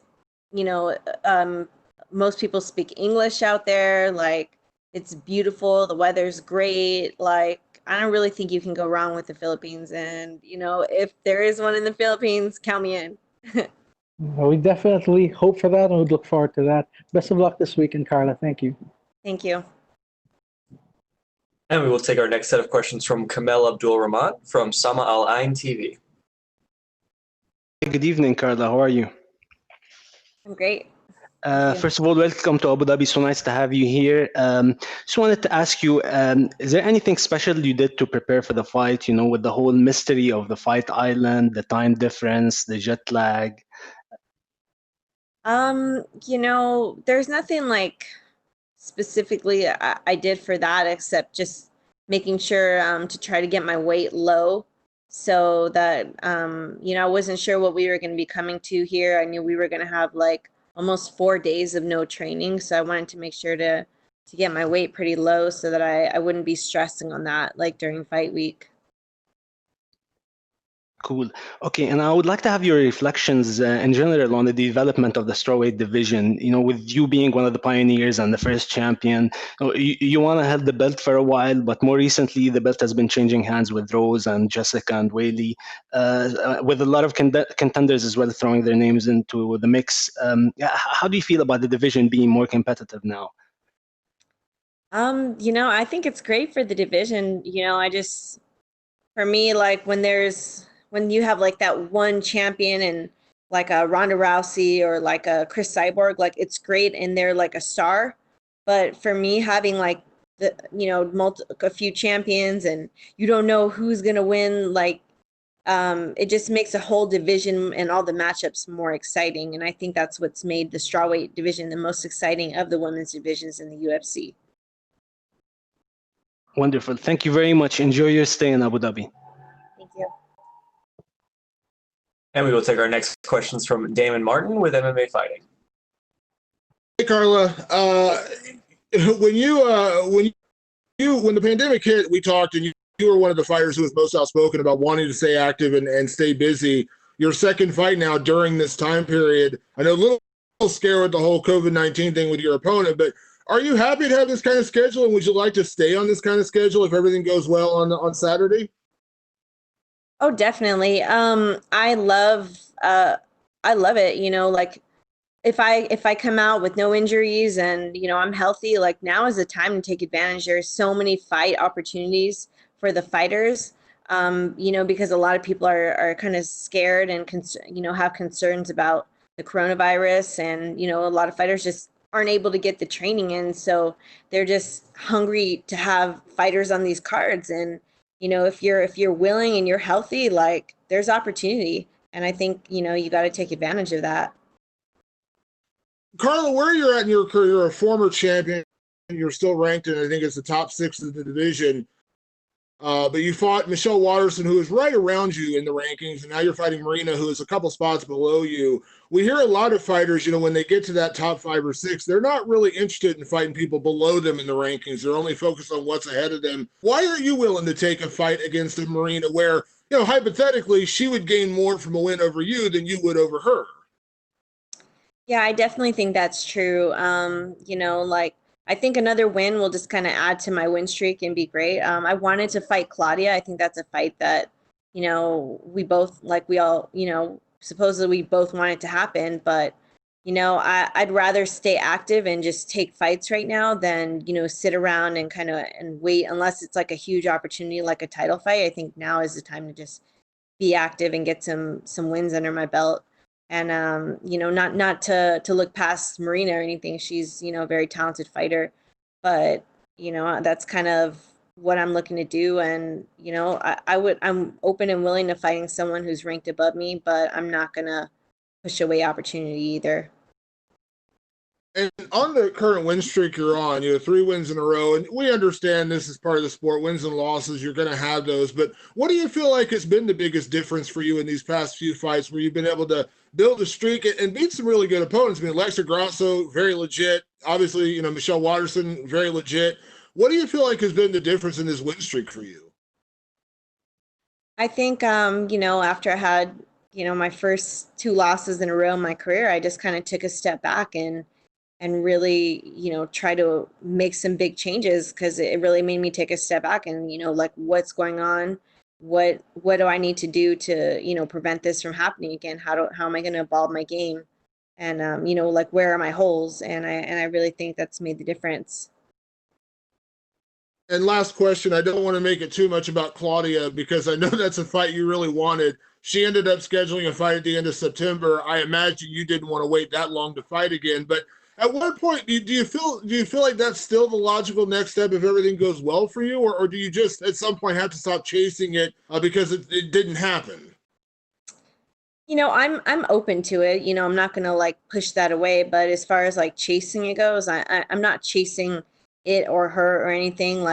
you know, um, most people speak English out there. Like it's beautiful, the weather's great. Like I don't really think you can go wrong with the Philippines. And, if there is one in the Philippines, count me in. Well, we definitely hope for that and would look forward to that. Best of luck this weekend, Carla. Thank you. Thank you. And we will take our next set of questions from Kamel Abdul Rahman from Sama Al Ain TV. Good evening, Carla. How are you? I'm great. First of all, welcome to Abu Dhabi. So nice to have you here. Just wanted to ask you, is there anything special you did to prepare for the fight, with the whole mystery of the fight island, the time difference, the jet lag? There's nothing like specifically I did for that except just making sure to try to get my weight low so that I wasn't sure what we were going to be coming to here. I knew we were going to have like almost 4 days of no training, so I wanted to make sure to get my weight pretty low so that I wouldn't be stressing on that like during fight week. Cool. Okay, and I would like to have your reflections in general on the development of the strawweight division. With you being one of the pioneers and the first champion, you want to have the belt for a while, but more recently the belt has been changing hands with Rose and Jessica and Whaley, with a lot of contenders as well throwing their names into the mix. How do you feel about the division being more competitive now? I think it's great for the division. For me, like when you have like that one champion and like a Ronda Rousey or like a Chris Cyborg, like it's great and they're like a star. But for me, having like a few champions and you don't know who's gonna win, like it just makes a whole division and all the matchups more exciting. And I think that's what's made the strawweight division the most exciting of the women's divisions in the UFC. Wonderful. Thank you very much. Enjoy your stay in Abu Dhabi. Thank you. And we will take our next questions from Damon Martin with MMA Fighting. Hey, Carla. When the pandemic hit, we talked, and you were one of the fighters who was most outspoken about wanting to stay active and stay busy. Your second fight now during this time period, I know a little scared with the whole COVID-19 thing with your opponent, but are you happy to have this kind of schedule, and would you like to stay on this kind of schedule if everything goes well on Saturday? Oh, definitely. I love it. Like if I come out with no injuries and, I'm healthy, like now is the time to take advantage. There's so many fight opportunities for the fighters, because a lot of people are kind of scared and, have concerns about the coronavirus. And, a lot of fighters just aren't able to get the training in, so they're just hungry to have fighters on these cards. And if you're willing and you're healthy, like, there's opportunity, and I think you got to take advantage of that. Carla, where you're at in your career, you're a former champion. You're still ranked in, I think it's the top 6 of the division. But you fought Michelle Waterson, who is right around you in the rankings, and now you're fighting Marina, who is a couple spots below you. We hear a lot of fighters, when they get to that top 5 or 6, they're not really interested in fighting people below them in the rankings. They're only focused on what's ahead of them. Why are you willing to take a fight against a Marina where, hypothetically, she would gain more from a win over you than you would over her? Yeah, I definitely think that's true. I think another win will just kind of add to my win streak and be great. I wanted to fight Claudia. I think that's a fight that, we both, supposedly we both want it to happen. But, I'd rather stay active and just take fights right now than, sit around and and wait unless it's like a huge opportunity, like a title fight. I think now is the time to just be active and get some wins under my belt. And, not to look past Marina or anything. She's, a very talented fighter, but, that's kind of what I'm looking to do. And, I'm open and willing to fighting someone who's ranked above me, but I'm not going to push away opportunity either. And on the current win streak you're on, 3 wins in a row, and we understand this is part of the sport, wins and losses, you're going to have those. But what do you feel like has been the biggest difference for you in these past few fights where you've been able to build a streak and beat some really good opponents? I mean, Alexa Grasso, very legit. Obviously, Michelle Waterson, very legit. What do you feel like has been the difference in this win streak for you? I think, after I had, my first 2 losses in a row in my career, I just kind of took a step back and really, try to make some big changes, because it really made me take a step back and, what's going on? What do I need to do to, prevent this from happening again? How am I going to evolve my game? And, where are my holes? And I really think that's made the difference. And last question, I don't want to make it too much about Claudia because I know that's a fight you really wanted. She ended up scheduling a fight at the end of September. I imagine you didn't want to wait that long to fight again, but at what point do you feel like that's still the logical next step if everything goes well for you, or do you just at some point have to stop chasing it because it didn't happen? I'm open to it. I'm not going to push that away, but as far as chasing it goes, I'm not chasing it or her or anything.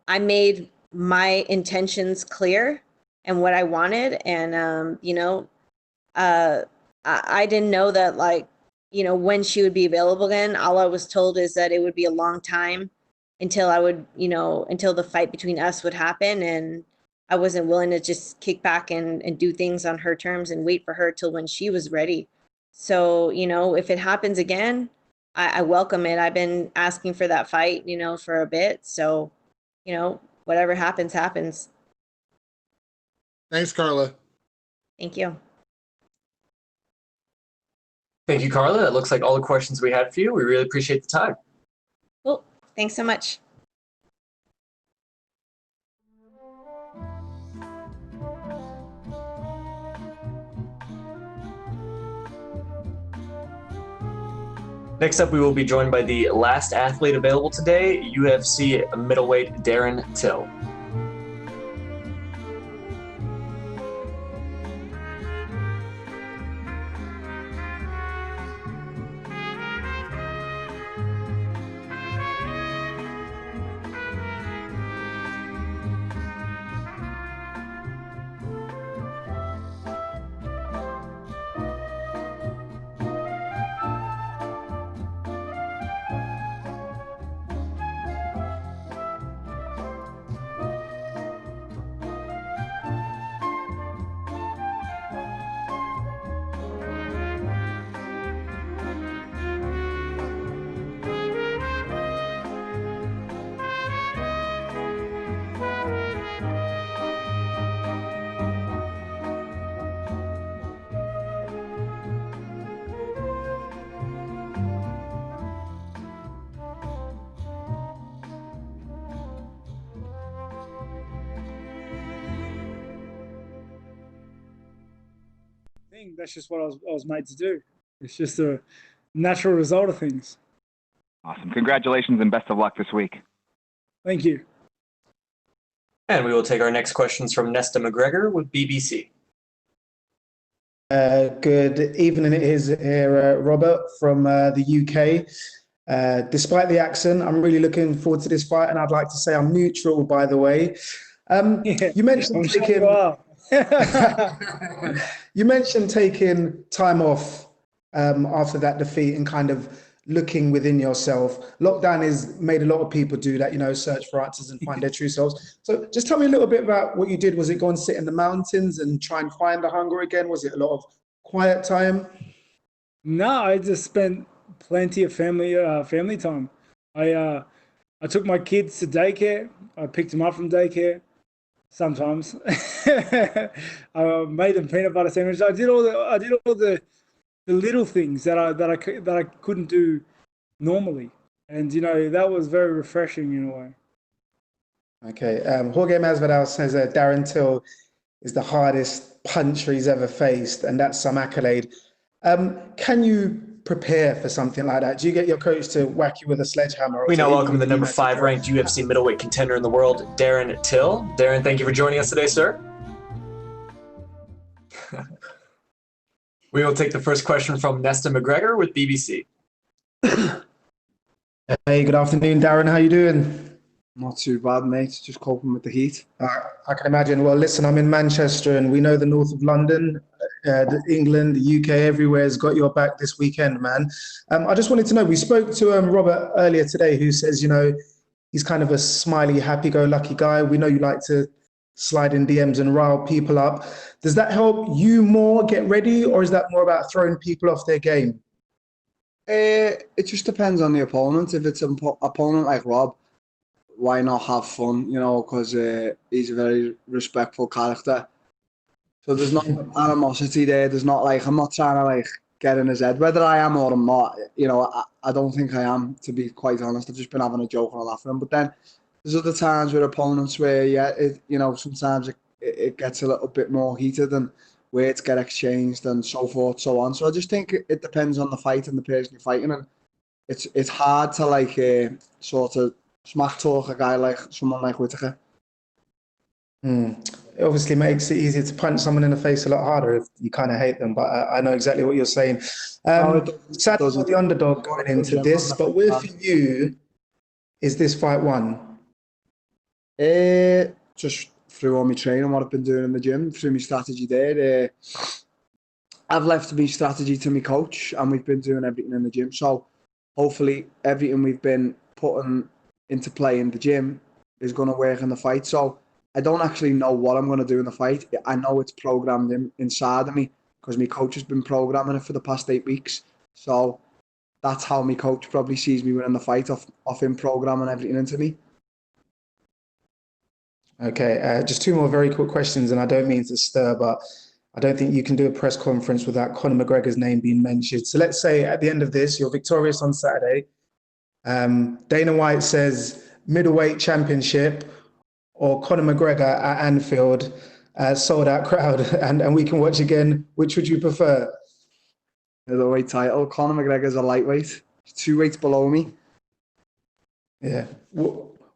I made my intentions clear and what I wanted, and I didn't know that when she would be available again. All I was told is that it would be a long time until I would, until the fight between us would happen. And I wasn't willing to just kick back and do things on her terms and wait for her till when she was ready. So, if it happens again, I welcome it. I've been asking for that fight, for a bit. So, whatever happens, happens. Thanks, Carla. Thank you. Thank you, Carla. That looks like all the questions we had for you. We really appreciate the time. Cool. Thanks so much. Next up, we will be joined by the last athlete available today, UFC middleweight Darren Till. That's just what I was made to do. It's just a natural result of things. Awesome. Congratulations and best of luck this week. Thank you. And we will take our next questions from Nesta McGregor with BBC. Good evening, it is here, Robert from the UK. Despite the accent, I'm really looking forward to this fight, and I'd like to say I'm neutral, by the way. You mentioned you mentioned taking time off after that defeat and kind of looking within yourself. Lockdown has made a lot of people do that, search for answers and find their true selves. So just tell me a little bit about what you did. Was it go and sit in the mountains and try and find the hunger again? Was it a lot of quiet time? No, I just spent plenty of family time. I took my kids to daycare. I picked them up from daycare sometimes. I made them peanut butter sandwiches. I did all the little things that I couldn't do normally, and that was very refreshing in a way. Okay, Jorge Masvidal says Darren Till is the hardest puncher he's ever faced, and that's some accolade. Can you prepare for something like that? Do you get your coach to whack you with a sledgehammer? We now welcome the number 5 ranked UFC middleweight contender in the world, Darren Till. Darren, thank you for joining us today, sir. We will take the first question from Nesta McGregor with BBC. Hey, good afternoon, Darren. How you doing? Not too bad, mate. Just coping with the heat. I can imagine. Well, listen, I'm in Manchester, and we know the north of London, England, the UK, everywhere has got your back this weekend, man. I just wanted to know, we spoke to Robert earlier today, who says, he's kind of a smiley, happy-go-lucky guy. We know you like to slide in DMs and rile people up. Does that help you more get ready, or is that more about throwing people off their game? It just depends on the opponent. If it's an opponent like Rob, why not have fun, because he's a very respectful character. So there's not animosity there. There's not I'm not trying to get in his head. Whether I am or I'm not, I don't think I am, to be quite honest. I've just been having a joke and a laugh at him. But then there's other times with opponents where, sometimes it gets a little bit more heated and words get exchanged and so forth, so on. So I just think it depends on the fight and the person you're fighting. And it's hard to sort of smack talk a guy like someone like Whittaker. It obviously makes it easier to punch someone in the face a lot harder if you kind of hate them, but I know exactly what you're saying. Sadly, for the underdog going into this, but where for you is this fight won? Just through all my training, what I've been doing in the gym, through my strategy there. I've left my strategy to my coach, and we've been doing everything in the gym. So hopefully everything we've been putting into play in the gym is going to work in the fight. So I don't actually know what I'm going to do in the fight. I know it's programmed inside of me because my coach has been programming it for the past 8 weeks. So that's how my coach probably sees me winning the fight, off him programming everything into me. Okay, just 2 more very quick questions, and I don't mean to stir, but I don't think you can do a press conference without Conor McGregor's name being mentioned. So let's say at the end of this, you're victorious on Saturday. Dana White says middleweight championship, or Conor McGregor at Anfield, sold out crowd, and we can watch again. Which would you prefer? Middleweight title. Conor McGregor's a lightweight. He's 2 weights below me. Yeah.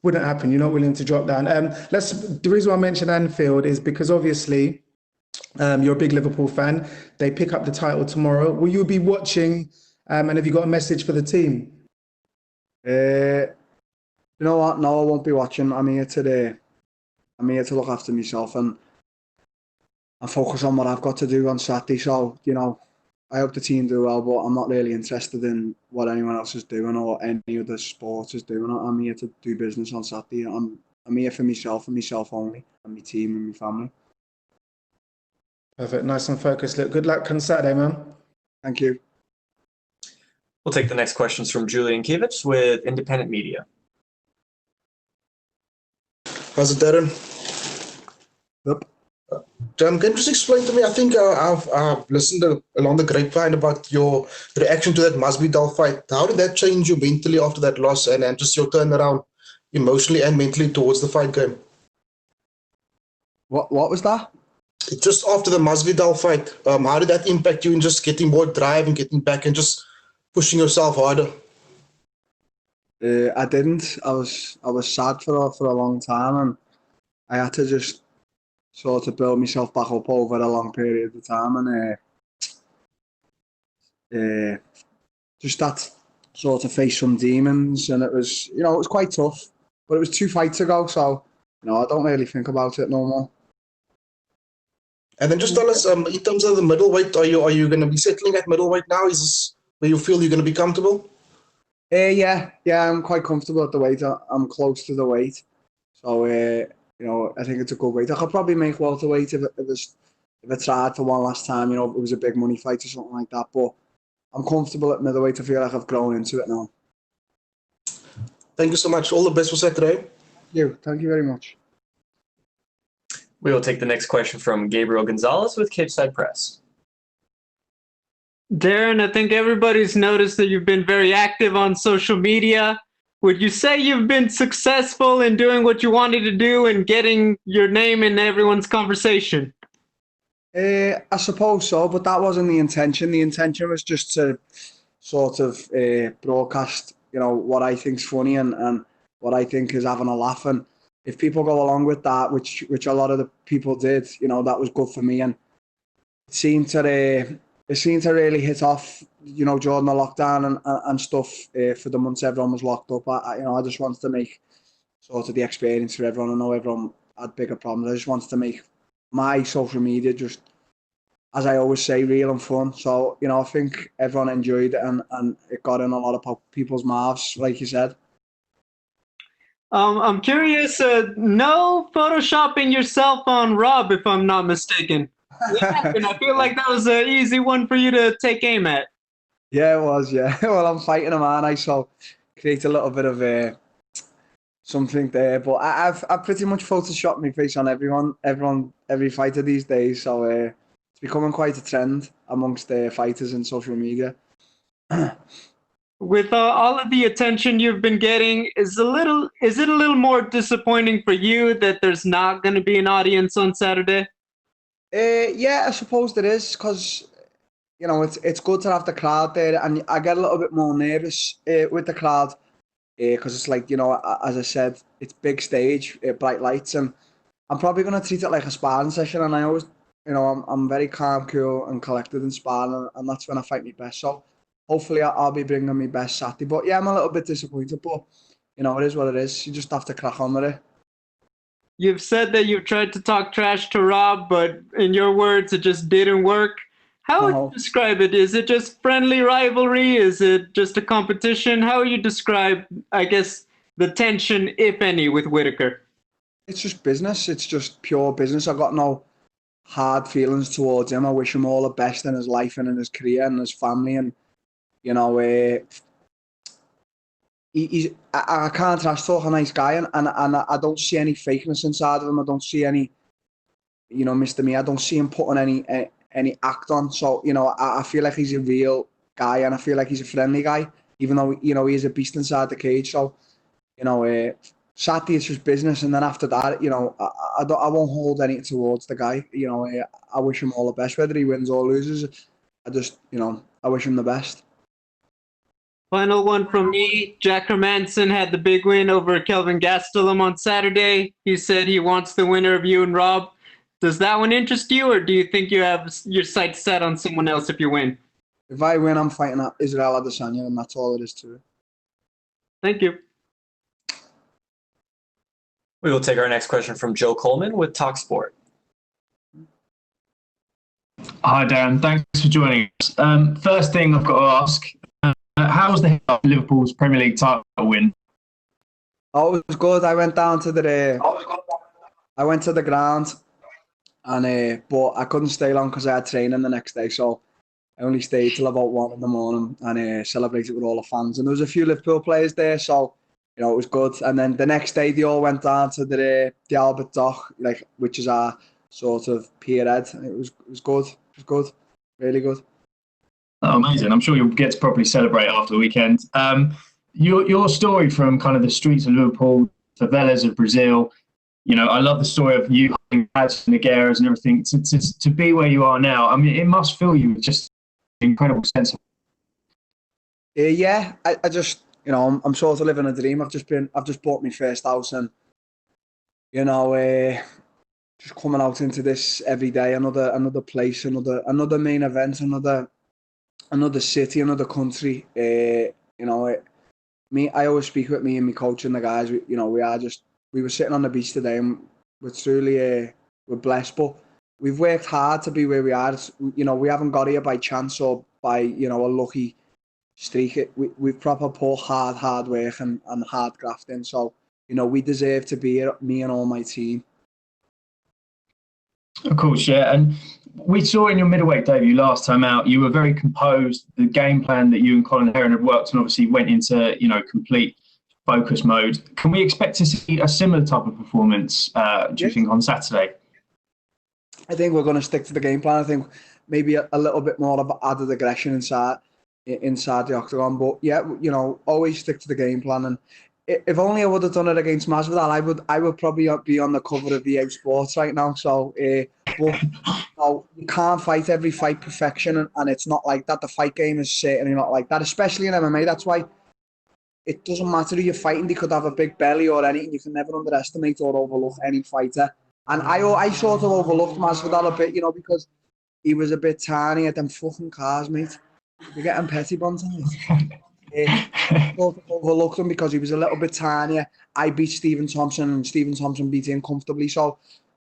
Wouldn't happen. You're not willing to drop down. The reason why I mentioned Anfield is because obviously you're a big Liverpool fan. They pick up the title tomorrow. Will you be watching? And have you got a message for the team? You know what? No, I won't be watching. I'm here to look after myself and focus on what I've got to do on Saturday. So, I hope the team do well, but I'm not really interested in what anyone else is doing or any other sports is doing. I'm here to do business on Saturday. I'm here for myself and myself only, and my team and my family. Perfect. Nice and focused. Look, good luck on Saturday, man. Thank you. We'll take the next questions from Julian Kiewicz with Independent Media. How's it, Darren? Yep. Can you just explain to me? I think I've listened along the grapevine about your reaction to that Masvidal fight. How did that change you mentally after that loss, and just your turnaround emotionally and mentally towards the fight game? What was that? Just after the Masvidal fight, how did that impact you in just getting more drive and getting back and just pushing yourself harder? I didn't. I was sad for a long time, and I had to just sort of build myself back up over a long period of time, and just that sort of face some demons, and it was, it was quite tough. But it was 2 fights ago, so I don't really think about it no more. And then just tell us, in terms of the middleweight, are you going to be settling at middleweight now? Is this where you feel you're going to be comfortable? Yeah, I'm quite comfortable at the weight. I'm close to the weight, so I think it's a good weight. I could probably make welterweight if I tried for one last time. If it was a big money fight or something like that. But I'm comfortable at middleweight. I feel like I've grown into it now. Thank you so much. All the best for Saturday. Thank you very much. We will take the next question from Gabriel Gonzalez with Cageside Press. Darren, I think everybody's noticed that you've been very active on social media. Would you say you've been successful in doing what you wanted to do and getting your name in everyone's conversation? I suppose so, but that wasn't the intention. The intention was just to sort of broadcast, what I think's funny and what I think is having a laugh. And if people go along with that, which a lot of the people did, that was good for me. And it seemed to really hit off, during the lockdown and stuff for the months everyone was locked up. I just wanted to make sort of the experience for everyone. I know everyone had bigger problems. I just wanted to make my social media just, as I always say, real and fun. So, I think everyone enjoyed it and it got in a lot of people's mouths, like you said. I'm curious, no photoshopping yourself on Rob, if I'm not mistaken. And I feel like that was an easy one for you to take aim at. Yeah, it was, yeah. Well, I'm fighting him, aren't I? So create a little bit of something there. But I've pretty much photoshopped my face on every fighter these days. So it's becoming quite a trend amongst the fighters in social media. With all of the attention you've been getting, is it a little more disappointing for you that there's not going to be an audience on Saturday? Yeah, I suppose there is, because it's good to have the crowd there, and I get a little bit more nervous with the crowd because it's like, as I said, it's big stage, bright lights, and I'm probably going to treat it like a sparring session. And I always, I'm very calm, cool, and collected in sparring, and that's when I fight my best. So hopefully I'll be bringing my best Saturday. But yeah, I'm a little bit disappointed, but it is what it is. You just have to crack on with it. You've said that you've tried to talk trash to Rob, but in your words, it just didn't work. How would you describe it? Is it just friendly rivalry? Is it just a competition? How would you describe, I guess, the tension, if any, with Whittaker? It's just business. It's just pure business. I've got no hard feelings towards him. I wish him all the best in his life and in his career and his family. And, I can't trash talk a nice guy, and I don't see any fakeness inside of him. I don't see any, Mr. Me. I don't see him putting any act on. So, I feel like he's a real guy, and I feel like he's a friendly guy, even though, he is a beast inside the cage. So, Saturday it's just business, and then after that, I won't hold anything towards the guy. I wish him all the best, whether he wins or loses. I just, I wish him the best. Final one from me. Jack Hermanson had the big win over Kelvin Gastelum on Saturday. He said he wants the winner of you and Rob. Does that one interest you, or do you think you have your sights set on someone else if you win? If I win, I'm fighting Israel Adesanya, and that's all it is to it. Thank you. We will take our next question from Joe Coleman with TalkSport. Hi, Darren. Thanks for joining us. First thing I've got to ask, how was the Liverpool's Premier League title win? Oh, it was good. I went down to I went to the ground, and but I couldn't stay long because I had training the next day. So I only stayed till about 1 in.the morning and celebrated with all the fans. And there was a few Liverpool players there, so it was good. And then the next day, they all went down to the Albert Dock, which is our sort of pierhead. It was good. It was good, really good. Oh, amazing. I'm sure you'll get to properly celebrate after the weekend. Your story from kind of the streets of Liverpool, favelas of Brazil, I love the story of you having pads and Nogueiras and everything. To be where you are now, I mean, it must fill you with just an incredible sense of... Yeah, I just, you know, I'm sort of living a dream. I've just bought my first house, and you know, just coming out into this every day, another place, another main event, another city, another country. You know, I always speak with me and my coach and the guys. You know, we were sitting on the beach today, and we're truly we're blessed, but we've worked hard to be where we are. You know, we haven't got here by chance or by, you know, a lucky streak. We've proper put hard work and hard grafting. So, you know, we deserve to be here, me and all my team. Of course, yeah. And we saw in your middleweight debut last time out, you were very composed. The game plan that you and Colin Heron had worked on obviously went into, you know, complete focus mode. Can we expect to see a similar type of performance, do you think, on Saturday? I think we're going to stick to the game plan. I think maybe a little bit more of added aggression inside the octagon. But yeah, you know, always stick to the game plan. And if only I would have done it against Masvidal, I would probably be on the cover of EA Sports right now. So, but no, you can't fight every fight perfection, and it's not like that. The fight game is certainly not like that, especially in MMA. That's why it doesn't matter who you're fighting. They could have a big belly or anything. You can never underestimate or overlook any fighter. And I sort of overlooked Masvidal a bit, you know, because he was a bit tiny at them fucking cars, mate. You're getting petty buns on it. Sort of overlooked him because he was a little bit tinier. I beat Stephen Thompson, and Stephen Thompson beat him comfortably. So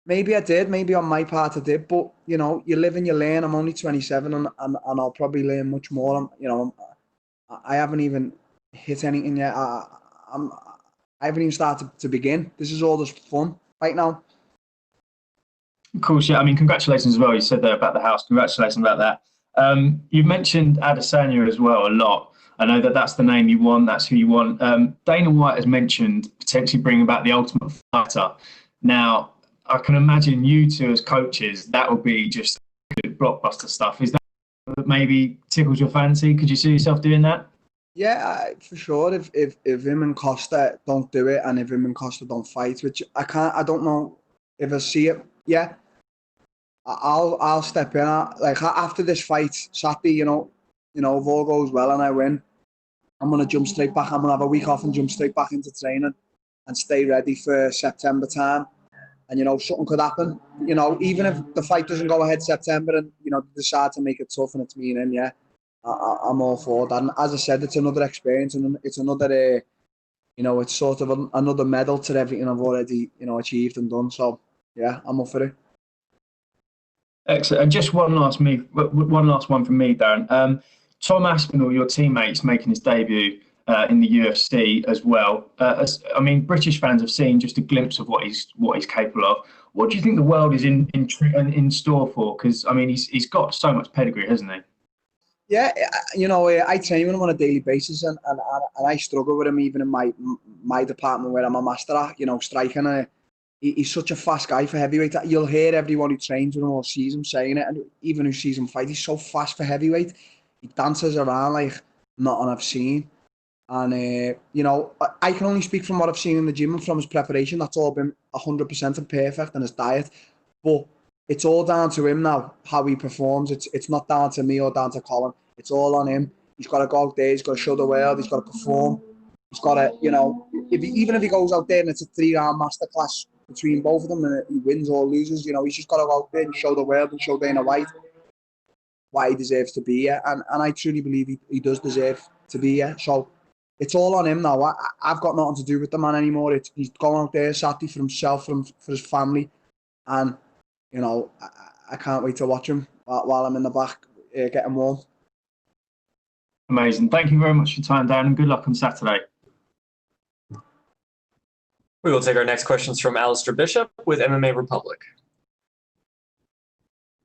maybe I did, maybe on my part I did. But, you know, you live and you learn. I'm only 27 and I'll probably learn much more. You know, I haven't even hit anything yet. I haven't even started to begin. This is all just fun right now. Of course, yeah. I mean, congratulations as well. You said there about the house. Congratulations about that. You've mentioned Adesanya as well a lot. I know that that's the name you want. That's who you want. Dana White has mentioned potentially bringing back the Ultimate Fighter. Now, I can imagine you two as coaches, that would be just good blockbuster stuff. Is that maybe tickles your fancy? Could you see yourself doing that? Yeah, for sure. If him and Costa don't do it, and if him and Costa don't fight, which I don't know if I see it. Yeah, I'll step in. Like after this fight Saturday, you know, if all goes well and I win, I'm gonna jump straight back. I'm gonna have a week off and jump straight back into training and stay ready for September time. And you know, something could happen. You know, even if the fight doesn't go ahead September, and you know, decide to make it tough and it's me and him, yeah, I'm all for that. And as I said, it's another experience and it's another, you know, it's sort of another medal to everything I've already, you know, achieved and done. So yeah, I'm up for it. Excellent. And just one last one from me, Darren. Tom Aspinall, your teammate's making his debut in the UFC as well. I mean, British fans have seen just a glimpse of what he's capable of. What do you think the world is in store for? Because I mean, he's got so much pedigree, hasn't he? Yeah, you know, I train with him on a daily basis, and I struggle with him even in my department where I'm a master at, you know, striking. He's such a fast guy for heavyweight. You'll hear everyone who trains with him or sees him saying it, and even who sees him fight, he's so fast for heavyweight. He dances around like nothing I've seen. And, you know, I can only speak from what I've seen in the gym and from his preparation. That's all been 100% and perfect, and his diet. But it's all down to him now, how he performs. It's not down to me or down to Colin. It's all on him. He's got to go out there. He's got to show the world. He's got to perform. He's got to, you know, even if he goes out there and it's a 3-round masterclass between both of them and he wins or loses, you know, he's just got to go out there and show the world and show Dana White why he deserves to be here. And I truly believe he does deserve to be here. So it's all on him now. I've got nothing to do with the man anymore. He's going out there Saturday for himself, for his family. And, you know, I can't wait to watch him while I'm in the back getting warm. Amazing. Thank you very much for your time, Dan, and good luck on Saturday. We will take our next questions from Alistair Bishop with MMA Republic.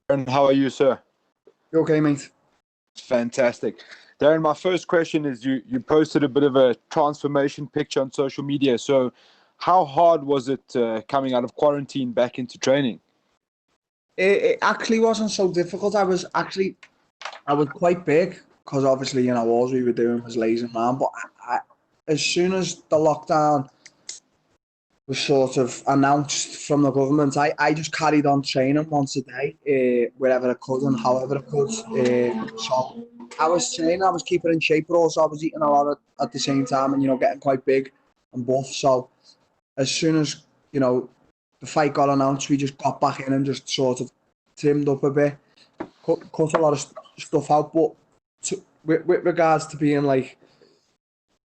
And how are you, sir? You okay, mate? Fantastic. Darren, my first question is you posted a bit of a transformation picture on social media. So how hard was it coming out of quarantine back into training? It actually wasn't so difficult. I was quite big because obviously, you know, all we were doing was lazing around. But as soon as the lockdown was sort of announced from the government, I just carried on training once a day, wherever I could and however I could. So I was training, I was keeping in shape, but also I was eating a lot at the same time and, you know, getting quite big and buff. So as soon as, you know, the fight got announced, we just got back in and just sort of trimmed up a bit, cut a lot of stuff out. But with regards to being like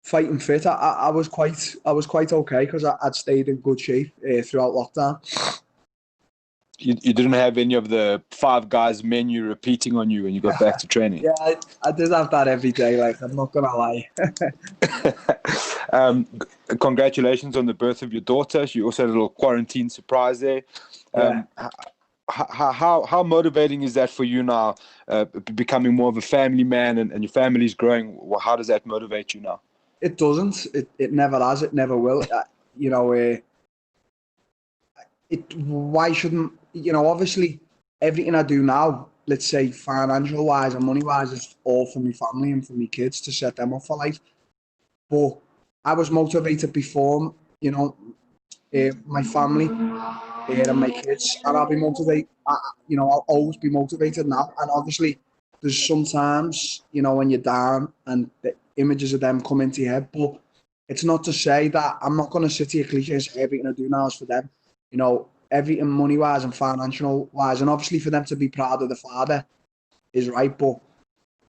fighting fit, I was quite okay because I'd stayed in good shape throughout lockdown. You didn't have any of the Five Guys menu repeating on you when you got back to training. Yeah, I did have that every day. Like, I'm not gonna lie. Congratulations on the birth of your daughter. You also had a little quarantine surprise there. How motivating is that for you now, becoming more of a family man and your family's growing? Well, how does that motivate you now? It doesn't. It never has. It never will. You know, why shouldn't, you know, obviously everything I do now, let's say financial wise and money wise, is all for my family and for my kids to set them up for life. But I was motivated before, you know, my family and my kids, and I'll be motivated. You know, I'll always be motivated now. And obviously, there's sometimes, you know, when you're down and the images of them come into your head. But it's not to say that I'm not going to sit here cliche and say everything I do now is for them. You know, everything money wise and financial wise, and obviously for them to be proud of the father is right. But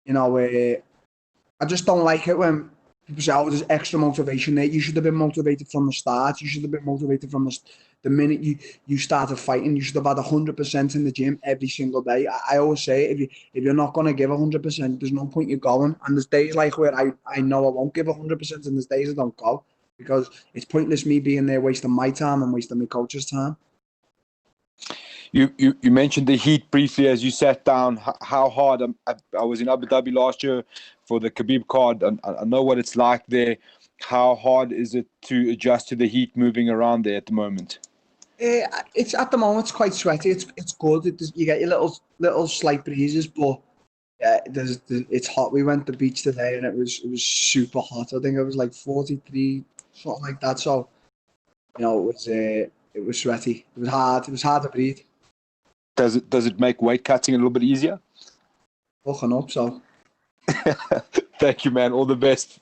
you know, I just don't like it when people say, "Oh, there's extra motivation there." You should have been motivated from the start. You should have been motivated from the minute you started fighting. You should have had 100% in the gym every single day. I always say, if you're not going to give 100%, there's no point you going. And there's days like where I know I won't give 100%, and there's days I don't go because it's pointless me being there wasting my time and wasting my coach's time. You mentioned the heat briefly as you sat down. How hard? I was in Abu Dhabi last year for the Khabib card, and I know what it's like there. How hard is it to adjust to the heat moving around there at the moment? It's at the moment it's quite sweaty. It's good. You get your little slight breezes, but it's hot. We went to the beach today and it was super hot. I think it was like 43, something like that. So, you know, it was sweaty. It was hard. It was hard to breathe. Does it make weight cutting a little bit easier? Fucking up, so. Thank you, man. All the best.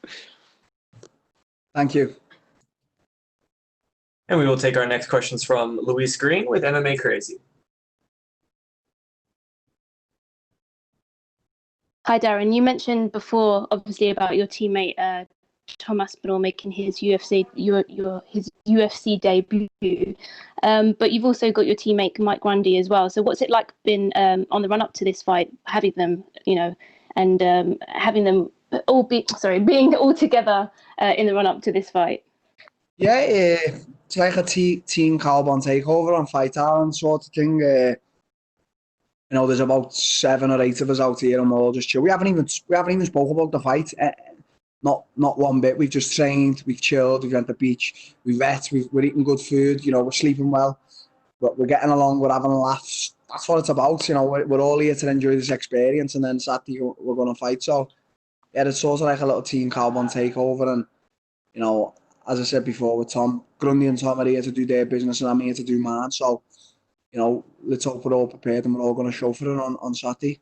Thank you. And we will take our next questions from Luis Green with MMA Crazy. Hi, Darren. You mentioned before, obviously, about your teammate Thomas Benoit making his UFC debut, but you've also got your teammate Mike Grundy as well. So, what's it like been on the run up to this fight, having them, you know, and having them being all together in the run up to this fight? Yeah, it's like a team Carbon takeover on Fight Island sort of thing. You know, there's about 7 or 8 of us out here and we're all just chill. We haven't even spoke about the fight. Not one bit. We've just trained, we've chilled, we've went to the beach, we've we're eating good food, you know, we're sleeping well, but we're getting along, we're having laughs. That's what it's about, you know, we're all here to enjoy this experience, and then Saturday we're going to fight. So, yeah, it's sort of like a little team Carbon takeover, and, you know, as I said before with Tom, Grundy and Tom are here to do their business and I'm here to do mine. So, you know, let's hope we're all prepared and we're all going to show for it on Saturday.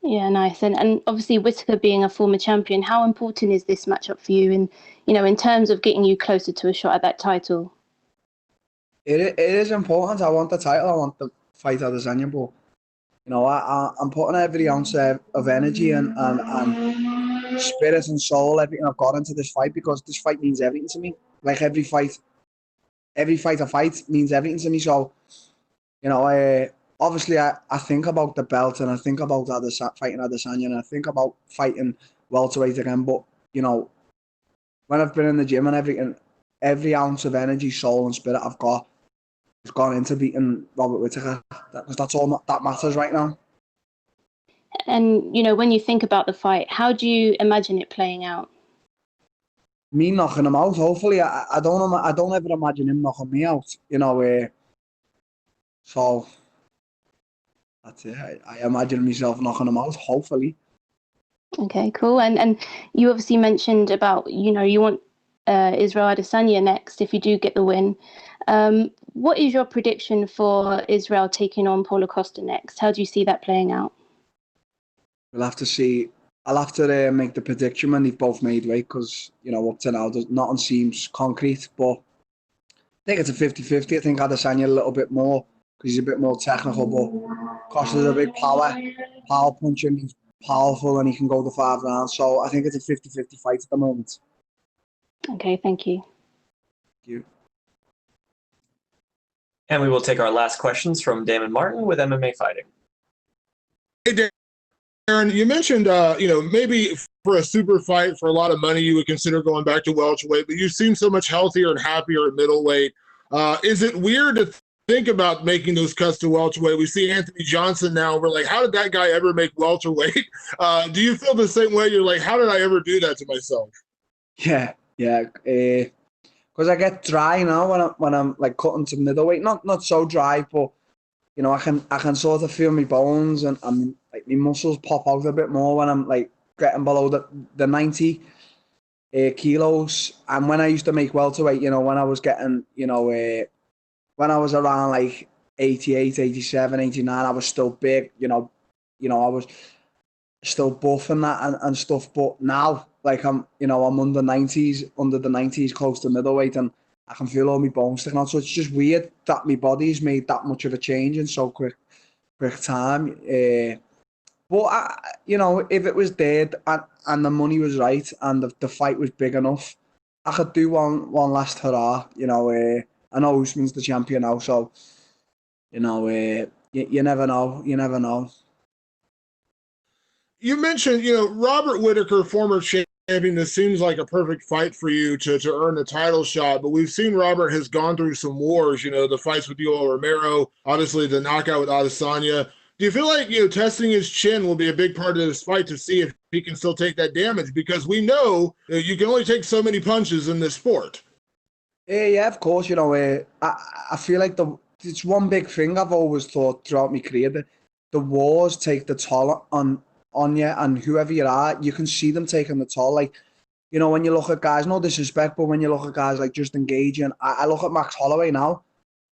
Yeah, nice. And obviously Whittaker being a former champion, how important is this matchup for you in, you know, in terms of getting you closer to a shot at that title? It is important. I want the title. I want the fight at Adesanya, but, you know, I'm putting every ounce of energy and spirit and soul, everything I've got into this fight, because this fight means everything to me. Like every fight I fight means everything to me. So, you know, obviously I think about the belt and I think about fighting Adesanya and I think about fighting welterweight again. But, you know, when I've been in the gym and everything, every ounce of energy, soul and spirit I've got has gone into beating Robert Whittaker. Because that's all that matters right now. And, you know, when you think about the fight, how do you imagine it playing out? Me knocking him out, hopefully. I don't ever imagine him knocking me out, you know. So that's it. I imagine myself knocking him out, hopefully. Okay, cool. And you obviously mentioned about, you know, you want Israel Adesanya next if you do get the win. What is your prediction for Israel taking on Paulo Costa next? How do you see that playing out? We'll have to see. I'll have to make the prediction when they've both made weight because, up to now, nothing seems concrete. But I think it's a 50-50. I think Adesanya a little bit more because he's a bit more technical. But Costa's a big power puncher, and he's powerful and he can go the 5 rounds. So I think it's a 50-50 fight at the moment. Okay, thank you. Thank you. And we will take our last questions from Damon Martin with MMA Fighting. Hey, Darren, you mentioned, maybe for a super fight for a lot of money, you would consider going back to welterweight, but you seem so much healthier and happier at middleweight. Is it weird to think about making those cuts to welterweight? We see Anthony Johnson now. We're like, how did that guy ever make welterweight? Do you feel the same way? You're like, how did I ever do that to myself? Yeah. Because I get dry now when I'm like cutting to middleweight. Not so dry, but I can sort of feel my bones and like my muscles pop out a bit more when I'm like getting below the 90 kilos. And when I used to make welterweight, when I was getting, when I was around like 88, 87, 89, I was still big. I was still buff and that and stuff. But now, like I'm under the 90s, close to middleweight, and I can feel all my bones sticking out. So it's just weird that my body's made that much of a change in so quick time. But if it was dead and the money was right and the fight was big enough, I could do one last hurrah. I know Usman's the champion now, so you never know. You never know. You mentioned, Robert Whittaker, former champion. This seems like a perfect fight for you to earn the title shot, but we've seen Robert has gone through some wars, the fights with Yoel Romero, obviously the knockout with Adesanya. Do you feel like, testing his chin will be a big part of this fight to see if he can still take that damage? Because we know you can only take so many punches in this sport. Yeah, of course. I feel like it's one big thing I've always thought throughout my career, that the wars take the toll on you, and whoever you are, you can see them taking the toll. Like, when you look at guys, no disrespect, but when you look at guys like Justin Gage, and I look at Max Holloway now,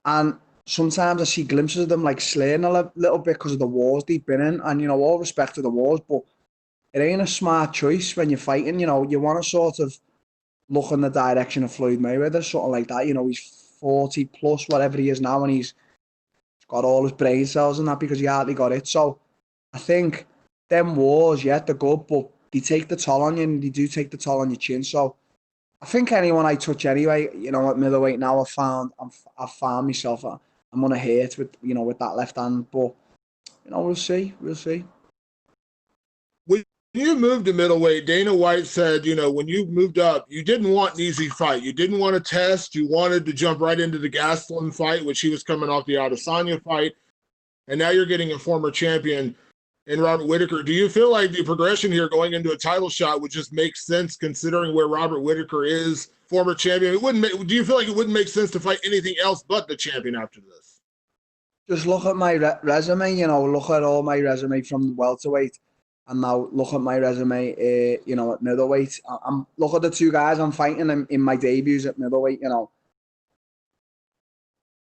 and sometimes I see glimpses of them like slaying a little bit because of the wars they've been in. And, all respect to the wars, but it ain't a smart choice when you're fighting. You want to sort of look in the direction of Floyd Mayweather, something like that. He's 40 plus, whatever he is now, and he's got all his brain cells and that because he hardly got it. So I think them wars, yeah, they're good, but they take the toll on you, and they do take the toll on your chin. So I think anyone I touch anyway, at middleweight now, I've found myself. I'm gonna hurt with with that left hand, but we'll see. When you moved to middleweight, Dana White said, when you moved up, you didn't want an easy fight. You didn't want to test. You wanted to jump right into the Gastelum fight, which he was coming off the Adesanya fight, and now you're getting a former champion in Robert Whittaker. Do you feel like the progression here going into a title shot would just make sense considering where Robert Whittaker is, former champion? Do you feel like it wouldn't make sense to fight anything else but the champion after this? Just look at my resume, look at all my resume from welterweight, and now look at my resume, at middleweight. Look at the two guys I'm fighting in my debuts at middleweight,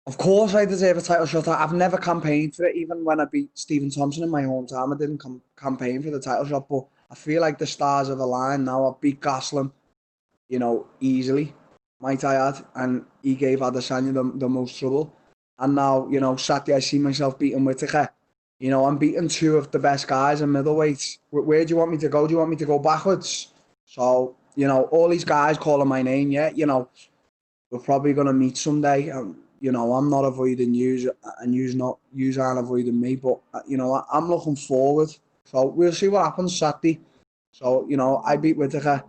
Of course I deserve a title shot. I've never campaigned for it. Even when I beat Stephen Thompson in my hometown, I didn't campaign for the title shot. But I feel like the stars have aligned now. I beat Gastelum, easily, might I add. And he gave Adesanya the most trouble. And now, Saturday I see myself beating Whittaker. I'm beating two of the best guys in middleweight. Where do you want me to go? Do you want me to go backwards? So, all these guys calling my name, yeah, we're probably going to meet someday. I'm not avoiding you, and you aren't avoiding me. But I'm looking forward. So we'll see what happens Saturday. So I beat Whittaker.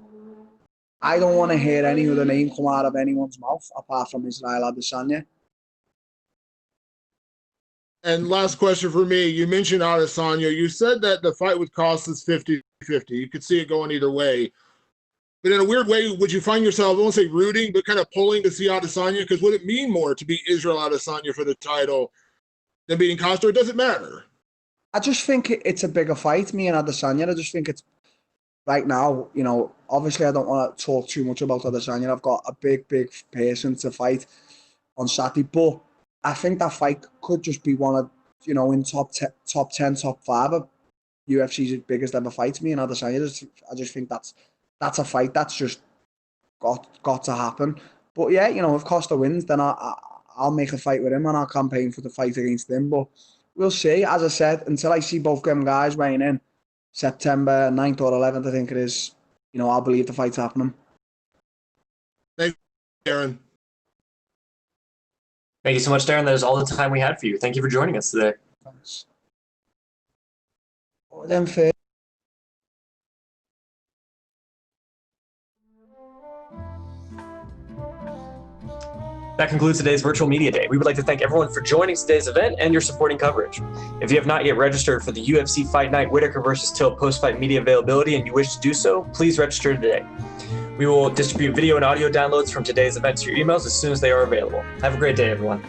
I don't want to hear any other name come out of anyone's mouth apart from Israel Adesanya. And last question for me. You mentioned Adesanya. You said that the fight with Costa is 50-50. You could see it going either way. But in a weird way, would you find yourself, I won't say rooting, but kind of pulling to see Adesanya? Because would it mean more to beat Israel Adesanya for the title than beating Costa? Or does it matter? I just think it's a bigger fight, me and Adesanya. I just think it's right now, you know, obviously I don't want to talk too much about Adesanya. I've got a big person to fight on Saturday, but I think that fight could just be one of, you know, in top 10, top 5 of UFC's biggest ever fight to me and Adesanya. I just think that's a fight that's just got to happen. But yeah, you know, if Costa wins, then I'll make a fight with him and I'll campaign for the fight against him. But we'll see. As I said, until I see both them guys weighing in September 9th or 11th, I think it is, you know, I'll believe the fight's happening. Thanks, Darren. Thank you so much, Darren. That is all the time we had for you. Thank you for joining us today. Thanks. Then fair. That concludes today's virtual media day. We would like to thank everyone for joining today's event and your supporting coverage. If you have not yet registered for the UFC Fight Night Whittaker versus Till post-fight media availability and you wish to do so, please register today. We will distribute video and audio downloads from today's event to your emails as soon as they are available. Have a great day, everyone.